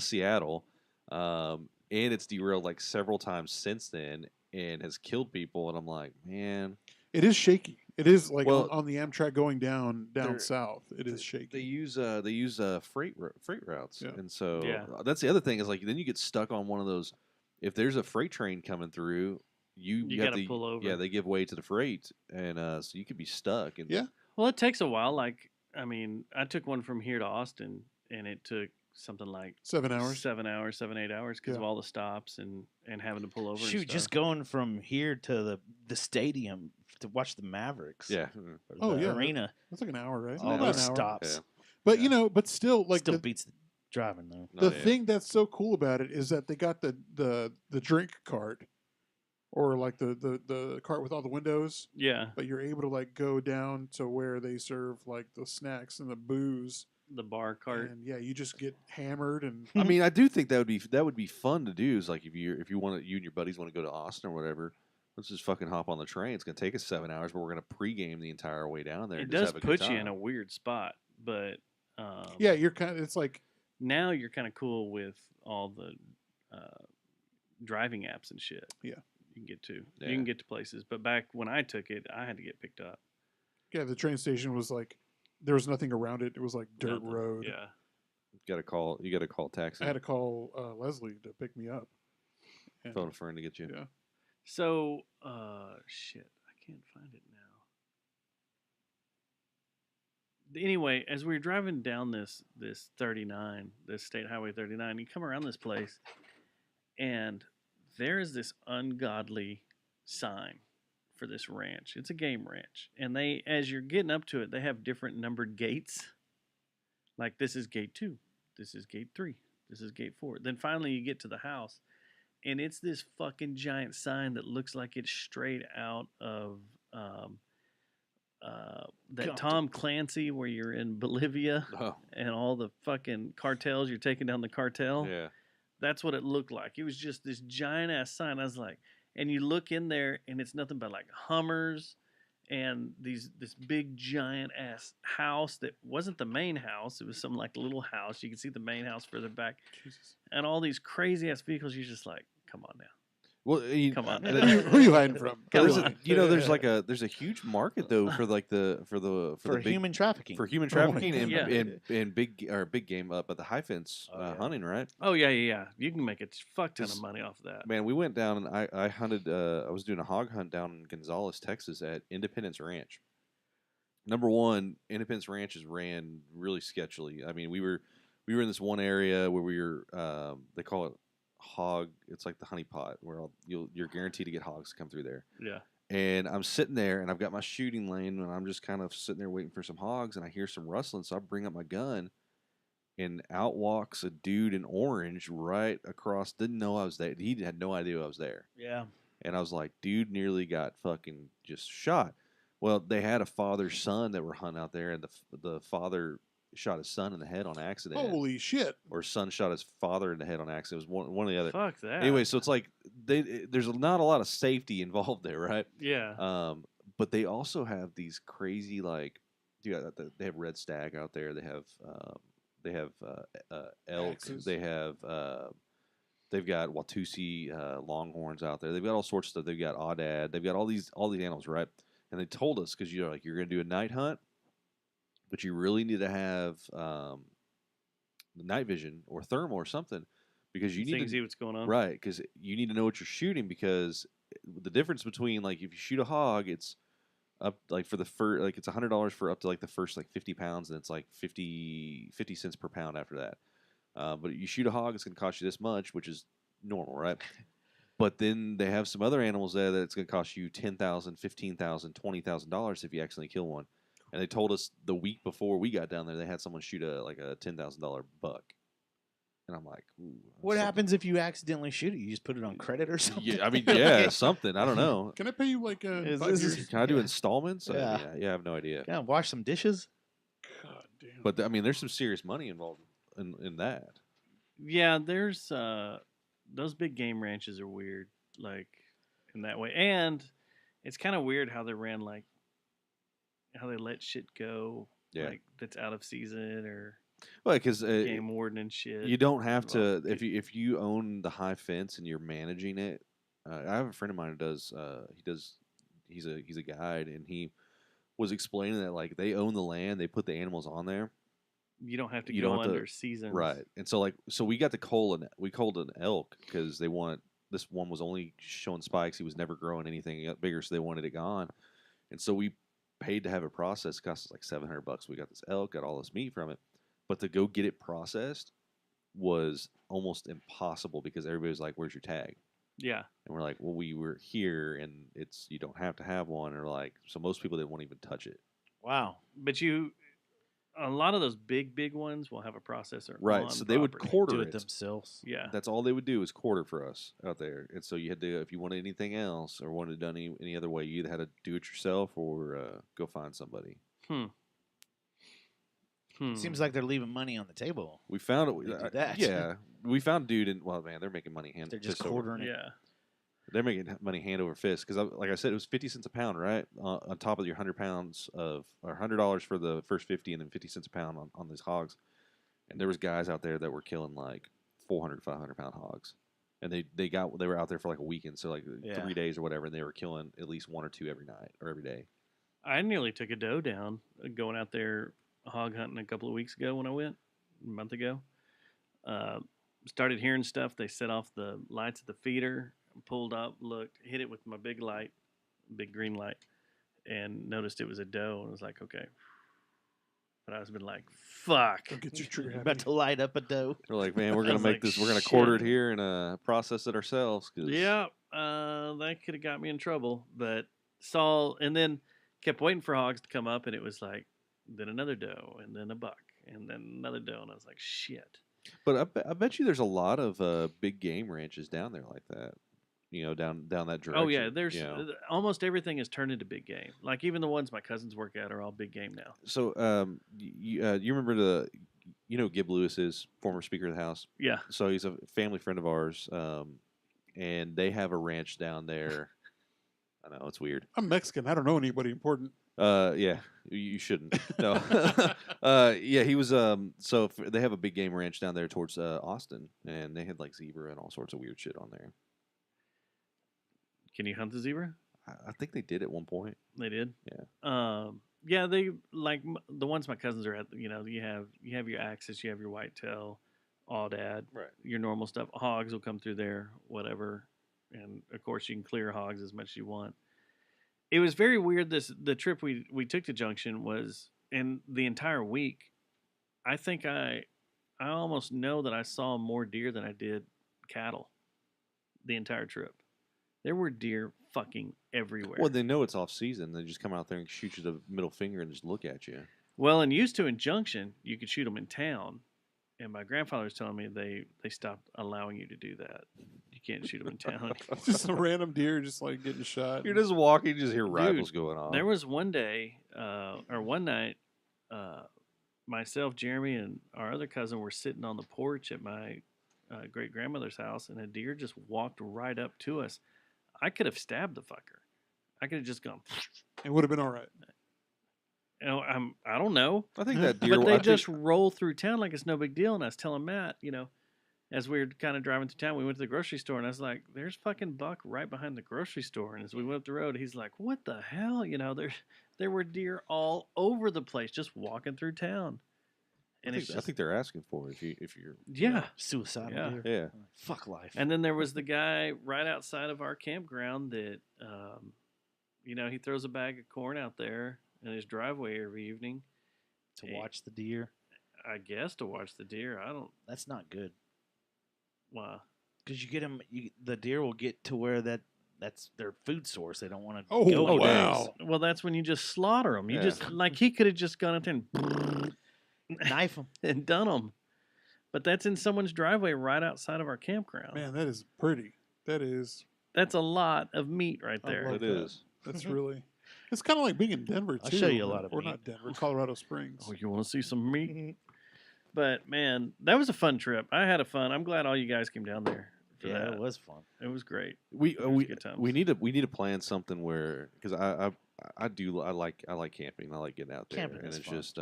Seattle, and it's derailed like several times since then, and has killed people. And I'm like, man, it is shaky. It is like Well, on the Amtrak going down they're- south. It is they shaky. use freight routes, Yeah. and so Yeah. that's the other thing is like then you get stuck on one of those. If there's a freight train coming through, you have gotta to pull over. Yeah, they give way to the freight, and so you could be stuck. And Yeah. Well, it takes a while. Like, I mean, I took one from here to Austin, and it took something like 7 hours. 7, 8 hours because of Yeah. all the stops and having to pull over. and Shoot, stuff. just going from here to the stadium to watch the Mavericks. yeah, or Oh, the yeah. arena. That's like an hour, right? All About those an hour. stops. Yeah. But Yeah. but still, like Still the, beats the driving though. No, the yeah. thing that's so cool about it is that they got the drink cart, or like the cart with all the windows. yeah, But you're able to like go down to where they serve like the snacks and the booze, the bar cart. and yeah, you just get hammered and I mean, I do think that would be fun to do. Is like if you want to, you and your buddies want to go to Austin or whatever. Let's just fucking hop on the train. It's gonna take us 7 hours, but we're gonna pregame the entire way down there. It and just does have a good put you in time. a weird spot, but yeah, you're kind of it's like now you're kind of cool with all the driving apps and shit. Yeah. you can get to Yeah. you can get to places. But back when I took it, I had to get picked up. yeah, the train station was like there was nothing around it. It was like dirt Nothing. road. Yeah, You got to call taxi. I had to call Leslie to pick me up. And, phone a friend to get you. yeah. So, shit, I can't find it now. Anyway, as we were driving down this 39, this State Highway 39, you come around this place, and there is this ungodly sign for this ranch. It's a game ranch, and they, as you're getting up to it, they have different numbered gates. Like this is gate 2, this is gate 3, this is gate 4. Then finally you get to the house, and it's this fucking giant sign that looks like it's straight out of that Tom Clancy where you're in Bolivia Oh, and all the fucking cartels, you're taking down the cartel. yeah. That's what it looked like. It was just this giant ass sign. I was like, and you look in there and it's nothing but like Hummers and this big giant ass house that wasn't the main house. It was some like little house. You can see the main house further back. Jesus. And all these crazy ass vehicles. You're just like, come on now. Well, Come on. Who are you hiding from? There's Come a, on. there's like there's a huge market though for like for the big, human trafficking. for human Oh my trafficking and, God. and big game up at the high fence Oh, yeah. hunting, right? Oh, yeah. You can make a fuck ton of Just- money off of that. Man, we went down and I hunted. I was doing a hog hunt down in Gonzales, Texas, at Independence Ranch. Number one, Independence Ranch is ran really sketchily. I mean, we were in this one area where we were. They call it hog. It's like the honey pot where you're guaranteed to get hogs to come through there. Yeah. And I'm sitting there, and I've got my shooting lane, and I'm just kind of sitting there waiting for some hogs, and I hear some rustling, so I bring up my gun, and out walks a dude in orange right across. Didn't know I was there. He had no idea I was there. Yeah. And I was like, dude nearly got fucking just shot. Well, they had a father-son that were hunting out there, and the father shot his son in the head on accident. Holy shit. Or son shot his father in the head on accident. It was one or the other. Fuck that. Anyway, so it's like there's not a lot of safety involved there, right? Yeah. But they also have these crazy like, dude, they have red stag out there. They have elk. Axes. They have they've got Watusi longhorns out there. They've got all sorts of stuff. They've got aoudad. They've got all these animals, right? And they told us because you're going to do a night hunt, but you really need to have the night vision or thermal or something because you So you need can to see what's going on. right because you need to know what you're shooting because the difference between like if you shoot a hog, it's up like for the first like it's $100 for up to like the first like 50 pounds and it's like 50 cents per pound after that. But you shoot a hog, it's going to cost you this much, which is normal, right? But then they have some other animals there that it's going to cost you $10,000, $15,000, $20,000 if you accidentally kill one. And they told us the week before we got down there, they had someone shoot a $10,000 buck. And I'm like, ooh. What happens if you accidentally shoot it? You just put it on credit or something? Yeah, I mean, yeah, something. I don't know. Can I pay you like Is 5 this- years? Can I do Yeah. installments? Yeah. Yeah, I have no idea. Yeah, wash some dishes. God damn. But I mean, there's some serious money involved in that. Yeah, there's those big game ranches are weird, like in that way, and it's kind of weird how they ran, like how they let shit go, Yeah. like that's out of season or Well, because game warden and shit. you don't have to involved. if you own the high fence and you're managing it. I have a friend of mine who does. He's a guide, and he was explaining that like they own the land, they put the animals on there, You don't have to you go don't have to- under seasons, right? And so we got to cull an elk because they want this one was only showing spikes. He was never growing anything bigger, so they wanted it gone. And so we paid to have it processed. It cost us like $700. We got this elk, got all this meat from it, but to go get it processed was almost impossible because everybody was like, "Where's your tag?" Yeah, And we're like, "Well, we were here, and you don't have to have one." Or like, so most people didn't want to even touch it. Wow. but a lot of those big ones will have a processor, Right. on So they would property. quarter Do it. it themselves. Yeah, That's all they would do is quarter for us out there. And so you had to, if you wanted anything else or wanted it done any other way, you either had to do it yourself or go find somebody. Seems like they're leaving money on the table. We found They do it. that. Yeah, we found a dude, and well, man, they're making money hand. They're just fist over. quartering it. yeah. They're making money hand over fist because, like I said, it was 50 cents a pound, right? On top of your 100 pounds or $100 for the first 50, and then 50 cents a pound on these hogs. And there was guys out there that were killing like 400, 500 pound hogs, and they were out there for like a weekend, so like Yeah. 3 days or whatever, and they were killing at least one or two every night or every day. I nearly took a doe down going out there hog hunting a couple of weeks ago when I went, a month ago. Started hearing stuff. They set off the lights at the feeder, pulled up, looked, hit it with my big light, big green light, and noticed it was a doe. And I was like, okay. But I was been like, fuck. Don't get your trigger happy. About to light up a doe. They're like, man, we're I gonna was make like, this. We're gonna quarter it shit. here and process it ourselves. 'Cause Yeah, that could have got me in trouble. But saw, and then kept waiting for hogs to come up, and it was like then another doe, and then a buck, and then another doe, and I was like, shit. But I bet you there's a lot of big game ranches down there like that. You know, down that direction. Oh yeah, there's you know. almost everything has turned into big game. Like even the ones my cousins work at are all big game now. So you remember Gib Lewis is former Speaker of the House. Yeah. So he's a family friend of ours, and they have a ranch down there. I know it's weird. I'm Mexican. I don't know anybody important. Yeah, you shouldn't. No. Yeah, he was. They have a big game ranch down there towards Austin, and they had like zebra and all sorts of weird shit on there. Can you hunt the zebra? I think they did at one point. They did. Yeah. Yeah, they like the ones my cousins are at. You know, you have your axis, you have your whitetail, aoudad, Right. your normal stuff. Hogs will come through there, whatever, and of course you can clear hogs as much as you want. It was very weird. The trip we took to Junction was, in the entire week, I think I almost know that I saw more deer than I did cattle. The entire trip, there were deer fucking everywhere. Well, they know it's off season. They just come out there and shoot you the middle finger and just look at you. Well, and used to in Junction, you could shoot them in town. And my grandfather was telling me they stopped allowing you to do that. You can't shoot them in town. Just a random deer just like getting shot. You're just walking, you just hear rifles going off. There was one day, or one night, myself, Jeremy, and our other cousin were sitting on the porch at my great grandmother's house, and a deer just walked right up to us. I could have stabbed the fucker. I could have just gone. It would have been all right. You know, I don't know. I think that deer. But they just roll through town like it's no big deal. And I was telling Matt, you know, as we were kind of driving through town, we went to the grocery store, and I was like, "There's fucking buck right behind the grocery store." And as we went up the road, he's like, "What the hell?" You know, there were deer all over the place just walking through town. And I think they're asking for it if you're yeah, Suicidal Yeah. deer. yeah. Fuck life. And then there was the guy right outside of our campground that, you know, he throws a bag of corn out there in his driveway every evening. To watch the deer. I guess to watch the deer. I don't. That's not good. Why? Because you get them, the deer will get to where that's their food source. They don't want to Oh, go. wow. Well, that's when you just slaughter them. You Yeah. just like he could have just gone out there and Knife them. and done them. But that's in someone's driveway right outside of our campground. Man, that is pretty. That is. That's a lot of meat right I there. love It that. is. That's really. It's kind of like being in Denver too. I'll show you a lot of or meat. not Denver, Colorado Springs. Oh, you want to see some meat? But man, that was a fun trip. I had a fun. I'm glad all you guys came down there for Yeah, that. it was fun. It was great. We It was good times. we need to plan something where because I like camping. I like getting out there, Camping and is it's fun. just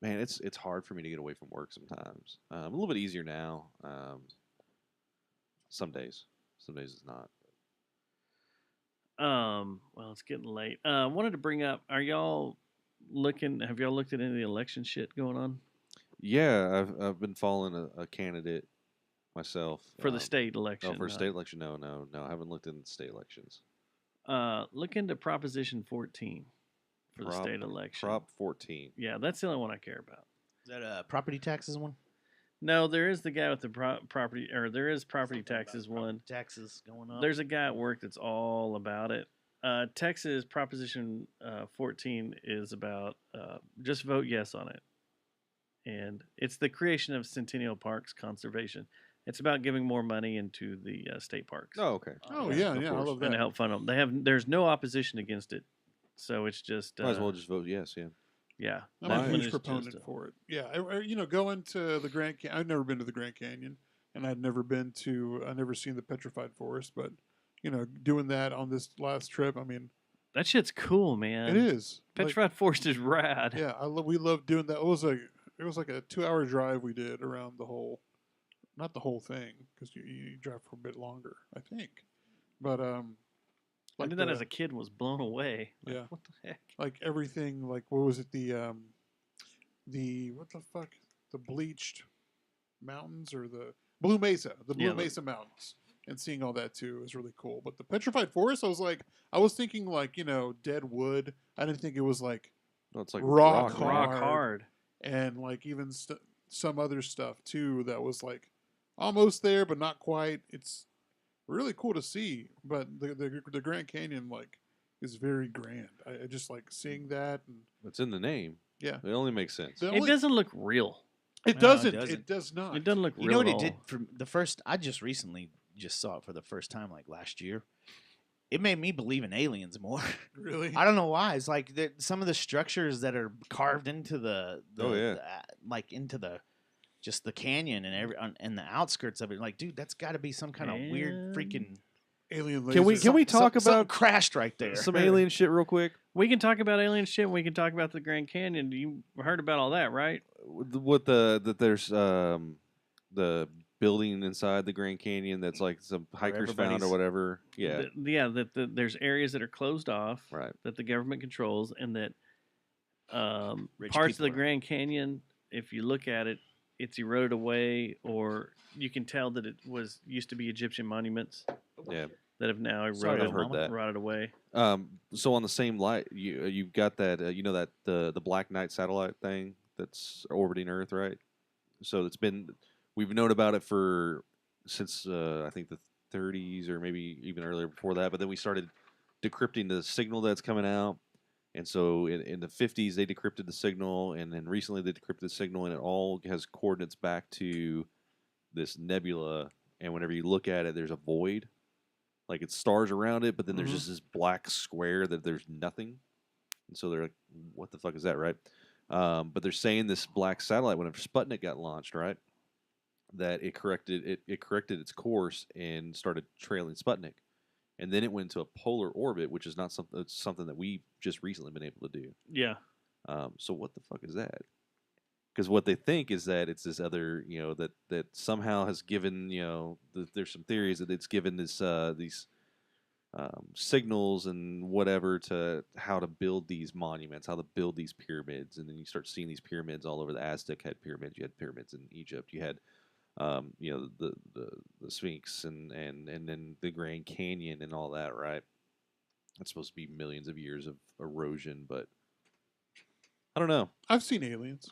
man, it's hard for me to get away from work sometimes. A little bit easier now. Some days it's not. Well, it's getting late. I wanted to bring up, have y'all looked at any of the election shit going on Yeah, I've been following a candidate myself for the state election? Oh, for state election? No, I haven't looked into state elections. Look into Proposition 14 for the state election. Prop 14. Yeah, that's the only one I care about. Is that a property taxes one? No, there is the guy with the property, or there is property taxes one. Taxes going up. There's a guy at work that's all about it. Texas Proposition 14 is about just vote yes on it. And it's the creation of Centennial Parks Conservation. It's about giving more money into the state parks Oh, okay. Oh yeah, of I course. love and to that. help fund them. There's no opposition against it. So it's just Might as well just vote yes. Yeah. yeah. I'm that a one huge is proponent just, for it. Yeah, going to the Grand Canyon. I've never been to the Grand Canyon, and I've never seen the Petrified Forest. But doing that on this last trip, I mean, that shit's cool, man. it is. Like, Petrified Forest is rad. yeah, we love doing that. It was like a 2-hour drive we did around not the whole thing because you drive for a bit longer, I think. But I did that as a kid and was blown away. Like, Yeah. What the heck? like everything. Like what was it? The what the fuck? The bleached mountains or the Blue Mesa? The Blue Yeah, Mesa Mountains. And seeing all that too is really cool. But the Petrified Forest, I was thinking like dead wood. I didn't think it was like No, it's like Rock right? Rock Hard. hard. and like even some other stuff too that was like almost there but not quite. It's really cool to see. But the Grand Canyon, like is very grand. I just like seeing that. And It's in the name. yeah, It only makes sense. The It only- doesn't look real. It No, it doesn't. doesn't. It does not. It doesn't look You real. know what at it did all. for the first? I just recently just saw it for the first time, like last year. It made me believe in aliens more. Really? I don't know why. It's like some of the structures that are carved into Oh, yeah. like into the just the canyon and and the outskirts of it. Like, dude, that's got to be some kind of weird Man. freaking. Alien lasers. Can we talk something about crashed right there? some alien shit real quick? We can talk about alien shit. We can talk about the Grand Canyon. You heard about all that, right? What that there's the building inside the Grand Canyon that's like some hikers found or everybody's- whatever. Yeah, That there's areas that are closed off, right. that the government controls, and that Rich parts of people the are- Grand Canyon, if you look at it, it's eroded away, or you can tell that it used to be Egyptian monuments Yeah. that have now Sorry, eroded, I've heard that. rotted away. So on the same light, you've got that that the Black Knight satellite thing that's orbiting Earth, right? So we've known about it since I think the 30s or maybe even earlier before that. But then we started decrypting the signal that's coming out, and so in the 50s they decrypted the signal, and then recently they decrypted the signal, and it all has coordinates back to this nebula. And whenever you look at it, there's a void. Like it's stars around it, but then there's Mhm. just this black square that there's nothing. And so they're like, what the fuck is that, right? But they're saying this black satellite, whenever Sputnik got launched, right, that it corrected its course and started trailing Sputnik. And then it went into a polar orbit, which is not something that we've just recently been able to do. Yeah. So what the fuck is that? Because what they think is that it's this other, that somehow has given, there's some theories that it's given these signals and whatever to how to build these monuments, how to build these pyramids, and then you start seeing these pyramids all over. The Aztec had pyramids. You had pyramids in Egypt. You had, the Sphinx and then the Grand Canyon and all that, right? It's supposed to be millions of years of erosion, but I don't know. I've seen aliens.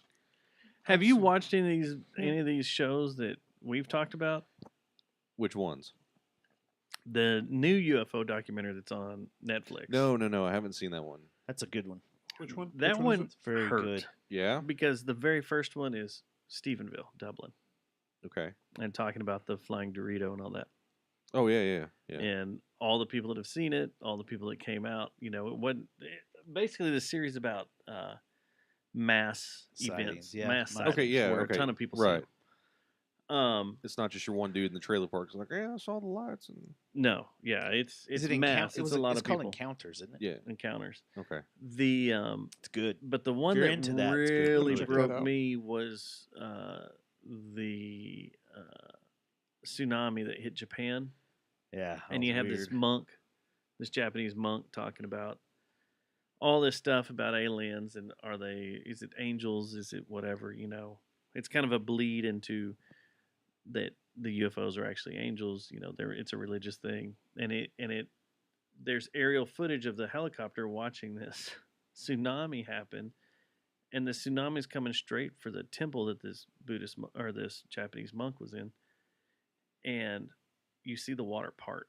Have you watched any of these shows that we've talked about? Which ones? The new UFO documentary that's on Netflix. No, I haven't seen that one. That's a good one. Which one? That Which is one it? It's very hurt good. Yeah. because the very first one is Stephenville, Dublin, Okay. and talking about the flying Dorito and all that. Oh yeah. And all the people that have seen it, all the people that came out, basically the series about mass Sightings, events, yeah. mass Okay, sightings, yeah, where okay, a ton of people right. see it. It's not just your one dude in the trailer park. It's like, yeah, I saw the lights and No, yeah, it's Is it mass. It's a lot it's of called people Encounters, isn't it? yeah. encounters. Okay. The It's good. but the one you're that into that, it's good. really Check that broke out. me was the tsunami that hit Japan. Yeah. And you have this monk, this Japanese monk, talking about all this stuff about aliens and is it angels, is it whatever, it's kind of a bleed into that the UFOs are actually angels, it's a religious thing, and there's aerial footage of the helicopter watching this tsunami happen, and the tsunami is coming straight for the temple that this Buddhist or this Japanese monk was in, and you see the water part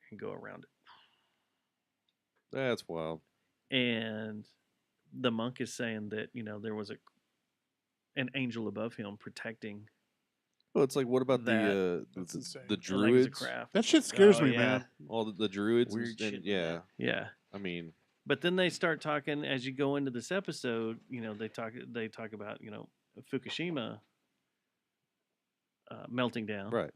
and go around it. That's wild. And the monk is saying that, there was an angel above him protecting Well, it's like, what about That- That's insane. the like it's a druids? craft. That shit scares Oh, me, yeah. man. All the druids? Weird and, shit. yeah. Yeah. I mean, But then they start talking as you go into this episode, they talk about, Fukushima melting down, right.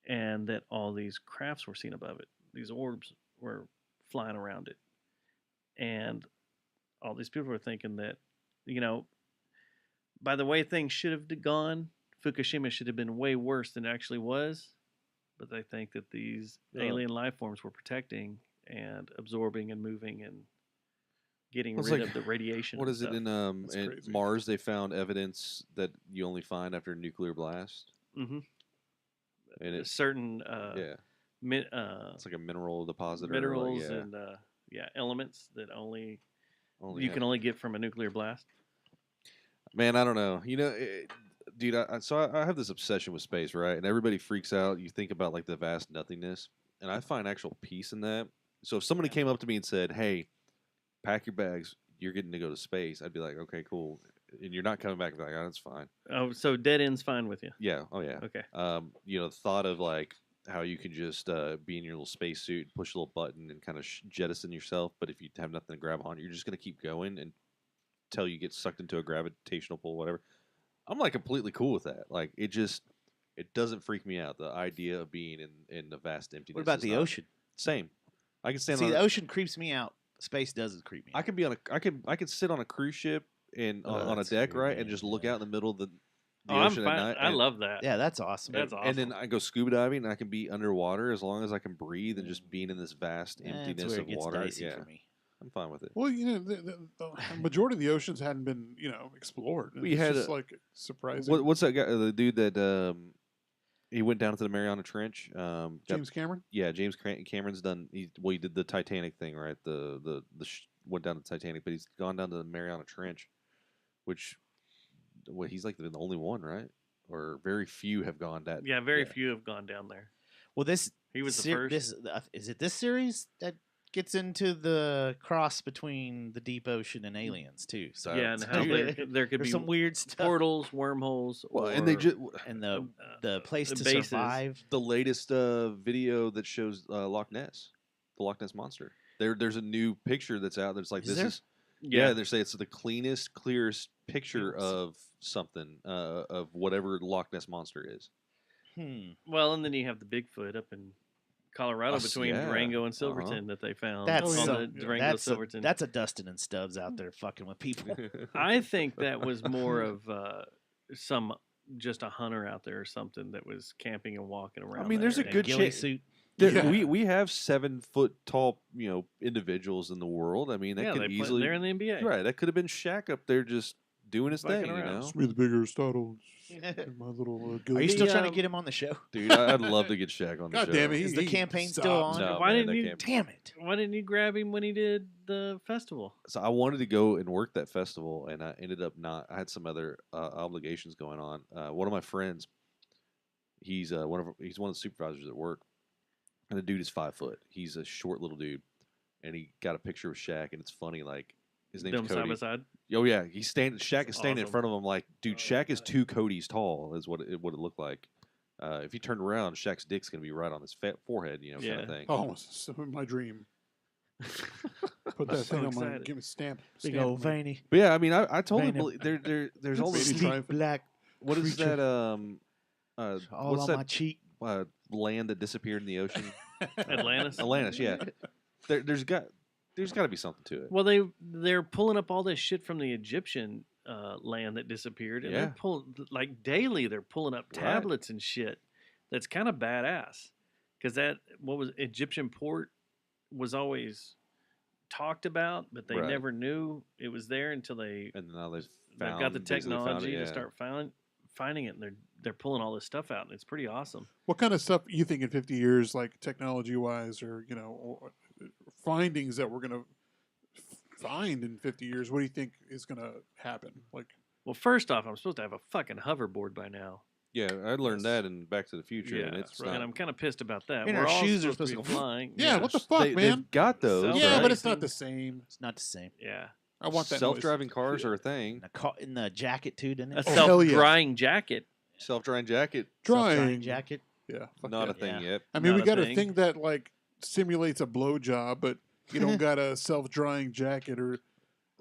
and that all these crafts were seen above it. These orbs were flying around it. And all these people were thinking that, by the way things should have gone, Fukushima should have been way worse than it actually was. But they think that these alien life forms were protecting and absorbing and moving and getting Well, it's rid like- of the radiation. What and is it stuff. in That's in crazy. Mars? They found evidence that you only find after a nuclear blast, Mhm. and it's certain yeah, it's like a mineral deposit minerals or like, and elements that only you have- can only get from a nuclear blast. Man, I don't know. Dude, I have this obsession with space, right? And everybody freaks out. You think about like the vast nothingness, and I find actual peace in that. So if somebody came up to me and said, "Hey, pack your bags. You're getting to go to space," I'd be like, "Okay, cool." And you're not coming back. I'd be like, "Oh, that's fine." Oh, so dead end's fine with you. Yeah. Oh yeah. Okay. You know, the thought of like how you can just be in your little spacesuit, push a little button, and kind of jettison yourself. But if you have nothing to grab on, you're just gonna keep going until you get sucked into a gravitational pull, whatever. I'm like completely cool with that. Like it doesn't freak me out. The idea of being in the vast emptiness. What about is the not- ocean? Same. I can stand See, on. the ocean creeps me out. Space doesn't creep me out. I could be on a. I could sit on a cruise ship and Oh, on a that's deck, weird, right, and man, just look yeah. out in the middle of the Oh, I'm ocean fine. at night. I and- love that. Yeah, that's awesome. That's And then awesome. I go scuba diving, and I can be underwater as long as I can breathe, and just being in this vast That's emptiness where of it gets water. dicey Yeah, for me. I'm fine with it. Well, you know, the majority of the oceans hadn't been, explored. We It's had just a- like surprising. What's that guy? The dude that he went down to the Mariana Trench. James Cameron? Yeah, James Cameron's done. He did the Titanic thing, right? Went down to Titanic, but he's gone down to the Mariana Trench, which he's like the only one, right? Or very few have gone that. Yeah, very few have gone down there. Well, this He was the ser- first. is it this series that gets into the cross between the deep ocean and aliens too? So Yeah, and how there could there's be some weird stuff. portals, wormholes, Well, and they or, just And the place the to bases. survive. the latest video that shows Loch Ness, the Loch Ness monster. There's a new picture that's out. That's like Is this there? is. Yeah, they say it's the cleanest, clearest picture of something of whatever Loch Ness monster is. Well, and then you have the Bigfoot up in Colorado between yeah. Durango and Silverton that they found. That's on some- the Durango that's Silverton. that's a Dustin and Stubbs out there fucking with people. I think that was more of just a hunter out there or something that was camping and walking around. I mean, that there's a area. good ghillie chance. suit. Yeah. We have 7 foot tall individuals in the world. I mean that Yeah, could they play, easily they're in the NBA. right. That could have been Shaq up there just doing his Fucking thing. You around. know, It's me, the big Aristotle. and my little Are ghillie you suit. still trying to um, get him on the show? dude, I'd love to get Shaq on the God show. damn it! Is the campaign still stopped. on? No, Why man, didn't that you- can't be. Damn it! Why didn't you grab him when he did the festival? So I wanted to go and work that festival, and I ended up not. I had some other obligations going on. One of my friends, he's one of the supervisors at work, and the dude is 5 foot. He's a short little dude, and he got a picture of Shaq, and it's funny. Like his name's Them side Cody. by side. Oh yeah, he's standing. Shaq is standing in Awesome. front of him, like, dude. Shaq is 2 Codys tall, is what it looked like. If you turned around, Shaq's dick's gonna be right on his forehead, kind Yeah. of thing. Oh, it's my dream. Put that So thing on my. excited. Give me stamp. Big stamp old on my- veiny, But yeah, I mean, I totally Venom. believe there's all this. Baby sleek triumphant. black, What is creature. that? all What's on that my cheek. land that disappeared in the ocean? Atlantis. Atlantis, yeah. There's got to be something to it. Well, they're pulling up all this shit from the Egyptian land that disappeared, and Yeah. they're pulling like daily. They're pulling up Right. tablets and shit. That's kind of badass. Because what was Egyptian port was always talked about, but they Right. never knew it was there until they And now they've got the basically found technology it, to yeah. start finding it, and they're pulling all this stuff out, and it's pretty awesome. What kind of stuff you think in 50 years, like technology wise, or or findings that we're gonna find in 50 years? What do you think is gonna happen? Like, Well, first off, I'm supposed to have a fucking hoverboard by now. Yeah, I learned that in Back to the Future, and it's and not. I'm kind of pissed about that. And We're our all shoes are supposed to supposed be to go flying. yeah, what the fuck, they've man? got those. Yeah, right? but it's not the same. It's not the same. Yeah. I want that Self-driving cars are a thing. In the jacket too, didn't it? A hell yeah. self-drying jacket. Self-drying jacket, Self-drying Drying. jacket. Yeah, fuck not a that. thing Yeah. yet. I mean, Not we a got a thing. thing that like simulates a blowjob, but you don't got a self-drying jacket or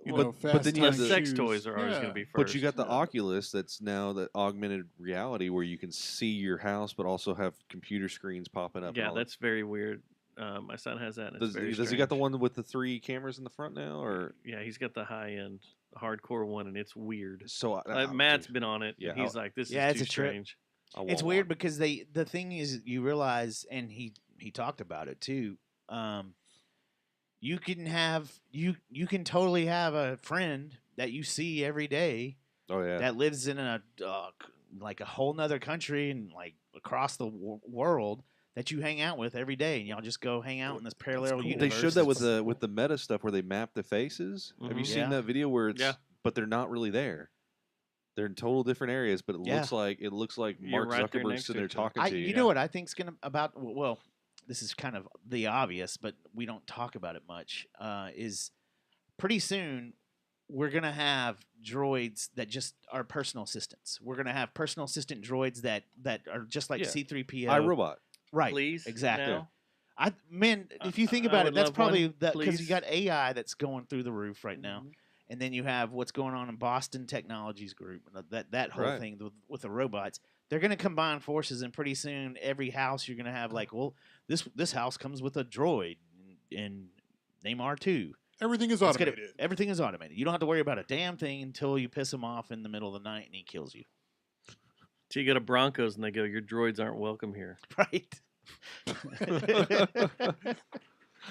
Well, fast. but then you have The the sex shoes. toys are always going Yeah. to be first. But you got the Yeah. Oculus that's now the augmented reality where you can see your house, but also have computer screens popping up. and Yeah, all that. that's very weird. My son has that. And it's very Does he got the strange. one with the 3 cameras in the front now, or Yeah, he's got the high-end, hardcore one, and it's weird. so? Matt's been on it. Yeah, and he's like, "This Yeah, is it's too a trip. strange." It's weird because the thing is, you realize, and he talked about it too. You can totally have a friend that you see every day Oh yeah, that lives in a like a whole nother country and like across the world that you hang out with every day, and y'all just go hang out in this parallel cool. universe. they showed that with It's- the meta stuff where they map the faces. Have you Mhm. seen Yeah. that video where it's Yeah. but they're not really there? They're in total different areas, but it Yeah. looks like You're Mark right there Zuckerberg next sitting to there each other. talking to you. You know what I think's gonna about well. this is kind of the obvious, but we don't talk about it much. Is pretty soon we're gonna have droids that just are personal assistants. We're gonna have personal assistant droids that are just like Yeah. C-3PO. iRobot. Right. Please, Exactly. now? Man, if you think I about would it, that's love one, probably that because you please. got AI that's going through the roof right now, Mhm. and then you have what's going on in Boston Technologies Group, that whole Right. thing with the robots. They're going to combine forces, and pretty soon every house you're going to have like, well, this house comes with a droid and name R2. Everything is Let's get it- automated. Everything is automated. You don't have to worry about a damn thing until you piss him off in the middle of the night and he kills you. So you go to Broncos and they go, your droids aren't welcome here. Right.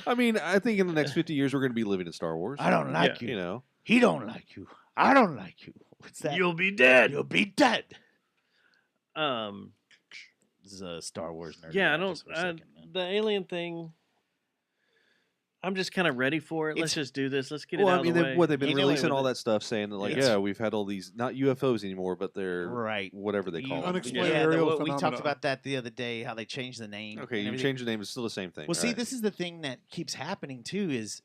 I mean, I think in the next 50 years we're going to be living in Star Wars. I don't like You you. know, He don't like you. I don't like you. What's that? You'll be dead. You'll be dead. Um, This is a Star Wars nerd. yeah, I out don't. just for a second, man. The alien thing. I'm just kind of ready for it. Let's It's- just do this. Let's get it well, out I mean, of the way. they've been You know it releasing with all it. that stuff saying that, like, It's- yeah, we've had all these not UFOs anymore, but they're Right. whatever they call them. Unexplained Yeah, aerial we talked phenomena. about that the other day, how they changed the name. Okay, and you everything. change the name, it's still the same thing. Well, see, right? this is the thing that keeps happening too. Is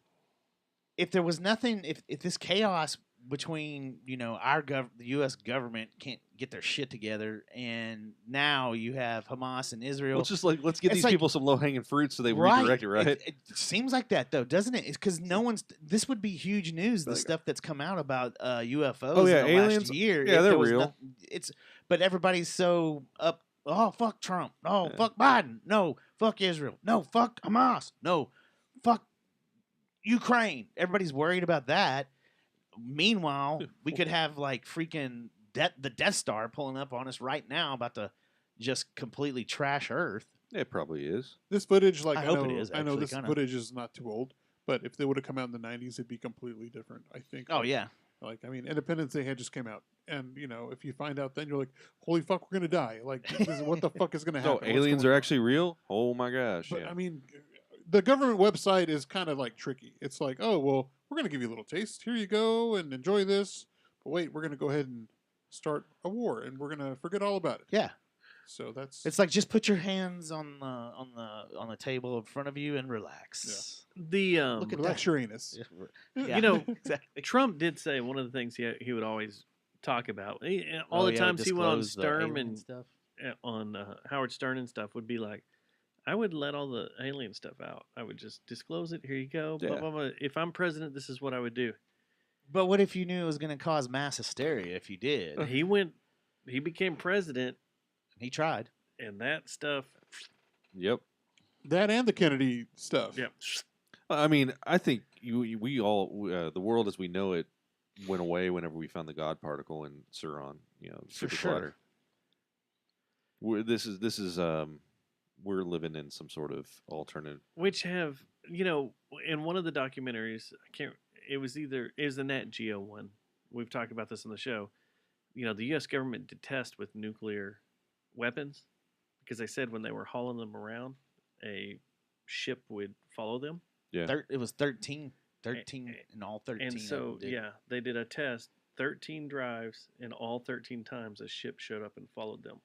if there was nothing, if this chaos between the U.S. government can't get their shit together, and now you have Hamas and Israel. Well, it's just like let's get It's these like- people some low hanging fruit so they Right. redirect it, right? It seems like that though, doesn't it? It's because no one's. This would be huge news. The Like- stuff that's come out about UFOs. Oh, yeah, in the last aliens- year. yeah, if they're there was real. but everybody's so up. Oh, fuck Trump. No, Yeah. fuck Biden. No, fuck Israel. No, fuck Hamas. No, fuck Ukraine. Everybody's worried about that. Meanwhile, we could have like freaking the Death Star pulling up on us right now, about to just completely trash Earth. It probably is. This footage, like I I, hope know, it is, I know actually, this kinda. footage is not too old, but if they would have come out in the '90s, it'd be completely different. I think. Oh yeah, Like I mean, Independence Day had just came out, and if you find out, then you're like, "Holy fuck, we're gonna die!" Like, what the fuck is gonna happen? No, What's aliens going are on? actually real. Oh my gosh! But yeah. I mean, the government website is kind of like tricky. It's like, oh well, we're gonna give you a little taste. Here you go, and enjoy this. But wait, we're gonna go ahead and start a war, and we're gonna forget all about it. yeah. So that's It's like just put your hands on the table in front of you and relax. The Look at relax your anus. Yeah. You know, exactly. Trump did say one of the things he would always talk about. All the times he went on Sturm and stuff. on Howard Stern and stuff would be like, I would let all the alien stuff out. I would just disclose it. Here you go. Blah, Yeah. blah, blah. If I'm president, this is what I would do. But what if you knew it was going to cause mass hysteria if you did? He became president, He tried. and that stuff. Yep. That and the Kennedy stuff. Yep. I mean, I think we all the world as we know it went away whenever we found the God particle in Suron. For super sure. clutter. This is we're living in some sort of alternative. Which have in one of the documentaries, it was the Nat Geo one. We've talked about this on the show. The U.S. government did test with nuclear weapons because they said when they were hauling them around, a ship would follow them. Yeah. It was 13 in all 13. And of so, them did. yeah, they did a test, 13 drives, and all 13 times a ship showed up and followed them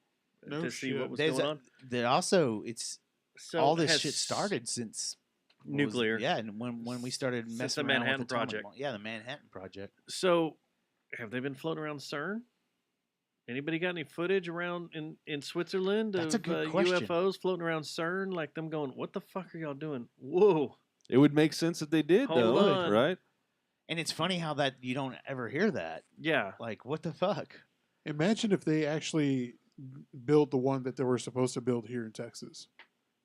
No to see shit. what was There's going on. There also, it's So all it this has shit started since what was it? nuclear. Yeah, and when we started Since messing the around Manhattan with atomic Project. bomb- Yeah, the Manhattan Project. So, have they been floating around CERN? Anybody got any footage around in Switzerland That's a of good question. UFOs floating around CERN? Like them going, what the fuck are y'all doing? Whoa. It would make sense if they did, Hold though, on. right? And it's funny how that you don't ever hear that. Yeah. Like, what the fuck? Imagine if they actually built the one that they were supposed to build here in Texas.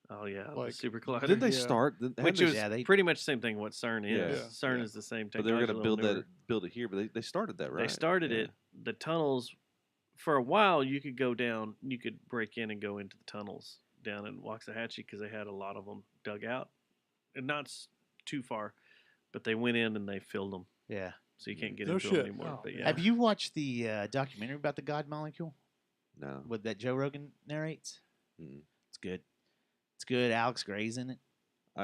Oh, yeah. Like, the super collider. Did they Yeah. start? Which they, was Yeah, they- pretty much the same thing what CERN is. Yeah. CERN Yeah. is the same but they were technology. going to a little build newer. build it here, but they started that, right? They started Yeah. it. The tunnels, for a while, you could go down, you could break in and go into the tunnels down in Waxahachie because they had a lot of them dug out. And not too far, but they went in and they filled them. Yeah. So you can't get No into shit. them anymore. Oh, But man. yeah. Have you watched the documentary about the God molecule No. with that Joe Rogan narrates? Mm. It's good. It's good. Alex Gray's in it.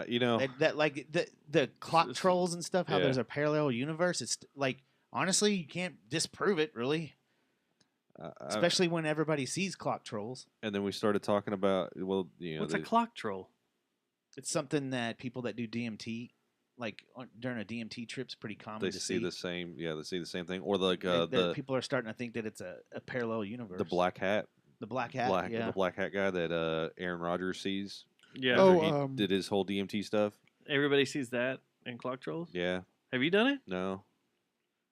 You know, That like the clock it's- trolls and stuff. How yeah. there's a parallel universe. It's like honestly, you can't disprove it really, especially when everybody sees clock trolls. and then we started talking about What's a clock troll? It's something that people that do DMT, like during a DMT trip's pretty common They to see the same. Yeah, they see the same thing. Or like people are starting to think that it's a parallel universe. the black hat, the black hat, yeah. the black hat guy that Aaron Rodgers sees. Yeah. Oh, After he did his whole DMT stuff. Everybody sees that in Clock Trolls. Yeah, Have you done it? no.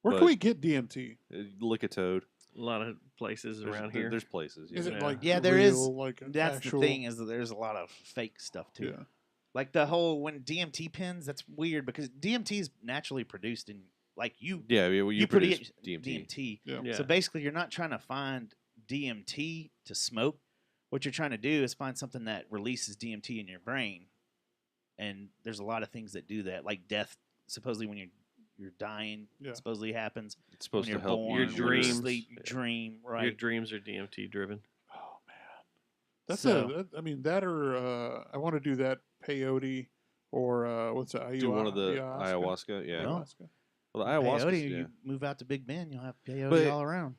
Where but- can we get DMT? Lick a toad. A lot of places around here. There's places. Is yeah. it Yeah. like Yeah, there is. real, like an That's actual, the thing is that there's a lot of fake stuff too. Yeah. Like the whole when DMT pins, that's weird because DMT is naturally produced in like you Yeah, well, you produce DMT. DMT. Yeah. Yeah. So basically, you're not trying to find DMT to smoke. What you're trying to do is find something that releases DMT in your brain. And there's a lot of things that do that, like death. Supposedly, when you're dying, Yeah. supposedly happens. It's supposed when to you're help born, Your when you dreams. sleep, you dream, right? Your dreams are DMT driven. Oh man, that's So- I mean that or I want to do that peyote or what's that? Do one of the ayahuasca. ayahuasca. Yeah. Well, Ayahuasca. Well, the ayahuasca. Peyote, Yeah. you move out to Big Bend, you'll have peyote But- all around.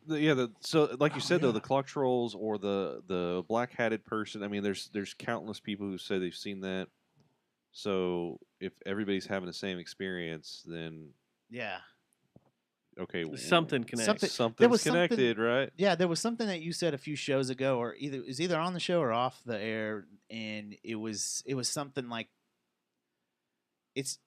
So like you Oh, said though, yeah. the clock trolls or the black hatted person. I mean, there's countless people who say they've seen that. So if everybody's having the same experience, then Yeah. okay, Something connects. Something- something's was something- connected, right? Yeah, there was something that you said a few shows ago, or it was either on the show or off the air, and it was something like it's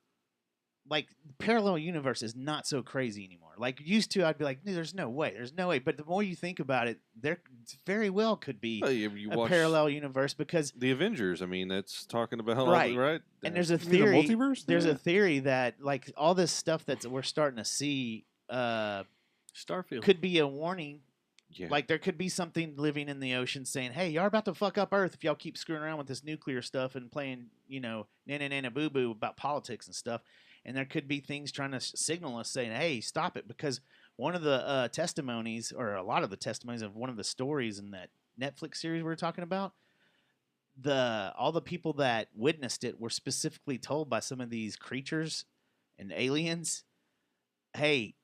like parallel universe is not so crazy anymore. Like used to, I'd be like, there's no way. But the more you think about it, there very well could be Well, you a watch parallel universe because the Avengers. I mean, that's talking about all Right. the- right. and there's a You mean the theory. multiverse There's there? a theory that like all this stuff that we're starting to see Starfield. could be a warning. yeah. Like there could be something living in the ocean saying, "Hey, y'all about to fuck up Earth if y'all keep screwing around with this nuclear stuff and playing, nana nana boo boo about politics and stuff." And there could be things trying to signal us saying, "Hey, stop it!" Because one of the testimonies, or a lot of the testimonies of one of the stories in that Netflix series we were talking about, all the people that witnessed it were specifically told by some of these creatures and aliens, "Hey,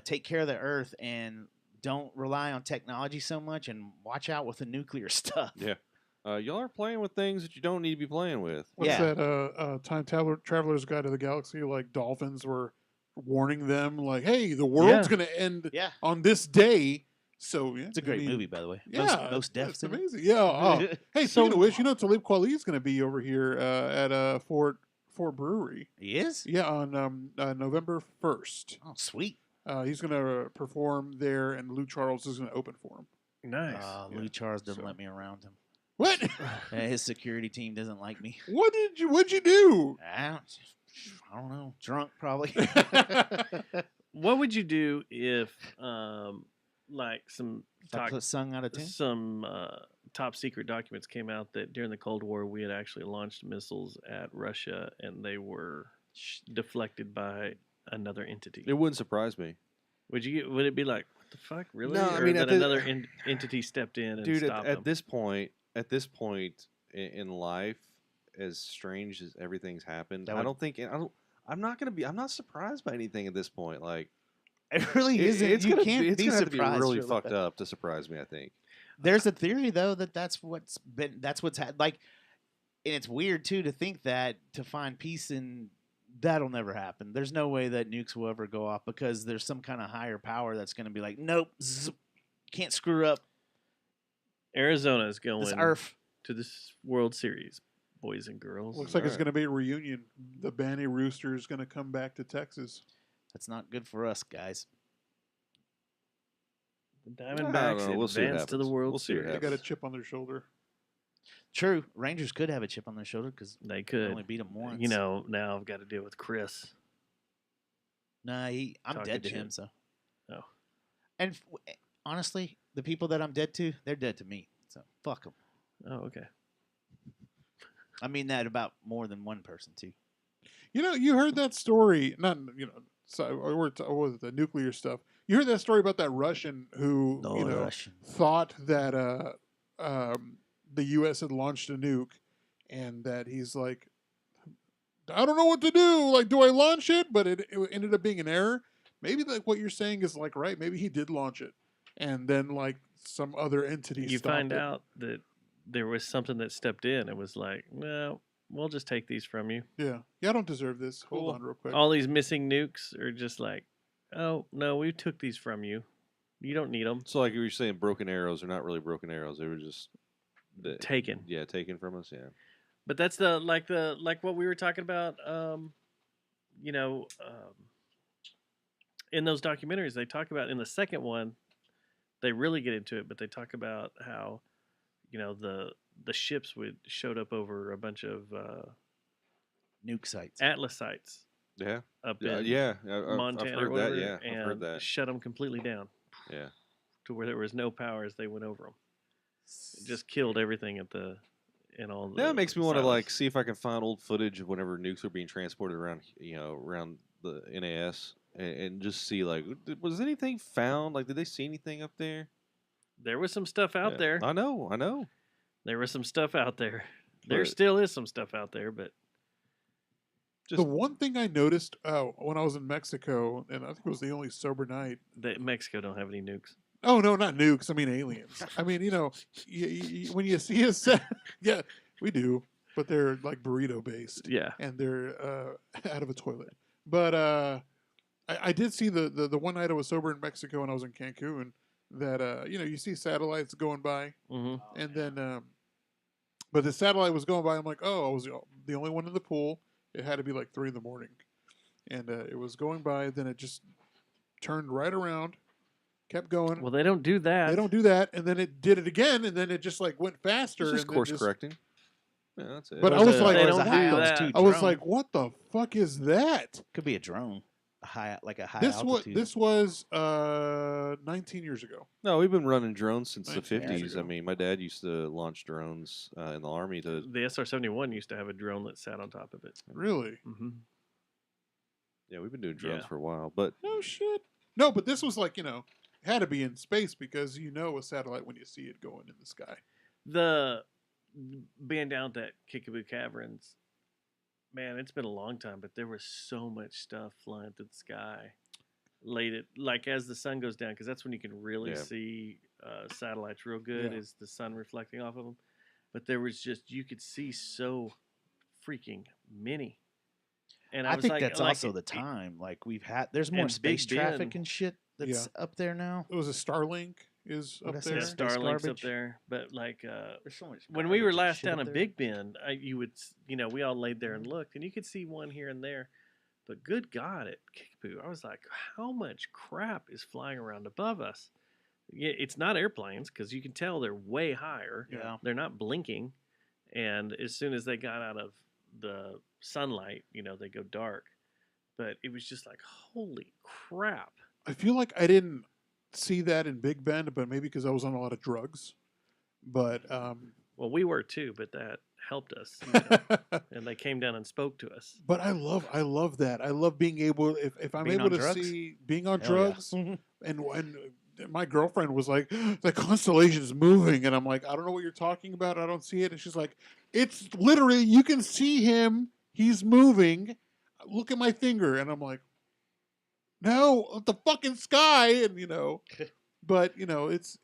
take care of the Earth and don't rely on technology so much, and watch out with the nuclear stuff." Yeah. Y'all are playing with things that you don't need to be playing with. What's Yeah. that? Time Traveler's Guide to the Galaxy. Like dolphins were warning them, like, "Hey, the world's Yeah. going to end Yeah, on this day." So yeah, it's a great movie, by the way. Yeah, most deaths. It's in it. amazing. Yeah. Oh. Hey, So- speaking of which, Talib Kweli is going to be over here at Fort Brewery. He is. Yeah, on November 1st. Oh, sweet. He's going to perform there, and Lou Charles is going to open for him. Nice. Lou Charles doesn't so- let me around him. What? His security team doesn't like me. What'd you do? I don't know. Drunk, probably. What would you do if, like, some I put sung out of tune. some top secret documents came out that during the Cold War we had actually launched missiles at Russia and they were deflected by another entity? It wouldn't surprise me, Would it be like, what the fuck, really? No, I or mean, that at the- another entity stepped in and dude. stopped them? At this point in life, as strange as everything's happened, That I would- don't think I'm not surprised by anything at this point. Like It really isn't. it's You gonna can't it's be gonna have to be surprised. really really. fucked up to surprise me. I think. There's a theory though that's what's like, and it's weird too to think that to find peace in that'll never happen. There's no way that nukes will ever go off because there's some kind of higher power that's going to be like, nope, can't screw up Arizona is going this Earth. to this World Series, boys and girls. Looks like it's Alright. going to be a reunion. The Banny Rooster is going to come back to Texas. That's not good for us, guys. The I don't Diamondbacks know. We'll see what advance to the happens. World We'll see what Series. They got a chip on their shoulder. True, Rangers could have a chip on their shoulder because They they could. only beat them once. Now I've got to deal with Chris. Nah, I'm Talking dead to shit. him. So, Oh. and honestly, the people that I'm dead to, they're dead to me. So fuck them. Oh, okay. I mean that about more than one person too. You heard that story? Not So with the nuclear stuff, you heard that story about that Russian who Russian. thought that the U.S. had launched a nuke, and that he's like, I don't know what to do. Like, do I launch it? But it ended up being an error. Maybe like what you're saying is like right. Maybe he did launch it, and then like some other entity. You stopped find it. out that there was something that stepped in and was like, no, we'll just take these from you. Yeah. I don't deserve this. Cool. Hold on real quick. All these missing nukes are just like, oh no, we took these from you. You don't need them. So like you were saying, broken arrows are not really broken arrows. They were just Taken. Yeah, taken from us. Yeah. But that's like what we were talking about. In those documentaries, they talk about in the second one, they really get into it. But they talk about how, the ships showed up over a bunch of Nuke sites. Atlas sites Yeah. up in I've Montana or heard that. whatever, Yeah, and I've heard that. shut them completely down Yeah. to where there was no power as they went over them. It just killed everything in all the. That makes me want to silos. see if I can find old footage of whenever nukes were being transported around, around the NAS, and just see was anything found? Like, did they see anything up there? There was some stuff out Yeah. there. I know. There was some stuff out there. There But- still is some stuff out there, but The one thing I noticed when I was in Mexico, and I think it was the only sober night. Mexico don't have any nukes. Oh no, not nukes. I mean aliens. I mean, when you see a set, yeah, we do, but they're like burrito based. Yeah. and they're out of a toilet. But I did see the one night I was sober in Mexico and I was in Cancun that you see satellites going by, Mm-hmm. and then but the satellite was going by. I'm like, oh, I was the only one in the pool. It had to be like 3 in the morning, and it was going by. Then it just turned right around, kept going. Well, they don't do that. They don't do that, and then it did it again, and then it just like went faster. It's just and then course correcting. Yeah, that's it. But I was like, they Or is don't a do high that. altitude I was drone. like, what the fuck is that? Could be a drone, a high This altitude. this was 19 years ago. No, we've been running drones since the 19 years 50s. I ago. mean, my dad used to launch drones in the Army to. The SR-71 used to have a drone that sat on top of it. Really? Mm-hmm. Yeah, we've been doing drones Yeah. for a while. But No shit. No, but this was like had to be in space because a satellite when you see it going in the sky. The being down at Kickapoo Caverns, man, it's been a long time, but there was so much stuff flying through the sky late at as the sun goes down, because that's when you can really Yeah. see satellites real good, Yeah. is the sun reflecting off of them. But there was you could see so freaking many. And I was think like, that's also the it- time. Like there's more And space Big traffic Ben. and shit that's up there now. It was a Starlink is What up did I there. say? Space Starlink's up garbage. there, but There's so much. when we were garbage and last shit down up in there. Big Bend, you would, we all laid there and looked, and you could see one here and there. But good God, at Kickapoo, I was like, how much crap is flying around above us? Yeah, it's not airplanes, because you can tell they're way higher. Yeah. They're not blinking. And as soon as they got out of the sunlight, they go dark. But it was just like, holy crap. I feel like I didn't see that in Big Bend, but maybe because I was on a lot of drugs. But Well, we were too, but that helped us. And they came down and spoke to us. but I love that. I love being able if I'm Being able on to drugs? see being on Hell yeah. drugs. And my girlfriend was like, the constellation's moving, and I'm like, I don't know what you're talking about. I don't see it. And she's like, it's literally you can see him. He's moving. Look at my finger, and I'm like, no, the fucking sky, and but it's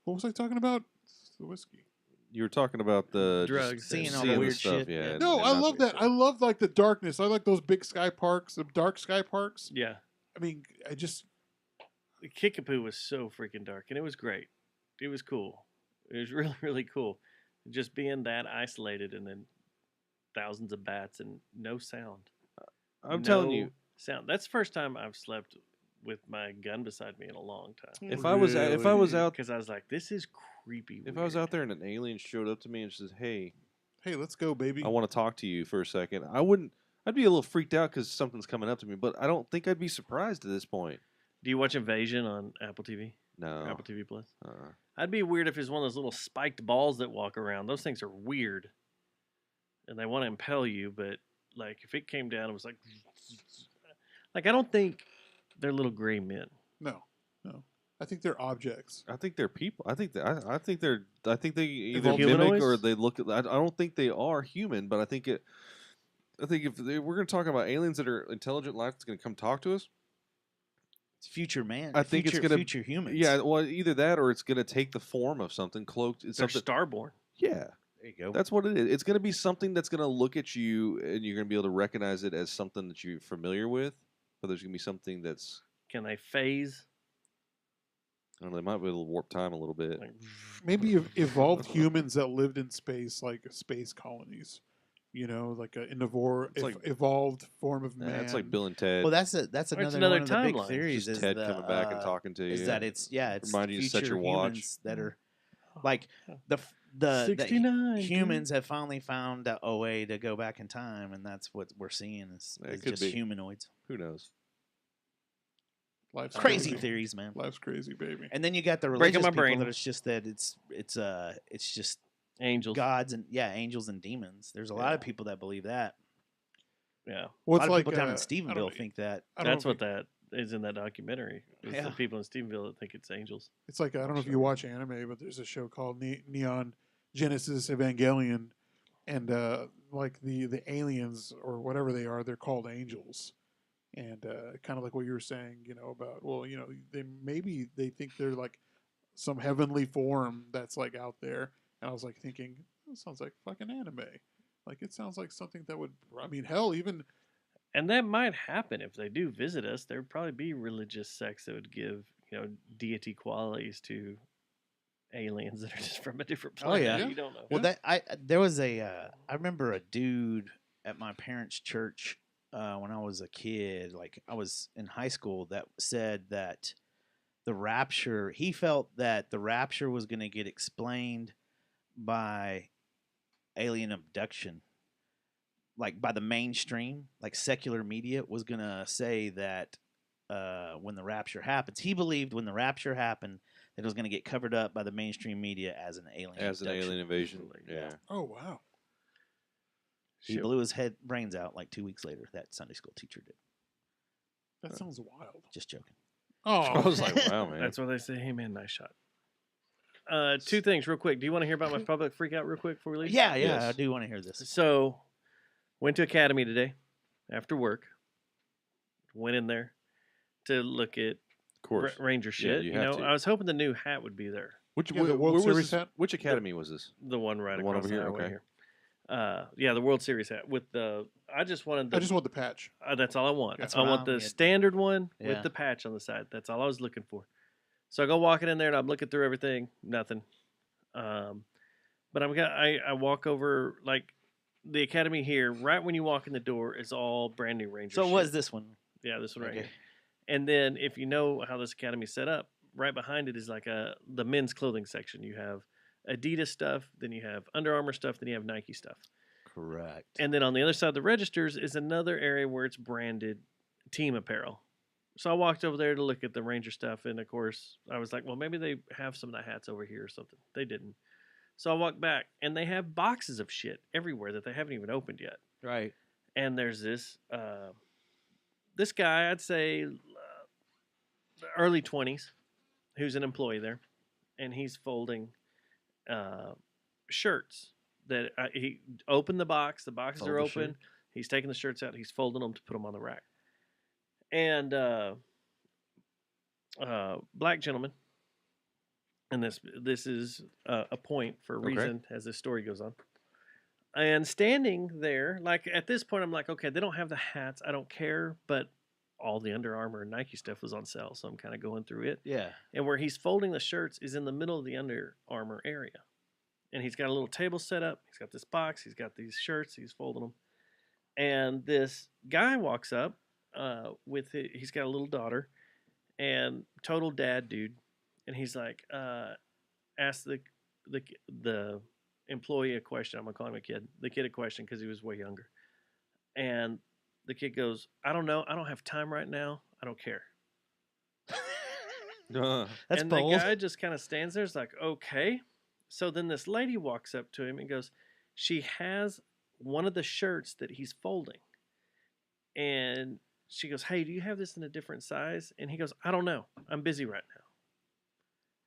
what was I talking about? It's the whiskey. you were talking about the Drugs. just Seeing all the seeing weird stuff, shit. Yeah. Yeah. No, and I not- love that. I love like the darkness. I like those big sky parks, the dark sky parks. Yeah. I mean, I just Kickapoo was so freaking dark, and it was great. It was cool. It was really, really cool. Just being that isolated, and then thousands of bats and no sound. I'm telling No you, sound. That's the first time I've slept with my gun beside me in a long time. if I was out Because I was like, this is creepy. if I was weird. out there and an alien showed up to me and says, "Hey, hey, let's go, baby. I want to talk to you for a second," I'd be a little freaked out because something's coming up to me, but I don't think I'd be surprised at this point. Do you watch Invasion on Apple TV? No. Apple TV Plus. Uh, I'd be weird if it's one of those little spiked balls that walk around. Those things are weird, and they want to impel you. But like, if it came down, it was like I don't think they're little gray men. No. I think they're objects. I think they're people. I think they either Evolved mimic humanoids? or they look. I don't think they are human, but I think if we're going to talk about aliens that are intelligent life that's going to come talk to us, It's future man. I think it's gonna- future humans. yeah, well, either that or it's going to take the form of something cloaked. It's They're something. starborn. Yeah, There you go. That's what it is. It's going to be something that's going to look at you, and you're going to be able to recognize it as something that you're familiar with. But there's going to be something that's, Can they phase? I don't know, they might be able to warp time a little bit. Like, Maybe evolved humans that lived in space, like space colonies. You know, like an It's like- evolved form of Yeah, man. it's like Bill and Ted. Well, that's Or it's another another one of the big timeline. theories. Just Is Ted the, coming back and talking to you. Is that it's Remind you to set future your watch. humans that are like the 69. dude. humans have finally found a way to go back in time, and that's what we're seeing is, Yeah, it is could just be. humanoids. Who knows? Life's Crazy theories, man. Life's crazy, baby. And then you got the Breaking religious my people brain. that it's just that it's just Angels. gods and angels and demons. There's a lot Yeah. of people that believe that. Yeah. Well, a lot it's of like people down in I Stephenville don't- think that. I don't That's know what if that is in that documentary. It's Yeah. the people in Stephenville that think it's angels. It's like I don't know if you watch anime, but there's a show called Neon Genesis Evangelion, and like the aliens or whatever they are, they're called angels, and kind of like what you were saying, you know, about they think they're like some heavenly form that's like out there, and I was like thinking, that sounds like fucking anime. Like it sounds like something that would, I mean, hell, even And that might happen if they do visit us. There'd probably be religious sects that would give, deity qualities to aliens that are just from a different Oh, planet. yeah. You don't know. Well, there was I remember a dude at my parents' church when I was a kid, like I was in high school, that said that the rapture. He felt that the rapture was going to get explained by alien abduction, like by the mainstream, like secular media was going to say that when the rapture happens, he believed when the rapture happened that it was going to get covered up by the mainstream media as an alien As an abduction. alien invasion. Absolutely, Yeah. yeah. oh wow, He blew his brains out like 2 weeks later. That Sunday school teacher did. that sounds wild. Just joking. I Oh, was like, wow, man. That's what they say. Hey, man, nice shot. Two things real quick. Do you want to hear about my public freak out real quick before we leave? Yeah, Yes. I do want to hear this. So, went to Academy today after work. Went in there to look at Of course. Ranger shit. you you have know, to. I was hoping the new hat would be there. Which, Yeah, the World where was Series this- hat? Which academy was this? The one right The one across over the here? highway Okay. here. Yeah, the World Series hat with the. I just wanted the. I just want the patch. That's all I want. That's I what want I'm the getting. standard one Yeah. with the patch on the side. That's all I was looking for. So I go walking in there and I'm looking through everything. Nothing. But I walk over like the Academy here. Right when you walk in the door is all brand new Ranger. So shit. what is this one? Yeah, this one right Okay. here. And then if you know how this Academy's set up, right behind it is like the men's clothing section. You have Adidas stuff, then you have Under Armour stuff, then you have Nike stuff. Correct. And then on the other side of the registers is another area where it's branded team apparel. So I walked over there to look at the Ranger stuff, and of course I was like, well, maybe they have some of the hats over here or something. They didn't. So I walked back, and they have boxes of shit everywhere that they haven't even opened yet. Right. And there's this this guy, I'd say early 20s, who's an employee there, and he's folding shirts that he opened the box. The boxes Fold are the open. shirt. He's taking the shirts out. He's folding them to put them on the rack. And black gentleman, and this is a point for a Okay. reason as this story goes on. And standing there, like at this point, I'm like, okay, they don't have the hats. I don't care, but all the Under Armour and Nike stuff was on sale, so I'm kind of going through it. Yeah. And where he's folding the shirts is in the middle of the Under Armour area. And he's got a little table set up. He's got this box. He's got these shirts. He's folding them. And this guy walks up he's got a little daughter and total dad dude. And he's like, ask the employee a question. I'm going to call him a kid. The kid a question because he was way younger. And the kid goes, I don't know. I don't have time right now. I don't care. That's and bold. the guy just kind of stands there. It's like, okay. So then this lady walks up to him and goes, she has one of the shirts that he's folding. And she goes, hey, do you have this in a different size? And he goes, I don't know. I'm busy right now.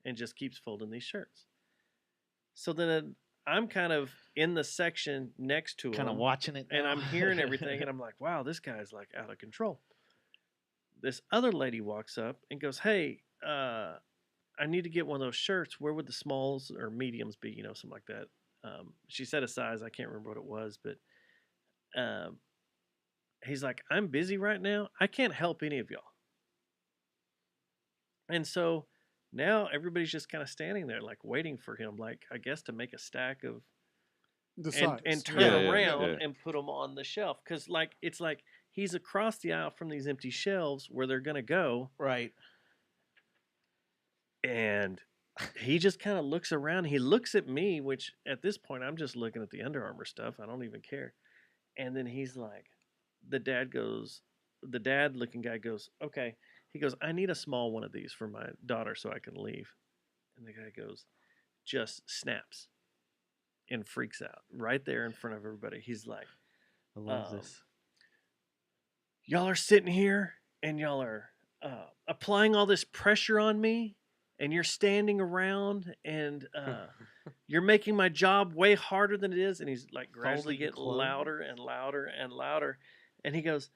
And just keeps folding these shirts. So then I'm kind of in the section next to him. Kind of watching it. And now. I'm hearing everything, and I'm like, wow, this guy's like out of control. This other lady walks up and goes, hey, I need to get one of those shirts. Where would the smalls or mediums be? You know, something like that. she said a size. I can't remember what it was, but he's like, I'm busy right now. I can't help any of y'all. And so now everybody's just kind of standing there, like waiting for him, like I guess to make a stack of The size. and turn Yeah, around yeah. and put them on the shelf because like it's like he's across the aisle from these empty shelves where they're gonna go, Right. and he just kind of looks around. He looks at me, which at this point I'm just looking at the Under Armour stuff. I don't even care. And then he's like, the dad looking guy goes, okay. He goes, I need a small one of these for my daughter so I can leave. And the guy goes, just snaps and freaks out right there in front of everybody. He's like, I love this. y'all are sitting here and y'all are applying all this pressure on me, and you're standing around and you're making my job way harder than it is. And he's like gradually Folding getting clothes. louder and louder and louder. And he goes,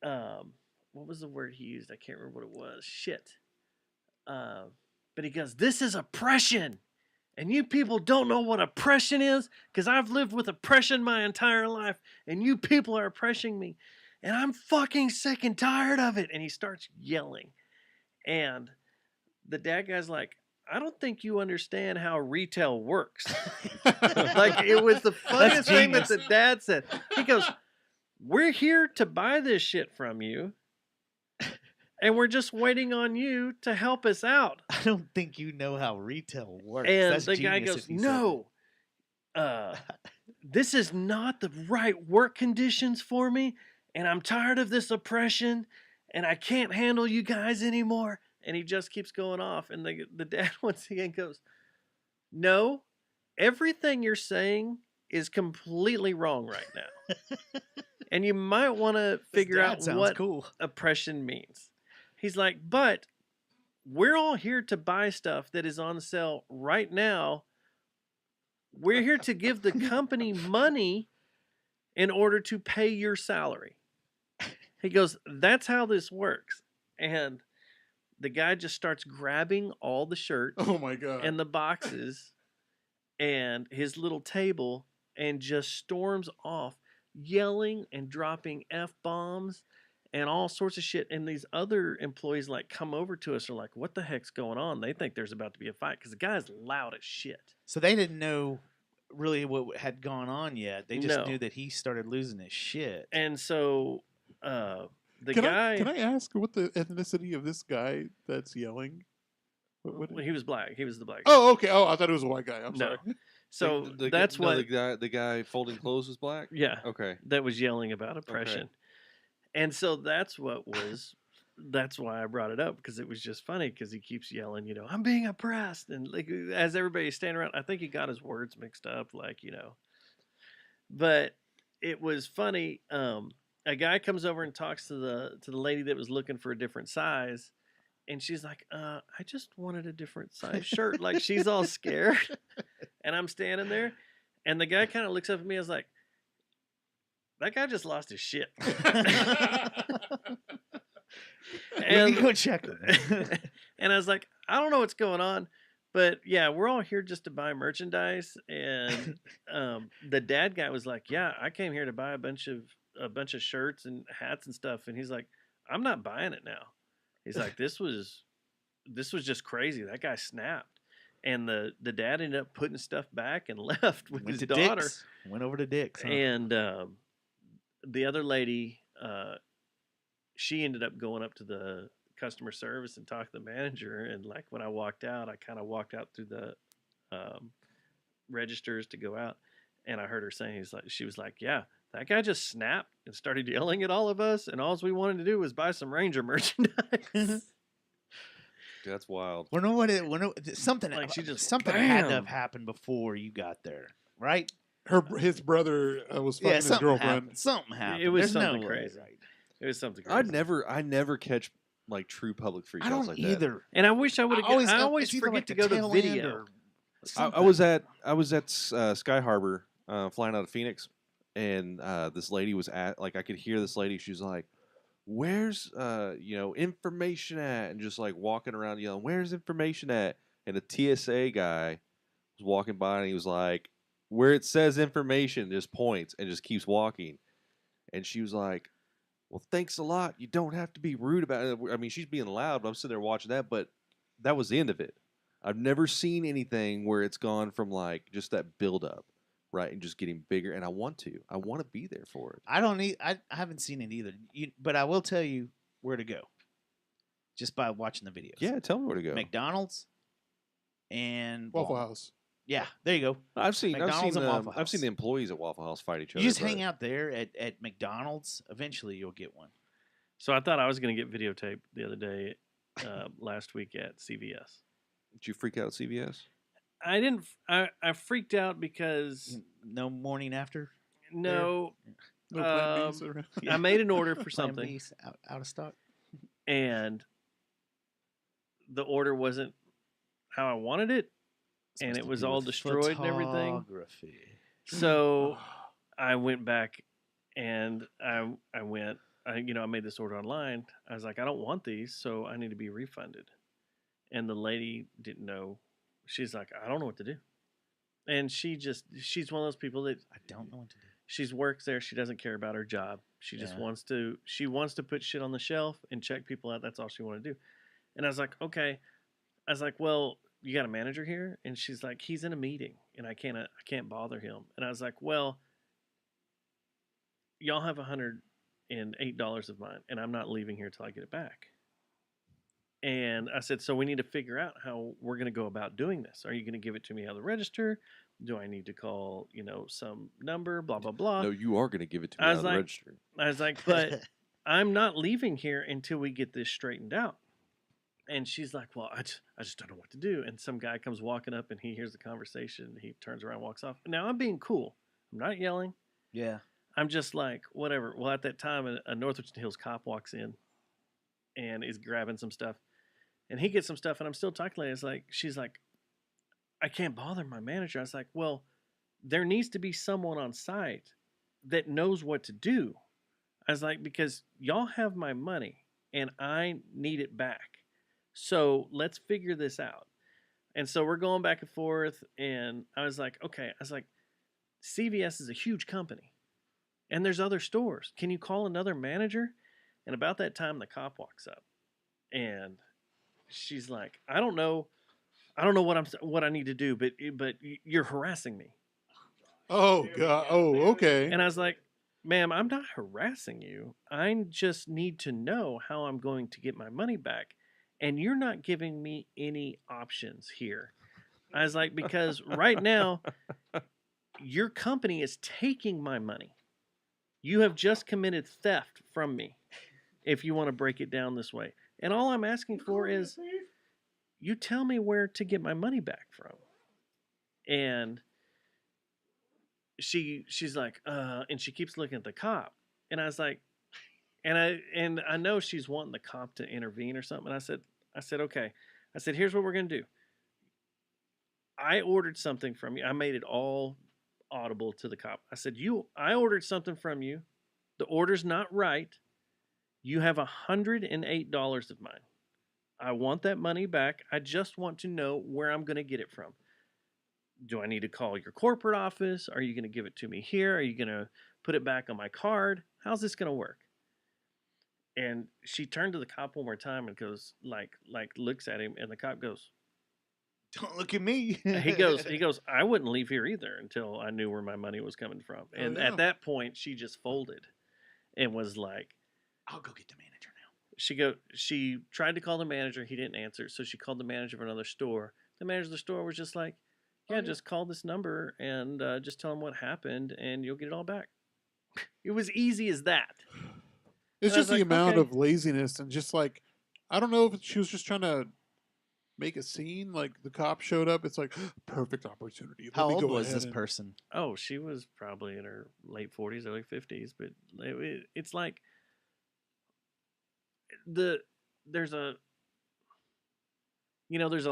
what was the word he used? I can't remember what it was. Shit. But he goes, this is oppression. And you people don't know what oppression is because I've lived with oppression my entire life. And you people are oppressing me. And I'm fucking sick and tired of it. And he starts yelling. And the dad guy's like, I don't think you understand how retail works. Like, it was the funniest thing that the dad said. He goes, we're here to buy this shit from you. And we're just waiting on you to help us out. I don't think you know how retail works. And That's the guy genius goes, if he said no, this is not the right work conditions for me. And I'm tired of this oppression. And I can't handle you guys anymore. And he just keeps going off. And the dad once again goes, no, everything you're saying is completely wrong right now. And you might want to figure out what cool. oppression means. He's like, but we're all here to buy stuff that is on sale right now. We're here to give the company money in order to pay your salary. He goes, that's how this works. And the guy just starts grabbing all the shirts Oh my god. and the boxes and his little table and just storms off, yelling and dropping F-bombs and all sorts of shit. And these other employees like come over to us, are like, what the heck's going on? They think there's about to be a fight because the guy's loud as shit. So they didn't know really what had gone on yet. They just No. knew that he started losing his shit. And so the can guy, can I ask what the ethnicity of this guy that's yelling? he was black. He was the black. Oh, okay. Oh, I thought it was a white guy. I'm No. sorry. So The- that's no, what, the guy folding clothes was black. yeah, Okay. that was yelling about oppression. And so that's why I brought it up, because it was just funny because he keeps yelling, I'm being oppressed. And like, as everybody's standing around, I think he got his words mixed up, but it was funny. A guy comes over and talks to the lady that was looking for a different size. And she's like, I just wanted a different size shirt. Like, she's all scared. And I'm standing there. And the guy kind of looks up at me and is like, that guy just lost his shit. And go check him. And I was like, I don't know what's going on. But yeah, we're all here just to buy merchandise. And the dad guy was like, yeah, I came here to buy a bunch of shirts and hats and stuff. And he's like, I'm not buying it now. He's like, this was just crazy. That guy snapped. And the dad ended up putting stuff back and left with his daughter. Dick's. Went over to Dick's. Huh? And the other lady, she ended up going up to the customer service and talked to the manager. And like when I walked out, I kind of walked out through the registers to go out. And I heard her saying, she was like, yeah, that guy just snapped and started yelling at all of us. And all we wanted to do was buy some Ranger merchandise. That's wild. Something Like, she just something had to bam. have happened before you got there, right? His brother was fucking his something girlfriend. happened. Something happened. It was There's something no way, crazy. right? It was something crazy. I never catch like true public freakouts I don't like either. And I wish I would have. I always it's either forget like to the go to tail end video. or that. I was at Sky Harbor flying out of Phoenix, and this lady was I could hear this lady. She was like, "Where's information at?" And just like walking around yelling, "Where's information at?" And a TSA guy was walking by, and he was like, where it says information, just points and just keeps walking. And she was like, well, thanks a lot. You don't have to be rude about it. I mean, she's being loud, but I'm sitting there watching that, but that was the end of it. I've never seen anything where it's gone from like just that build up, right, and just getting bigger. And I want to be there for it. I haven't seen it either. But I will tell you where to go, just by watching the videos. Yeah, tell me where to go. McDonald's and Waffle Walmart. House. Yeah, there you go. I've seen McDonald's and Waffle I've seen House. the employees at Waffle House fight each other. You just but- hang out there at McDonald's. Eventually, you'll get one. So I thought I was going to get videotaped the other day, last week at CVS. Did you freak out at CVS? I didn't. I freaked out because No morning after. no, No Plant Bs around. I made an order for Plan something, B's out of stock. and the order wasn't how I wanted it, and Supposed it to was be all with destroyed and everything. photography. So I went back and I went. I made this order online. I was like, I don't want these, so I need to be refunded. And the lady didn't know. She's like, I don't know what to do. And she's one of those people that I don't know what to do. she's works there. She doesn't care about her job. She just Yeah. wants to put shit on the shelf and check people out. That's all she want to do. And I was like, okay. I was like, well, you got a manager here? And she's like, he's in a meeting and I can't bother him. And I was like, well, y'all have $108 of mine and I'm not leaving here till I get it back. And I said, so we need to figure out how we're going to go about doing this. Are you going to give it to me on the register? Do I need to call, some number, blah, blah, blah. No, you are going to give it to me I on was the like- register. I was like, but I'm not leaving here until we get this straightened out. And she's like, well, I just don't know what to do. And some guy comes walking up and he hears the conversation. He turns around, walks off. Now I'm being cool. I'm not yelling. Yeah. I'm just like, whatever. Well, at that time, a Northwich Hills cop walks in and is grabbing some stuff. And he gets some stuff, and I'm still talking to her. She's like, I can't bother my manager. I was like, well, there needs to be someone on site that knows what to do. I was like, because y'all have my money, and I need it back. So let's figure this out. And so we're going back and forth, and I was like, okay. I was like, CVS is a huge company. And there's other stores. Can you call another manager? And about that time, the cop walks up, and she's like, I don't know what I need to do, but you're harassing me. Oh God. Oh, okay. And I was like, ma'am, I'm not harassing you. I just need to know how I'm going to get my money back, and you're not giving me any options here. I was like, because right now, your company is taking my money. You have just committed theft from me, if you want to break it down this way. And all I'm asking for is you tell me where to get my money back from. And she's like, and she keeps looking at the cop. And I was like, and I know she's wanting the cop to intervene or something. And I said, okay. I said, here's what we're gonna do. I ordered something from you. I made it all audible to the cop. I said, I ordered something from you. The order's not right. You have $108 of mine. I want that money back. I just want to know where I'm going to get it from. Do I need to call your corporate office? Are you going to give it to me here? Are you going to put it back on my card? How's this going to work? And she turned to the cop one more time and goes, looks at him, and the cop goes, Don't look at me. he goes, I wouldn't leave here either until I knew where my money was coming from. And yeah. at that point, she just folded and was like, I'll go get the manager now. She tried to call the manager. He didn't answer. So she called the manager of another store. The manager of the store was just like, yeah, just call this number and just tell them what happened and you'll get it all back. It was easy as that. It's And I was just the like, amount okay. of laziness and just like, I don't know if she was just trying to make a scene. Like the cop showed up. It's like, perfect opportunity. Let How me old go was ahead this and- person? Oh, she was probably in her late 40s, early 50s. But it's like there's a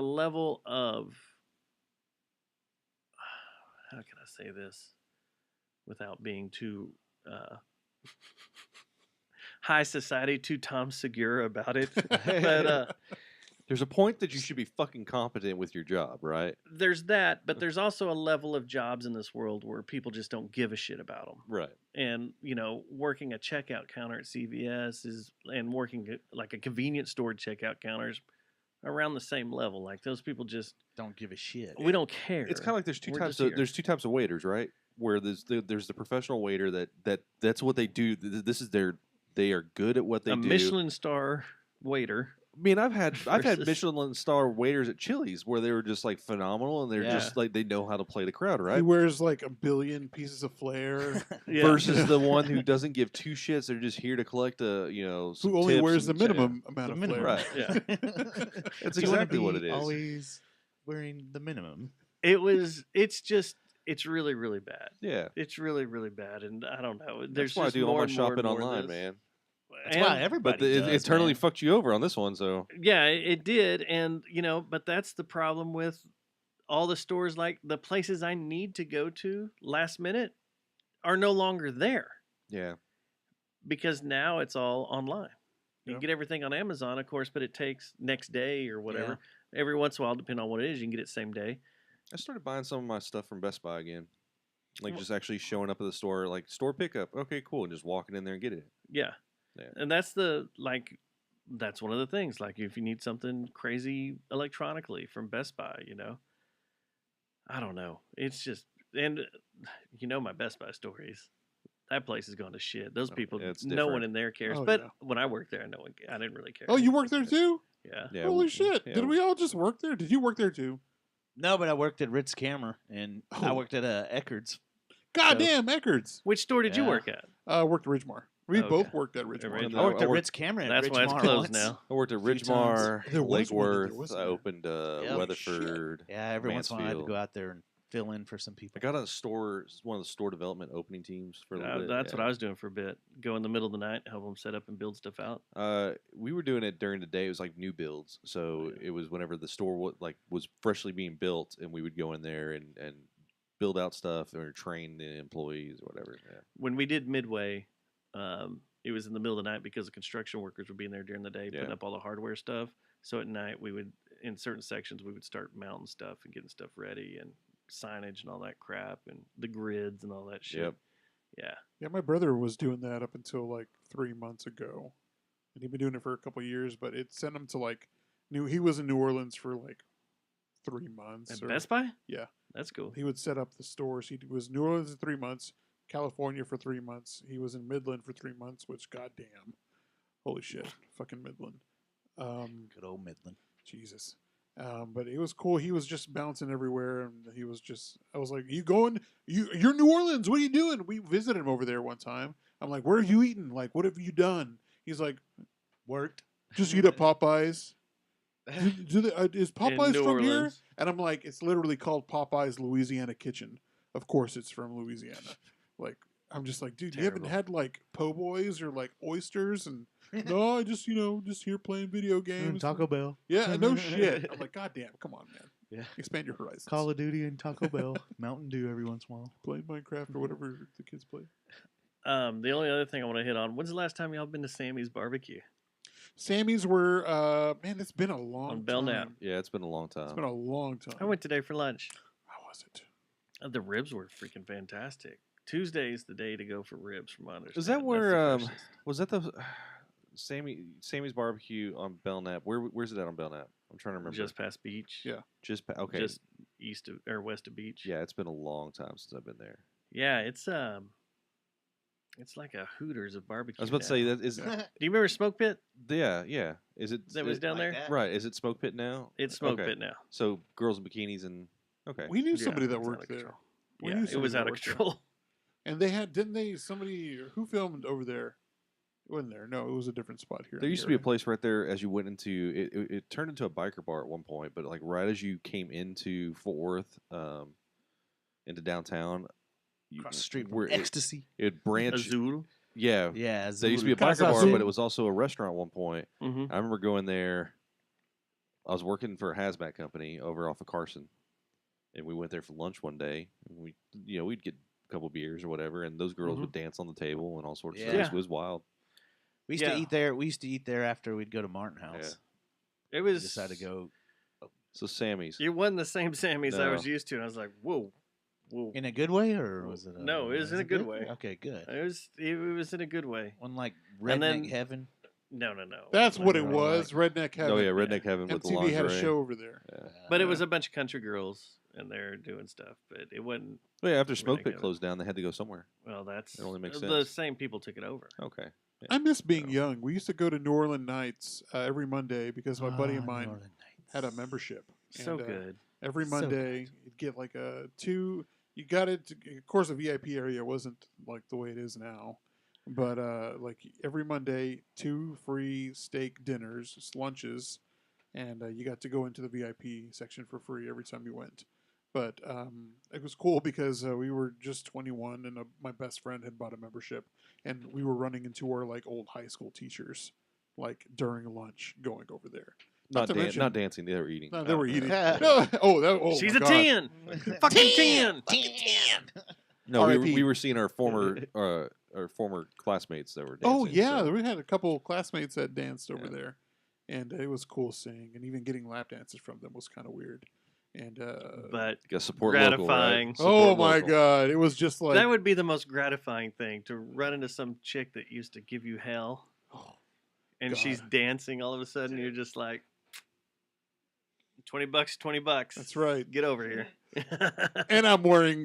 level of, how can I say this without being too high society, too Tom Segura about it. But There's a point that you should be fucking competent with your job, right? There's that, but there's also a level of jobs in this world where people just don't give a shit about them. Right. And working a checkout counter at CVS and working like a convenience store checkout counters around the same level. Like those people just Don't give a shit. we don't care. It's kind of like there's two We're types just of here. there's two types of waiters, right? Where there's the professional waiter that's what they do. This is they are good at what they a do. Michelin star waiter. I mean, I've had versus- Michelin star waiters at Chili's where they were just like phenomenal and they're Yeah. just like they know how to play the crowd, He right? wears like a billion pieces of flair. Yeah. Versus the one who doesn't give two shits. They're just here to collect some Who only tips wears the and- minimum amount The of minimum. flair. Right. Yeah. That's Do you wanna exactly what be it is. Always wearing the minimum. It's really, really bad. Yeah. It's really, really bad. And I don't know. That's There's why I just do all more my and more shopping and more of online, this. man. That's And- why everybody But it does, totally man. fucked you over on this one, so Yeah, it did. And, but that's the problem with all the stores, like the places I need to go to last minute are no longer there yeah. because now it's all online. You Yeah. get everything on Amazon, of course, but it takes next day or whatever. Every once in a while, depending on what it is, you can get it same day. I started buying some of my stuff from Best Buy again. Like Wha- just actually showing up at the store, like store pickup. Okay, cool. And just walking in there and getting it. Yeah. Yeah. And that's that's one of the things. Like if you need something crazy electronically from Best Buy, I don't know. It's just, and my Best Buy stories. That place is going to shit. Those Oh, people, it's no one different. in there cares. Oh, but yeah. when I worked there, I didn't really care. Oh, you work there too? Yeah. Yeah. Holy shit. yeah. Did we all just work there? Did you work there too? No, but I worked at Ritz Camera and I Oh. worked at Eckerd's. Goddamn, Eckerd's. Which store did you Yeah. work at? Worked at Ridgemar. We Okay. both worked at Ridgemar. Ridgemar. No, I worked I at worked- Ritz Camera. That's at why it's Ridgemar closed once. now. I worked at Few times. Ridgemar, There was Lake one there, Worth. wasn't I there? opened Yep. Weatherford. Yeah, every once in a while I had to Mansfield. go out there and fill in for some people. I got on one of the store development opening teams for a little bit. That's yeah. what I was doing for a bit. Go in the middle of the night, help them set up and build stuff out. We were doing it during the day. It was like new builds, so it was whenever the store was freshly being built, and we would go in there and build out stuff or train the employees or whatever. Yeah. When we did Midway, it was in the middle of the night because the construction workers were being there during the day putting Yeah. up all the hardware stuff. So at night, we would, in certain sections, we would start mounting stuff and getting stuff ready and signage and all that crap and the grids and all that shit. Yep. Yeah. Yeah, my brother was doing that up until like 3 months ago. And he'd been doing it for a couple of years, but it sent him to like he was in New Orleans for like 3 months. At or- Best Buy? Yeah. That's cool. He would set up the stores. He was New Orleans for 3 months, California for 3 months. He was in Midland for 3 months, which goddamn, holy shit, fucking Midland. Good old Midland. Jesus. But it was cool. He was just bouncing everywhere, and he was just. I was like, "You going? You're New Orleans. What are you doing?" We visited him over there one time. I'm like, "Where have you eaten? Like, what have you done?" He's like, Worked. "Just eat at Popeyes." Is Popeyes New from here? Orleans. And I'm like, it's literally called Popeyes Louisiana Kitchen. Of course, it's from Louisiana. Like, I'm just like, dude, you haven't Terrible. had like po' boys or like oysters, and no, I just just here playing video games. Taco Bell. Yeah, no shit. I'm like, God damn, come on, man. Yeah. Expand your horizons. Call of Duty and Taco Bell. Mountain Dew every once in a while. Play Minecraft or whatever the kids play. The only other thing I want to hit on, when's the last time y'all been to Sammy's Barbecue? Sammy's were, man, it's been a long On time. Belknap. Yeah, it's been a long time. It's been a long time. I went today for lunch. How was it? The ribs were freaking fantastic. Tuesday's the day to go for ribs, from my understanding. Is that That's the where freshest. was that the Sammy's Barbecue on Belknap? Where's it at on Belknap? I'm trying to remember. Just past beach? Yeah. Okay. Just east of or west of beach. Yeah, it's been a long time since I've been there. Yeah, it's like a Hooters of barbecue. I was about to say now. that is. Do you remember Smoke Pit? Yeah. Is it That was down like there. that? right? Is it Smoke Pit now? It's Smoke Okay. Pit now. So girls in bikinis and okay. We knew Yeah, somebody that it's out worked of there. control. We Yeah, knew it somebody was that out of worked there. control. And they had, didn't they, somebody, who filmed over there? It wasn't there. No, it was a different spot here. There used to be a place right there as you went into it turned into a biker bar at one point, but like right as you came into Fort Worth, into downtown, Across the street where from Ecstasy. it branched. Azul. Yeah, Yeah. there used to be a Zulu. biker bar, Casa but Azul. it was also a restaurant at one point. Mm-hmm. I remember going there. I was working for a hazmat company over off of Carson, and we went there for lunch one day. And we'd get a couple beers or whatever, and those girls Mhm. would dance on the table and all sorts of Yeah. stuff. It was wild. We used Yeah. to eat there. We used to eat there after we'd go to Martin House. It You was decided to go So Sammy's. It wasn't the same Sammy's I No. was used to. And I was like, whoa, whoa. in a good way, or was it? No, it was in a good way. Okay, good. It was in a good way. One like And redneck then- heaven. No. That's what it Right. was. Redneck Heaven. Oh yeah, Redneck Heaven with the MTV lingerie. had a show over there. Yeah. But it was a bunch of country girls and they're doing stuff. But it wasn't. Well, yeah, after Smoke Redneck Pit Heaven. closed down, they had to go somewhere. Well, that's It only makes the sense. same people took it over. Okay. I miss being So- young. We used to go to New Orleans nights every Monday because my buddy of Ah, mine New Orleans Nights. had a membership. So And, good. Every So Monday, you'd get like a two. You got it. Of course, the VIP area wasn't like the way it is now, but like every Monday, 2 free steak dinners, lunches, and you got to go into the VIP section for free every time you went. But it was cool because we were just 21, and my best friend had bought a membership, and we were running into our like old high school teachers, like during lunch, going over there. Not, to mention- not dancing. They were eating. No, they were eating. Yeah. No, oh, She's my a God. 10. Fucking 10. No, we R.I.P. were seeing our former classmates that were dancing. Oh yeah, so- we had a couple classmates that danced over Yeah. there, and it was cool seeing, and even getting lap dances from them was kind of weird. And But Got support Gratifying. local, right? oh Support my local. God, it was just like that would be the most gratifying thing to run into some chick that used to give you hell oh, and she's God. dancing all of a sudden. You're just like, $20, $20. that's right. Get over here. And I'm wearing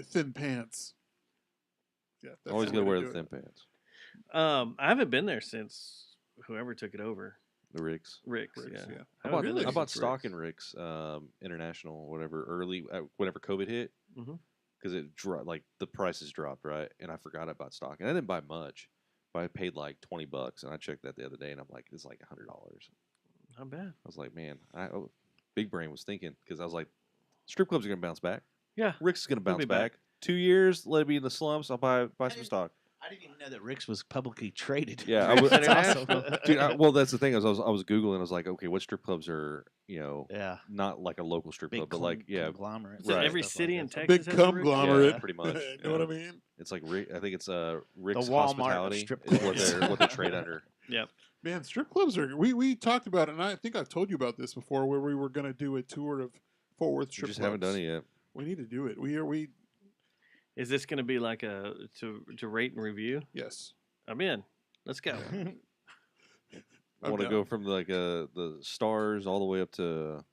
thin pants. Yeah, that's Always the got to way wear do the it. thin pants. I haven't been there since whoever took it over. The Ricks. Rick's, Rick's, yeah. yeah. I I haven't bought, been there I bought since stock in Rick's. Rick's International, whatever, early, whenever COVID hit. Mhm. Because it dropped, like the prices dropped, right? And I forgot about stock. And I didn't buy much, but I paid like $20. And I checked that the other day and I'm like, it's like $100. I Not bad. was like, man, Big Brain was thinking, because I was like, strip clubs are going to bounce back. Yeah. Rick's is going to They'll bounce be back. back. 2 years, let it be in the slumps. I'll buy some didn't- stock. I didn't even know that Rick's was publicly traded. Yeah, I Rick's was, International. dude. Well, that's the thing. I was googling. I was like, okay, what strip clubs are Yeah. not like a local strip Big club, but like conglomerate. So Right. every Stuff city like in that. Texas Big has a Rick's? conglomerate. Yeah, pretty much, You know what I mean? it's like I think it's Rick's The Walmart of Hospitality strip is what clubs. they trade under. Yep. Man, strip clubs are. We talked about it, and I think I've told you about this before, where we were going to do a tour of Fort Worth We strip just clubs. haven't done it yet. We need to do it. We Is this going to be like to rate and review? yes. I'm in. Let's go. I want to down. go from like the stars all the way up to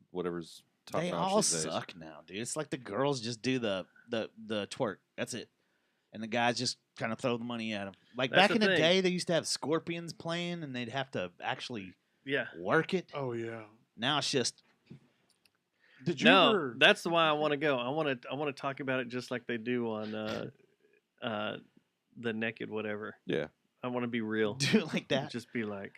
whatever's top They notch all these days. suck now, dude. It's like the girls just do the twerk. That's it. And the guys just kind of throw the money at them. Like That's back the in the thing. day, they used to have Scorpions playing, and they'd have to actually Yeah. work it. Oh yeah. Now it's just Did you No, ever? that's why I want to go. I want to talk about it just like they do on the Naked whatever. Yeah. I want to be real. do it like that. Just be like,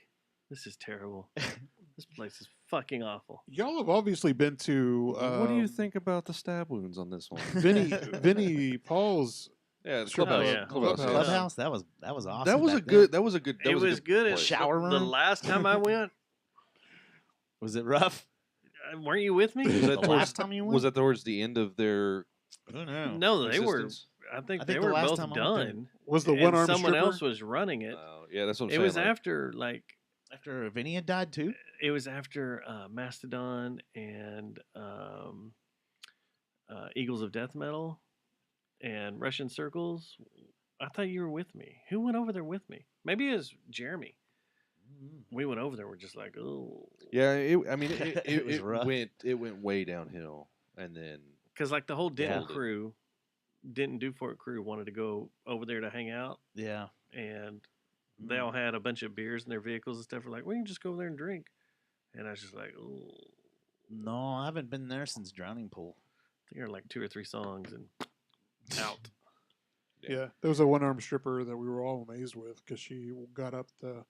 this is terrible. This place is fucking awful. Y'all have obviously been to. what do you think about the stab wounds on this one? Vinny Paul's. Yeah, the Strip clubhouse. club. Yeah. Clubhouse, Clubhouse. Clubhouse. That was awesome. That was a back then. good. That was a good. That It was, was a good. good. At place. Shower The room? last time I went, Was it rough? weren't you with me? Was that The towards, last time you went? was that towards the end of their I don't know. No, they were. existence? I think I they think the were last both time I went there- done. Was the and one armed someone stripper? else was running it. Yeah, that's what I'm It saying. was like, after like After Vinny had died too. it was after Mastodon and Eagles of Death Metal and Russian Circles. I thought you were with me. Who went over there with me? Maybe it was Jeremy. We went over there. We're just like, oh, Yeah, I mean, it, It was rough. went way downhill, and then because like the whole Denton Yeah. crew, Denton Dufort crew wanted to go over there to hang out, Yeah. and they all had a bunch of beers in their vehicles and stuff. We're like, we can just go over there and drink. And I was just like, oh, No, I haven't been there since Drowning Pool. I think there were like 2 or 3 songs and out. Yeah, there was a one armed stripper that we were all amazed with because she got up the,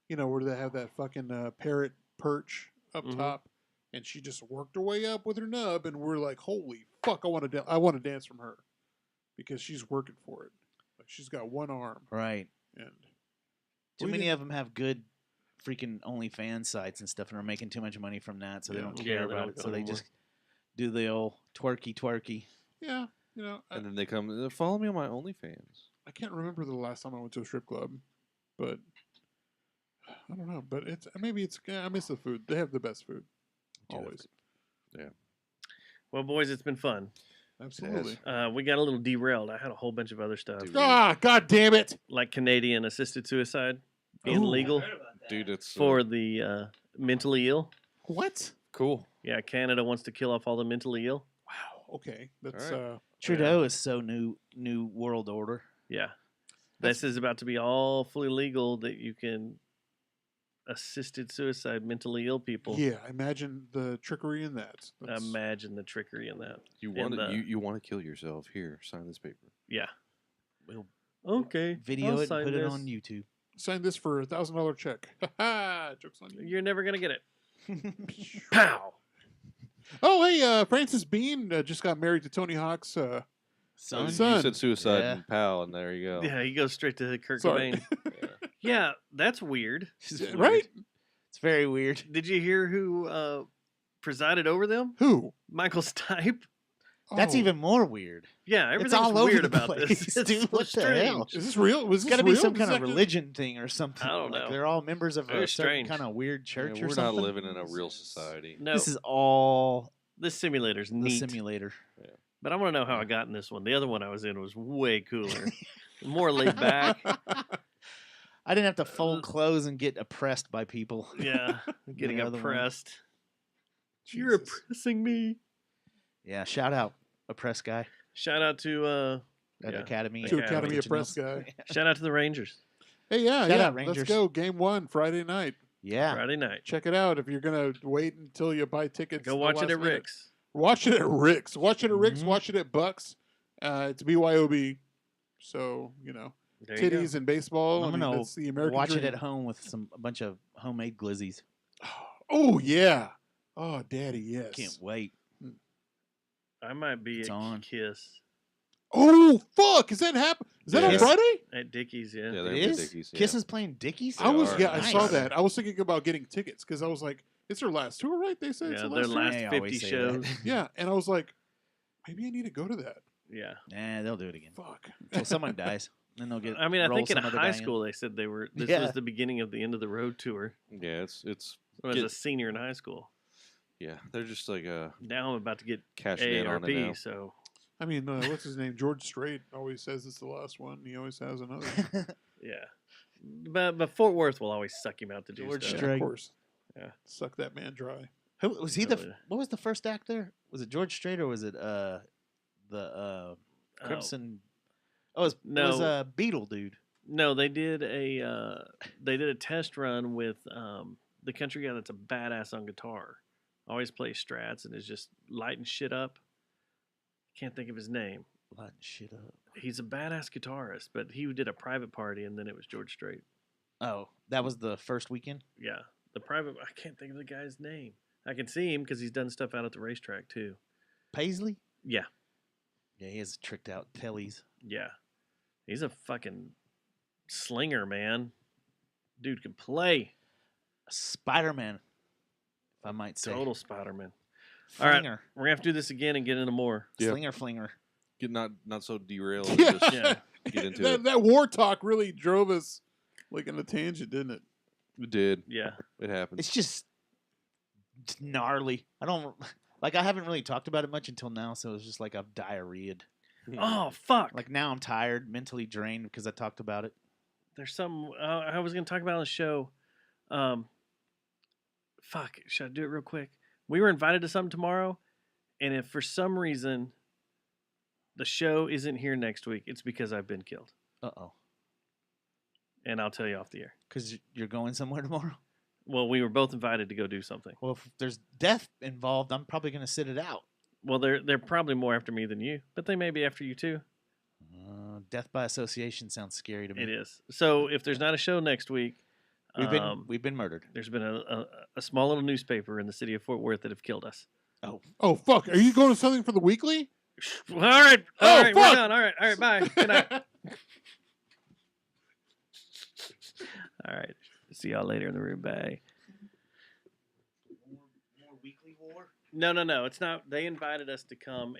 where they have that fucking parrot perch up Mhm. top, and she just worked her way up with her nub, and we're like, holy fuck, I want to dance from her, because she's working for it. Like she's got one arm, Right. and Too we many didn't- of them have good freaking OnlyFans sites and stuff and are making too much money from that, so they Yeah. don't Yeah, care they about don't it. go So they anymore. just do the old twerky. yeah, and then they come follow me on my OnlyFans. I can't remember the last time I went to a strip club, but I don't know, but maybe I miss the food. They have the best food, Do have always. Well, boys, it's been fun. Absolutely. We got a little derailed. I had a whole bunch of other stuff, Ah, god damn it! like Canadian assisted suicide being Ooh. legal Dude, it's for the mentally ill. What? cool. Yeah, Canada wants to kill off all the mentally ill. Wow. Okay, that's All Trudeau is so new world order. Yeah. This is about to be all fully legal that you can assisted suicide mentally ill people. yeah. Imagine the trickery in that. That's- Imagine the trickery in that. You And, want to you want to kill yourself? Here, sign this paper. Yeah. We'll Okay. video I'll it and sign put it this. on YouTube. Sign this for $1,000 check. Ha ha! Jokes on you. You're never gonna get it. Pow. Oh, hey, Francis Bean just got married to Tony Hawk's Son, Son. You said suicide Yeah. and pal, and there you go. Yeah, he goes straight to Kurt Sorry. Cobain. Yeah, that's weird. right? It's very weird. Did you hear who presided over them? Who? Michael Stipe. That's Oh. even more weird. Yeah, everything's all over weird the about place, this. It's dude. so What the strange. hell? Is this real? Was It's this got to be real? some Is kind that of good? religion thing or something. I don't Like know. they're all members of Very a certain strange. kind of weird Yeah, church we're or not something. living in a real society. No, This is all this simulator's the neat. simulator. But I want to know how I got in this one. The other one I was in was way cooler, more laid back. I didn't have to fold clothes and get oppressed by people. Yeah, getting other one. oppressed. You're Jesus. oppressing me. Yeah, shout out oppressed guy Shout out to at Yeah. Academy. To Yeah, Academy of Originals. Press guy. shout out to the Rangers. Hey, yeah, Shout yeah. out, Let's Rangers. go. Game 1, Friday night. Yeah. Friday night. Check it out if you're gonna wait until you buy tickets. Go the watch it last at minute. Rick's. Watch it at Rick's. Watch it at Rick's. Mhm. Watch it at Bucks. It's BYOB. So, There you go. titties and baseball. I'm gonna that's the American watch it dream. at home with a bunch of homemade glizzies. Oh, yeah. Oh, daddy, yes. Can't wait. I might be It's at on. Kiss Oh, fuck. Is that happen? Is that on Yeah. Friday? at Dickies. Yeah. Yeah, It they're is? Dickies, yeah. Kiss is playing Dickies? I was, are. yeah, I saw Nice. that. I was thinking about getting tickets because I was like, it's their last tour, right? They said it's Yeah, the their last tour. last They 50 always say shows. that. Yeah, and I was like, maybe I need to go to that. Yeah. Nah, they'll do it again. Fuck. Until someone dies. Then they'll get I mean, I roll think in some other high guy in. school they said they were. This Yeah. was the beginning of the end of the road tour. Yeah, it's When I Get- was a senior in high school. yeah, they're just like Now I'm about to get cashing in on it now. AARP. So I mean, what's his name? George Strait always says it's the last one. He always has another. yeah. But Fort Worth will always suck him out to do George stuff. Yeah, Strait. of course. Yeah. Suck that man dry. Who was he? Totally. What was the first act there? Was it George Strait or was it the Crimson? Oh, it was No. Beetle dude. No, they did a test run with the country guy that's a badass on guitar. Always plays strats and is just lighting shit up. Can't think of his name. Lighting shit up. He's a badass guitarist, but he did a private party and then it was George Strait. Oh, that was the first weekend. Yeah, the private. I can't think of the guy's name. I can see him because he's done stuff out at the racetrack too. Paisley. Yeah, Yeah, he has tricked out tellies. yeah. He's a fucking slinger, man. Dude can play. Spider-Man, if I might say. Total Spider-Man. All right. Flinger. We're gonna have to do this again and get into more. Yeah. Slinger flinger. Get not so derailed. Yeah. Just Yeah. get into that, it. that war talk really drove us like in a tangent, didn't it? It did. Yeah. It happened. It's just gnarly. I haven't really talked about it much until now, so it's just like I've diarrheaed. Oh fuck. Like now I'm tired, mentally drained because I talked about it. There's some I was gonna talk about on the show. Fuck. Should I do it real quick? We were invited to something tomorrow, and if for some reason the show isn't here next week, it's because I've been killed, Uh-oh. and I'll tell you off the air. Because you're going somewhere tomorrow? Well, we were both invited to go do something. Well, if there's death involved, I'm probably going to sit it out. Well, they're probably more after me than you, but they may be after you too. Death by association sounds scary to me. It is. So if there's not a show next week, We've been murdered. there's been a small little newspaper in the city of Fort Worth that have killed us. Oh, fuck. Are you going to something for the weekly? All right, Oh, all right, we're fuck! done. All right, bye. Good night. All right, see y'all later in the room. Bye. More weekly war? No. It's not. They invited us to come